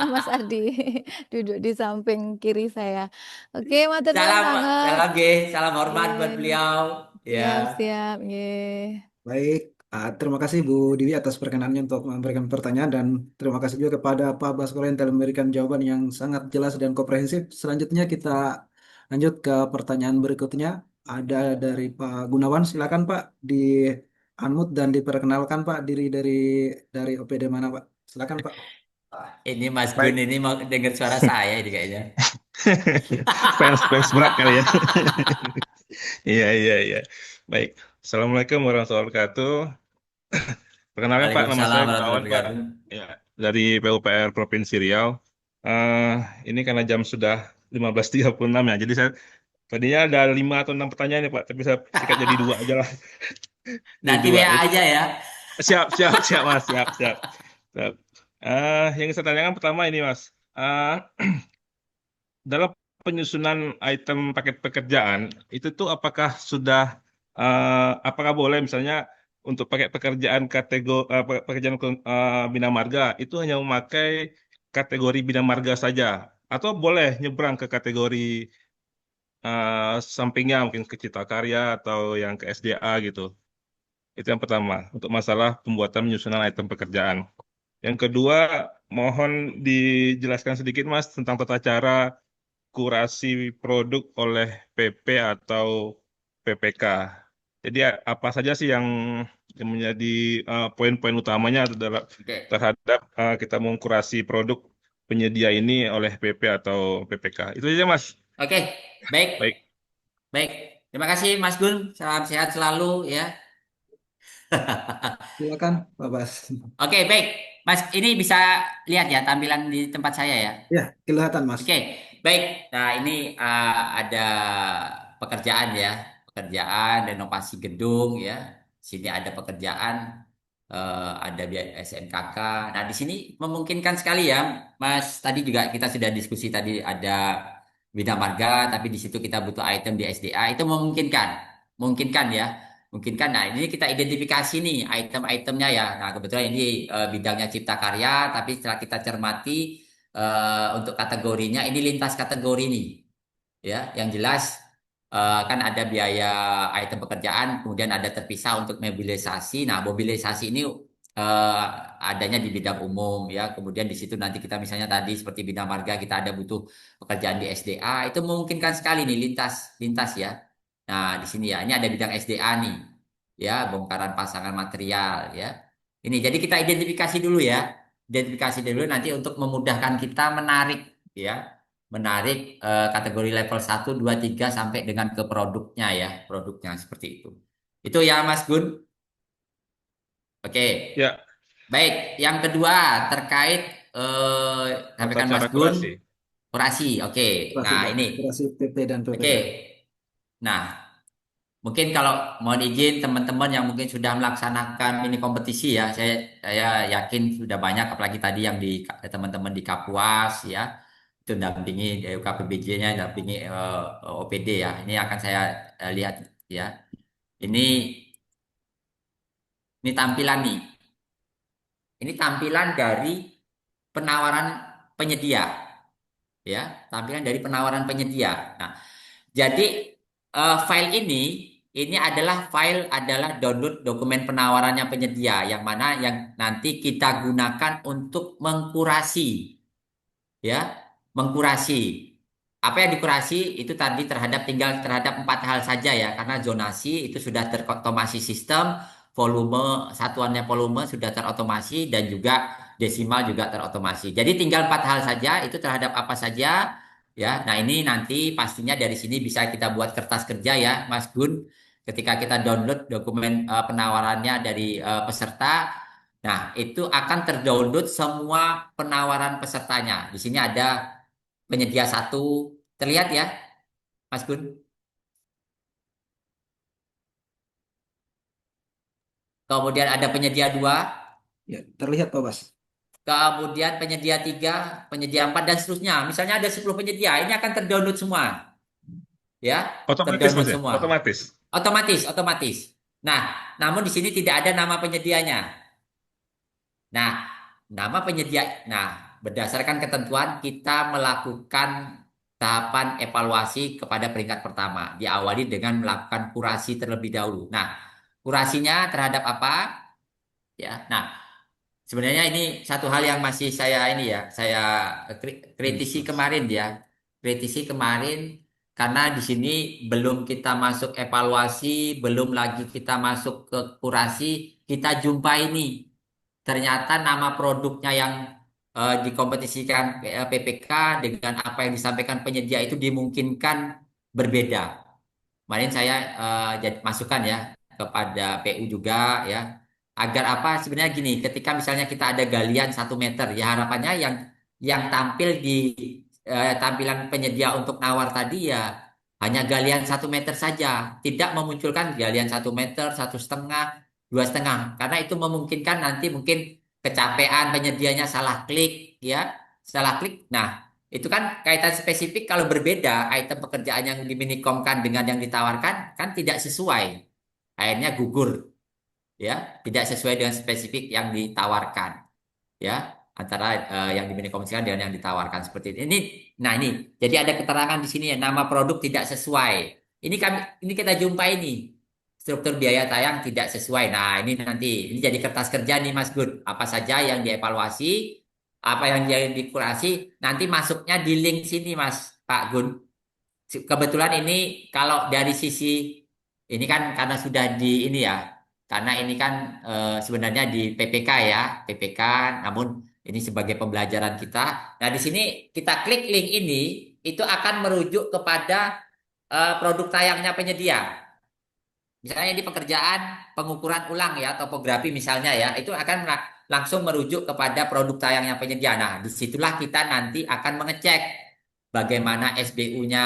Mas Ardi duduk di samping kiri saya. Oke, matur nuwun Salam, banget. salam G, salam hormat buat Nggih. beliau. Ya. Siap, siap. Nggih. Baik, terima kasih Bu Dewi atas perkenannya untuk memberikan pertanyaan dan terima kasih juga kepada Pak Baskoro yang telah memberikan jawaban yang sangat jelas dan komprehensif. Selanjutnya kita lanjut ke pertanyaan berikutnya. Ada dari Pak Gunawan, silakan Pak di unmute dan diperkenalkan Pak diri dari OPD mana Pak? Silakan Pak. Ini Mas Gun Baik, ini mau dengar suara saya ini kayaknya. fans berat kali ya. Iya, iya, iya. Baik, Assalamualaikum warahmatullahi wabarakatuh. Perkenalkan Pak, nama Waalaikumsalam saya warahmatullahi Gunawan Pak. wabarakatuh. Ya, dari PUPR Provinsi Riau. Eh, ini karena jam sudah 15.36 ya, jadi saya tadinya ada 5 atau 6 pertanyaan ya Pak, tapi saya sikat jadi 2 aja lah. Jadi Nanti 2. WA Jadi aja ya. siap, siap, siap Mas, siap, siap. Siap. Yang saya tanyakan pertama ini Mas. Eh, dalam penyusunan item paket pekerjaan itu tuh apakah sudah apakah boleh misalnya untuk paket pekerjaan pekerjaan bina marga itu hanya memakai kategori bina marga saja atau boleh nyebrang ke kategori sampingnya mungkin ke Cita Karya atau yang ke SDA gitu. Itu yang pertama untuk masalah pembuatan penyusunan item pekerjaan. Yang kedua, mohon dijelaskan sedikit Mas tentang tata cara kurasi produk oleh PP atau PPK. Jadi apa saja sih yang menjadi poin-poin utamanya Oke. terhadap kita mengkurasi produk penyedia ini oleh PP atau PPK. Itu aja Mas. Oke, baik. Baik. Baik. Terima kasih Mas Gun. Salam sehat selalu ya. Silakan Pak Bas. Oke, baik. Mas, ini bisa lihat ya tampilan di tempat saya ya. Ya, kelihatan Mas. Oke, baik. Nah, ini ada pekerjaan ya, pekerjaan renovasi gedung ya. Sini ada pekerjaan, ada biaya SMKK. Nah, di sini memungkinkan sekali ya, Mas. Tadi juga kita sudah diskusi tadi ada Bina Marga, tapi di situ kita butuh item di SDA. Itu memungkinkan, memungkinkan ya. Memungkinkan. Nah, ini kita identifikasi nih item-itemnya ya. Nah, kebetulan ini bidangnya Cipta Karya, tapi setelah kita cermati untuk kategorinya ini lintas kategori nih ya yang jelas kan ada biaya item pekerjaan kemudian ada terpisah untuk mobilisasi. Nah, mobilisasi ini eh, adanya di bidang umum ya, kemudian di situ nanti kita misalnya tadi seperti bidang marga kita ada butuh pekerjaan di SDA, itu memungkinkan sekali nih lintas lintas ya. Nah, di sini ya ini ada bidang SDA nih ya, bongkaran pasangan material ya. Ini jadi kita identifikasi dulu ya. Identifikasi dulu nanti untuk memudahkan kita menarik ya. Menarik kategori level 1, 2, 3 sampai dengan ke produknya ya. Produknya seperti itu. Itu ya Mas Gun. Oke. Ya, Baik, yang kedua terkait tata sampaikan Mas cara Gun, kurasi. kurasi. Oke. Kurasi Nah, Pak. ini. Kurasi PP dan Oke. PPK. Nah, mungkin kalau mohon izin teman-teman yang mungkin sudah melaksanakan mini kompetisi ya, saya yakin sudah banyak, apalagi tadi yang di teman-teman di Kapuas ya, itu dampingi UKPBJ-nya, dampingi OPD ya. Ini akan saya lihat ya. Ini ini tampilan nih. Ini tampilan dari penawaran penyedia ya, tampilan dari penawaran penyedia. Nah, jadi file ini adalah download dokumen penawarannya penyedia yang mana yang nanti kita gunakan untuk mengkurasi ya, mengkurasi. Apa yang dikurasi itu tadi tinggal terhadap 4 hal saja ya, karena zonasi itu sudah terotomasi sistem, volume satuannya volume sudah terotomasi dan juga desimal juga terotomasi. Jadi tinggal 4 hal saja itu terhadap apa saja ya. Nah, ini nanti pastinya dari sini bisa kita buat kertas kerja ya, Mas Gun. Ketika kita download dokumen penawarannya dari peserta, nah, itu akan terdownload semua penawaran pesertanya. Di sini ada penyedia satu, terlihat ya, Mas Gun. Kemudian ada penyedia dua, Ya, terlihat Pak Bas. kemudian penyedia 3, penyedia 4 dan seterusnya. Misalnya ada 10 penyedia, ini akan terdownload semua, ya, Otomatis terdownload Mas ya? semua. Otomatis. Otomatis, otomatis. Nah, namun di sini tidak ada nama penyedianya. Nah, nama penyedia. Nah, berdasarkan ketentuan kita melakukan tahapan evaluasi kepada peringkat pertama. Diawali dengan melakukan kurasi terlebih dahulu. Nah, kurasinya terhadap apa? Ya. Nah, sebenarnya ini satu hal yang masih saya ini ya, saya kritisi kemarin ya. Kritisi kemarin karena di sini belum kita masuk evaluasi, belum lagi kita masuk ke kurasi, kita jumpa ini ternyata nama produknya yang dikompetisikan PPK dengan apa yang disampaikan penyedia itu dimungkinkan berbeda. Kemarin saya jadi masukan ya kepada PU juga ya agar apa sebenarnya gini ketika misalnya kita ada galian 1 meter ya harapannya yang tampil di tampilan penyedia untuk nawar tadi ya hanya galian 1 meter saja tidak memunculkan galian 1 meter 1,5 2,5 karena itu memungkinkan nanti mungkin kecapean penyedianya salah klik ya salah klik nah itu kan kaitan spesifik kalau berbeda item pekerjaan yang diminikomkan dengan yang ditawarkan kan tidak sesuai. Akhirnya gugur ya, tidak sesuai dengan spesifik yang ditawarkan ya antara yang diminikomkan dengan yang ditawarkan seperti ini. Nah ini jadi ada keterangan di sini ya nama produk tidak sesuai. Ini kita jumpai ini struktur biaya tayang tidak sesuai. Nah ini nanti ini jadi kertas kerja nih Mas Gun. Apa saja yang dievaluasi, apa yang dikurasi, nanti masuknya di link sini Mas Pak Gun. Kebetulan ini kalau dari sisi ini kan karena sudah di ini ya, karena ini kan sebenarnya di PPK ya, PPK, namun ini sebagai pembelajaran kita. Nah di sini kita klik link ini, itu akan merujuk kepada produk tayangnya penyedia. Misalnya di pekerjaan pengukuran ulang ya, topografi misalnya ya, itu akan langsung merujuk kepada produk tayangnya penyedia. Nah, disitulah kita nanti akan mengecek bagaimana SBU-nya,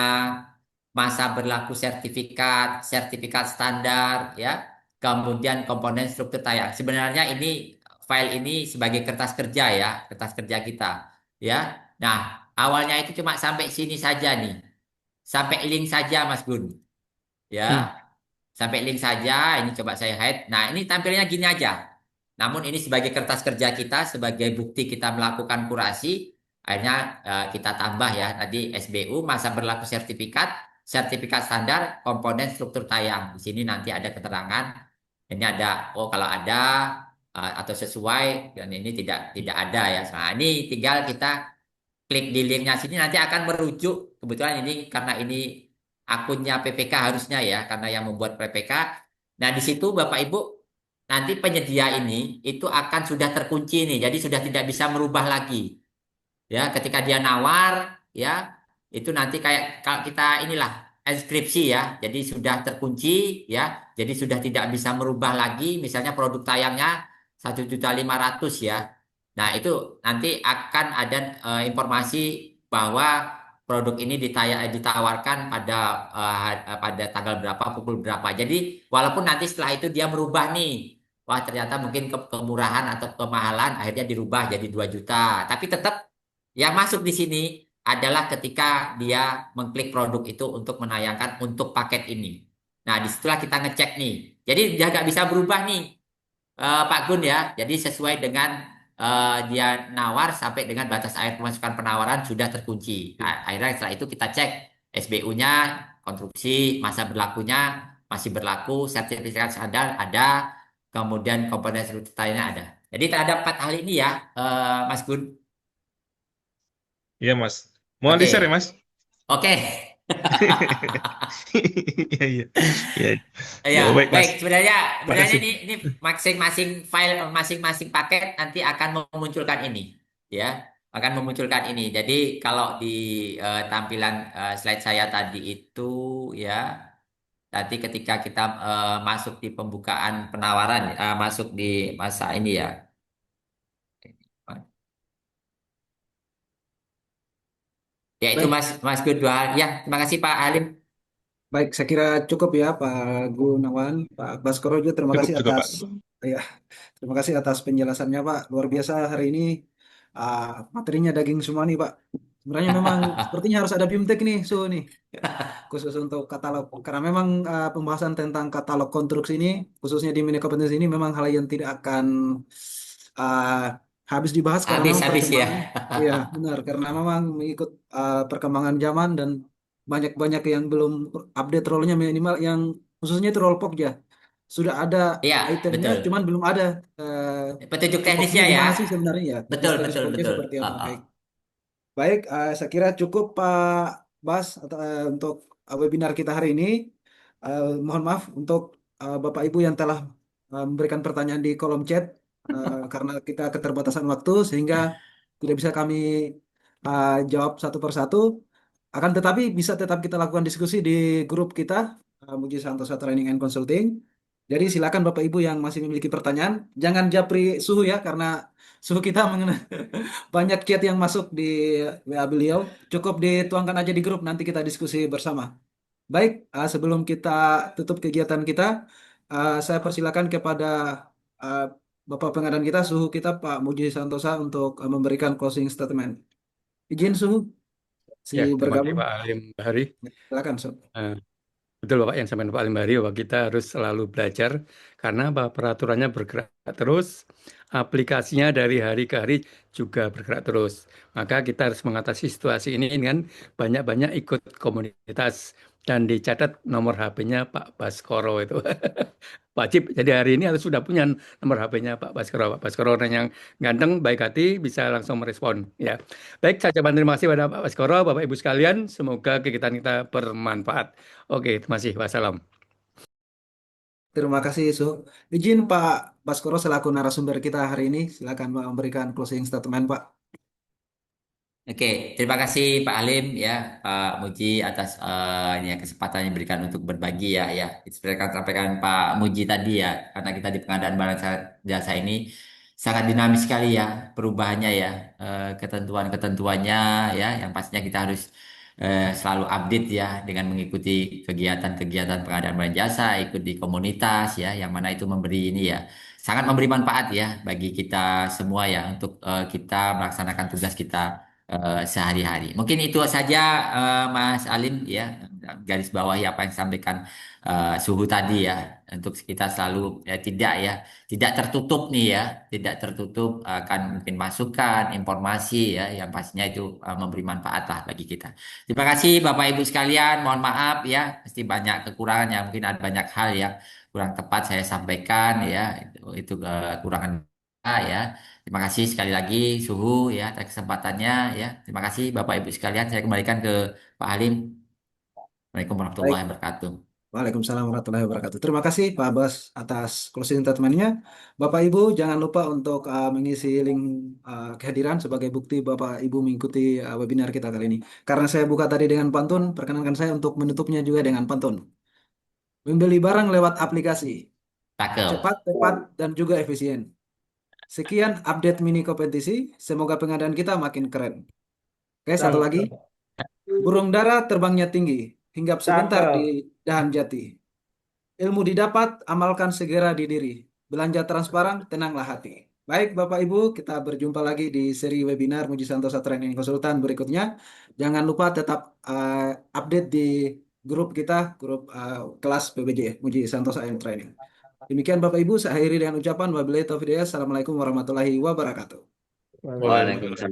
masa berlaku sertifikat, sertifikat standar, ya, kemudian komponen struktur tayang. Sebenarnya ini file ini sebagai kertas kerja ya, kertas kerja kita, ya. Nah, awalnya itu cuma sampai sini saja nih, sampai link saja, Mas Gun, ya. Hmm. Sampai link saja, ini coba saya hide. Nah, ini tampilnya gini aja. Namun ini sebagai kertas kerja kita, sebagai bukti kita melakukan kurasi, akhirnya kita tambah ya, tadi SBU, masa berlaku sertifikat, sertifikat standar, komponen struktur tayang. Di sini nanti ada keterangan, ini ada, oh kalau ada, atau sesuai, dan ini tidak ada ya. Nah, ini tinggal kita klik di linknya sini nanti akan merujuk kebetulan ini karena ini akunnya PPK harusnya ya karena yang membuat PPK. Nah di situ Bapak Ibu nanti penyedia ini itu akan sudah terkunci nih jadi sudah tidak bisa merubah lagi ya ketika dia nawar ya itu nanti kayak kalau kita inilah inskripsi ya jadi sudah terkunci ya jadi sudah tidak bisa merubah lagi misalnya produk tayangnya 1.500.000 ya. Nah, itu nanti akan ada informasi bahwa produk ini ditawarkan pada tanggal berapa, pukul berapa. Jadi, walaupun nanti setelah itu dia merubah nih, wah ternyata mungkin kemurahan atau kemahalan akhirnya dirubah jadi 2 juta. Tapi tetap yang masuk di sini adalah ketika dia mengklik produk itu untuk menayangkan untuk paket ini. Nah, disitulah kita ngecek nih. Jadi dia nggak bisa berubah nih Pak Gun ya. Jadi sesuai dengan dia nawar sampai dengan batas akhir pemasukan penawaran sudah terkunci. Nah, akhirnya setelah itu kita cek SBU-nya, konstruksi, masa berlakunya masih berlaku, sertifikat standar ada, kemudian komponen struktur tayarnya ada. Jadi terhadap 4 hal ini ya, Mas Gun. Iya Mas. Mohon Oke, di-share ya Mas. oke. Iya iya. Iya. Ya, Ya, baik Mas. baik. Sebenarnya, sebenarnya Makasih. ini masing-masing file, masing-masing paket nanti akan memunculkan ini, ya, akan memunculkan ini. Jadi kalau di tampilan slide saya tadi itu, ya, tadi ketika kita masuk di pembukaan penawaran, masuk di masa ini ya. Ya itu Baik, Mas Mas Gudwa. Ya, terima kasih Pak Halim. baik, saya kira cukup ya Pak Gunawan, Pak Baskoro juga terima Cukup kasih cukup atas Pak. ya, terima kasih atas penjelasannya Pak. Luar biasa hari ini ah, materinya daging semua nih Pak. Sebenarnya memang sepertinya harus ada BIMTEK nih, Su nih. Khusus untuk katalog. Karena memang pembahasan tentang katalog konstruksi ini, khususnya di mini kompetensi ini memang hal yang tidak akan ah, habis dibahas karena memang Habis-habis ya. perkembangan. Iya, benar. Karena memang mengikut perkembangan zaman dan banyak-banyak yang belum update role-nya minimal yang khususnya itu role pop ya. Sudah ada Iya, itemnya, betul. cuman belum ada Petunjuk pokoknya teknisnya ya. gimana sih sebenarnya ya. Betul, Teknis-teknis betul, pokoknya betul. seperti apa. Heeh. Baik. Baik, saya kira cukup Pak Bas untuk webinar kita hari ini. Mohon maaf untuk Bapak Ibu yang telah memberikan pertanyaan di kolom chat karena kita keterbatasan waktu sehingga tidak bisa kami jawab satu persatu. Akan tetapi bisa tetap kita lakukan diskusi di grup kita Muji Santosa Training and Consulting. Jadi silakan Bapak Ibu yang masih memiliki pertanyaan, jangan japri suhu ya karena suhu kita mengenai banyak chat yang masuk di WA beliau. Cukup dituangkan aja di grup, nanti kita diskusi bersama. Baik, sebelum kita tutup kegiatan kita, saya persilakan kepada uh, Bapak Pengadaan kita, Suhu kita, Pak Muji Santosa, untuk memberikan closing statement. Izin, Suhu, si Ya, terima kasih bergabung. Pak Alim Bahari. Silakan, Suhu. Eh, Betul Bapak yang sampaikan Pak Alim Bahari bahwa kita harus selalu belajar karena apa peraturannya bergerak terus, aplikasinya dari hari ke hari juga bergerak terus. Maka kita harus mengatasi situasi ini dengan banyak-banyak ikut komunitas dan dicatat nomor HP-nya Pak Baskoro itu. Wajib. Jadi hari ini harus sudah punya nomor HP-nya Pak Baskoro. Pak Baskoro orang yang ganteng, baik hati, bisa langsung merespon. Ya, baik. Saya ucapkan terima kasih pada Pak Baskoro, Bapak Ibu sekalian. Semoga kegiatan kita bermanfaat. Oke, terima kasih. Wassalam. Terima kasih, Suhu. Izin, Pak Baskoro, selaku narasumber kita hari ini, silakan memberikan closing statement, Pak. Oke, terima kasih Pak Alim ya, Pak Muji atas ini ya, kesempatan yang diberikan untuk berbagi ya. Seperti yang sampaikan Pak Muji tadi ya, karena kita di pengadaan barang jasa ini sangat dinamis sekali ya perubahannya ya, ketentuan-ketentuannya ya, yang pastinya kita harus selalu update ya dengan mengikuti kegiatan-kegiatan pengadaan barang jasa, ikut di komunitas ya, yang mana itu memberi ini ya, sangat memberi manfaat ya bagi kita semua ya untuk kita melaksanakan tugas kita sehari-hari. Mungkin itu saja Mas Alim ya, garis bawahi apa yang disampaikan Suhu tadi ya, untuk kita selalu tidak tertutup nih ya, tidak tertutup akan mungkin masukan, informasi ya, yang pastinya itu memberi manfaat lah bagi kita. Terima kasih Bapak Ibu sekalian, mohon maaf ya, pasti banyak kekurangan ya, mungkin ada banyak hal yang kurang tepat saya sampaikan ya, itu kekurangan ya. Terima kasih sekali lagi Suhu ya atas kesempatannya ya. Terima kasih Bapak Ibu sekalian. Saya kembalikan ke Pak Halim. Assalamualaikum Baik. warahmatullahi wabarakatuh. Waalaikumsalam warahmatullahi wabarakatuh. Terima kasih Pak Bas atas closing statement-nya. Bapak Ibu jangan lupa untuk mengisi link kehadiran sebagai bukti Bapak Ibu mengikuti webinar kita kali ini. Karena saya buka tadi dengan pantun, perkenankan saya untuk menutupnya juga dengan pantun. Membeli barang lewat aplikasi, Cakep. cepat, tepat, dan juga efisien. Sekian update mini kompetisi. Semoga pengadaan kita makin keren. Oke, satu lagi. Burung dara terbangnya tinggi, hinggap sebentar di dahan jati. Ilmu didapat, amalkan segera di diri. Belanja transparan, tenanglah hati. Baik, Bapak Ibu, kita berjumpa lagi di seri webinar Muji Santosa Training Konsultan berikutnya. Jangan lupa tetap update di grup kita, grup kelas PBJ, Muji Santosa and Training. Demikian Bapak Ibu, saya akhiri dengan ucapan wabillahi taufiq hidayah. Assalamualaikum warahmatullahi wabarakatuh. Waalaikumsalam.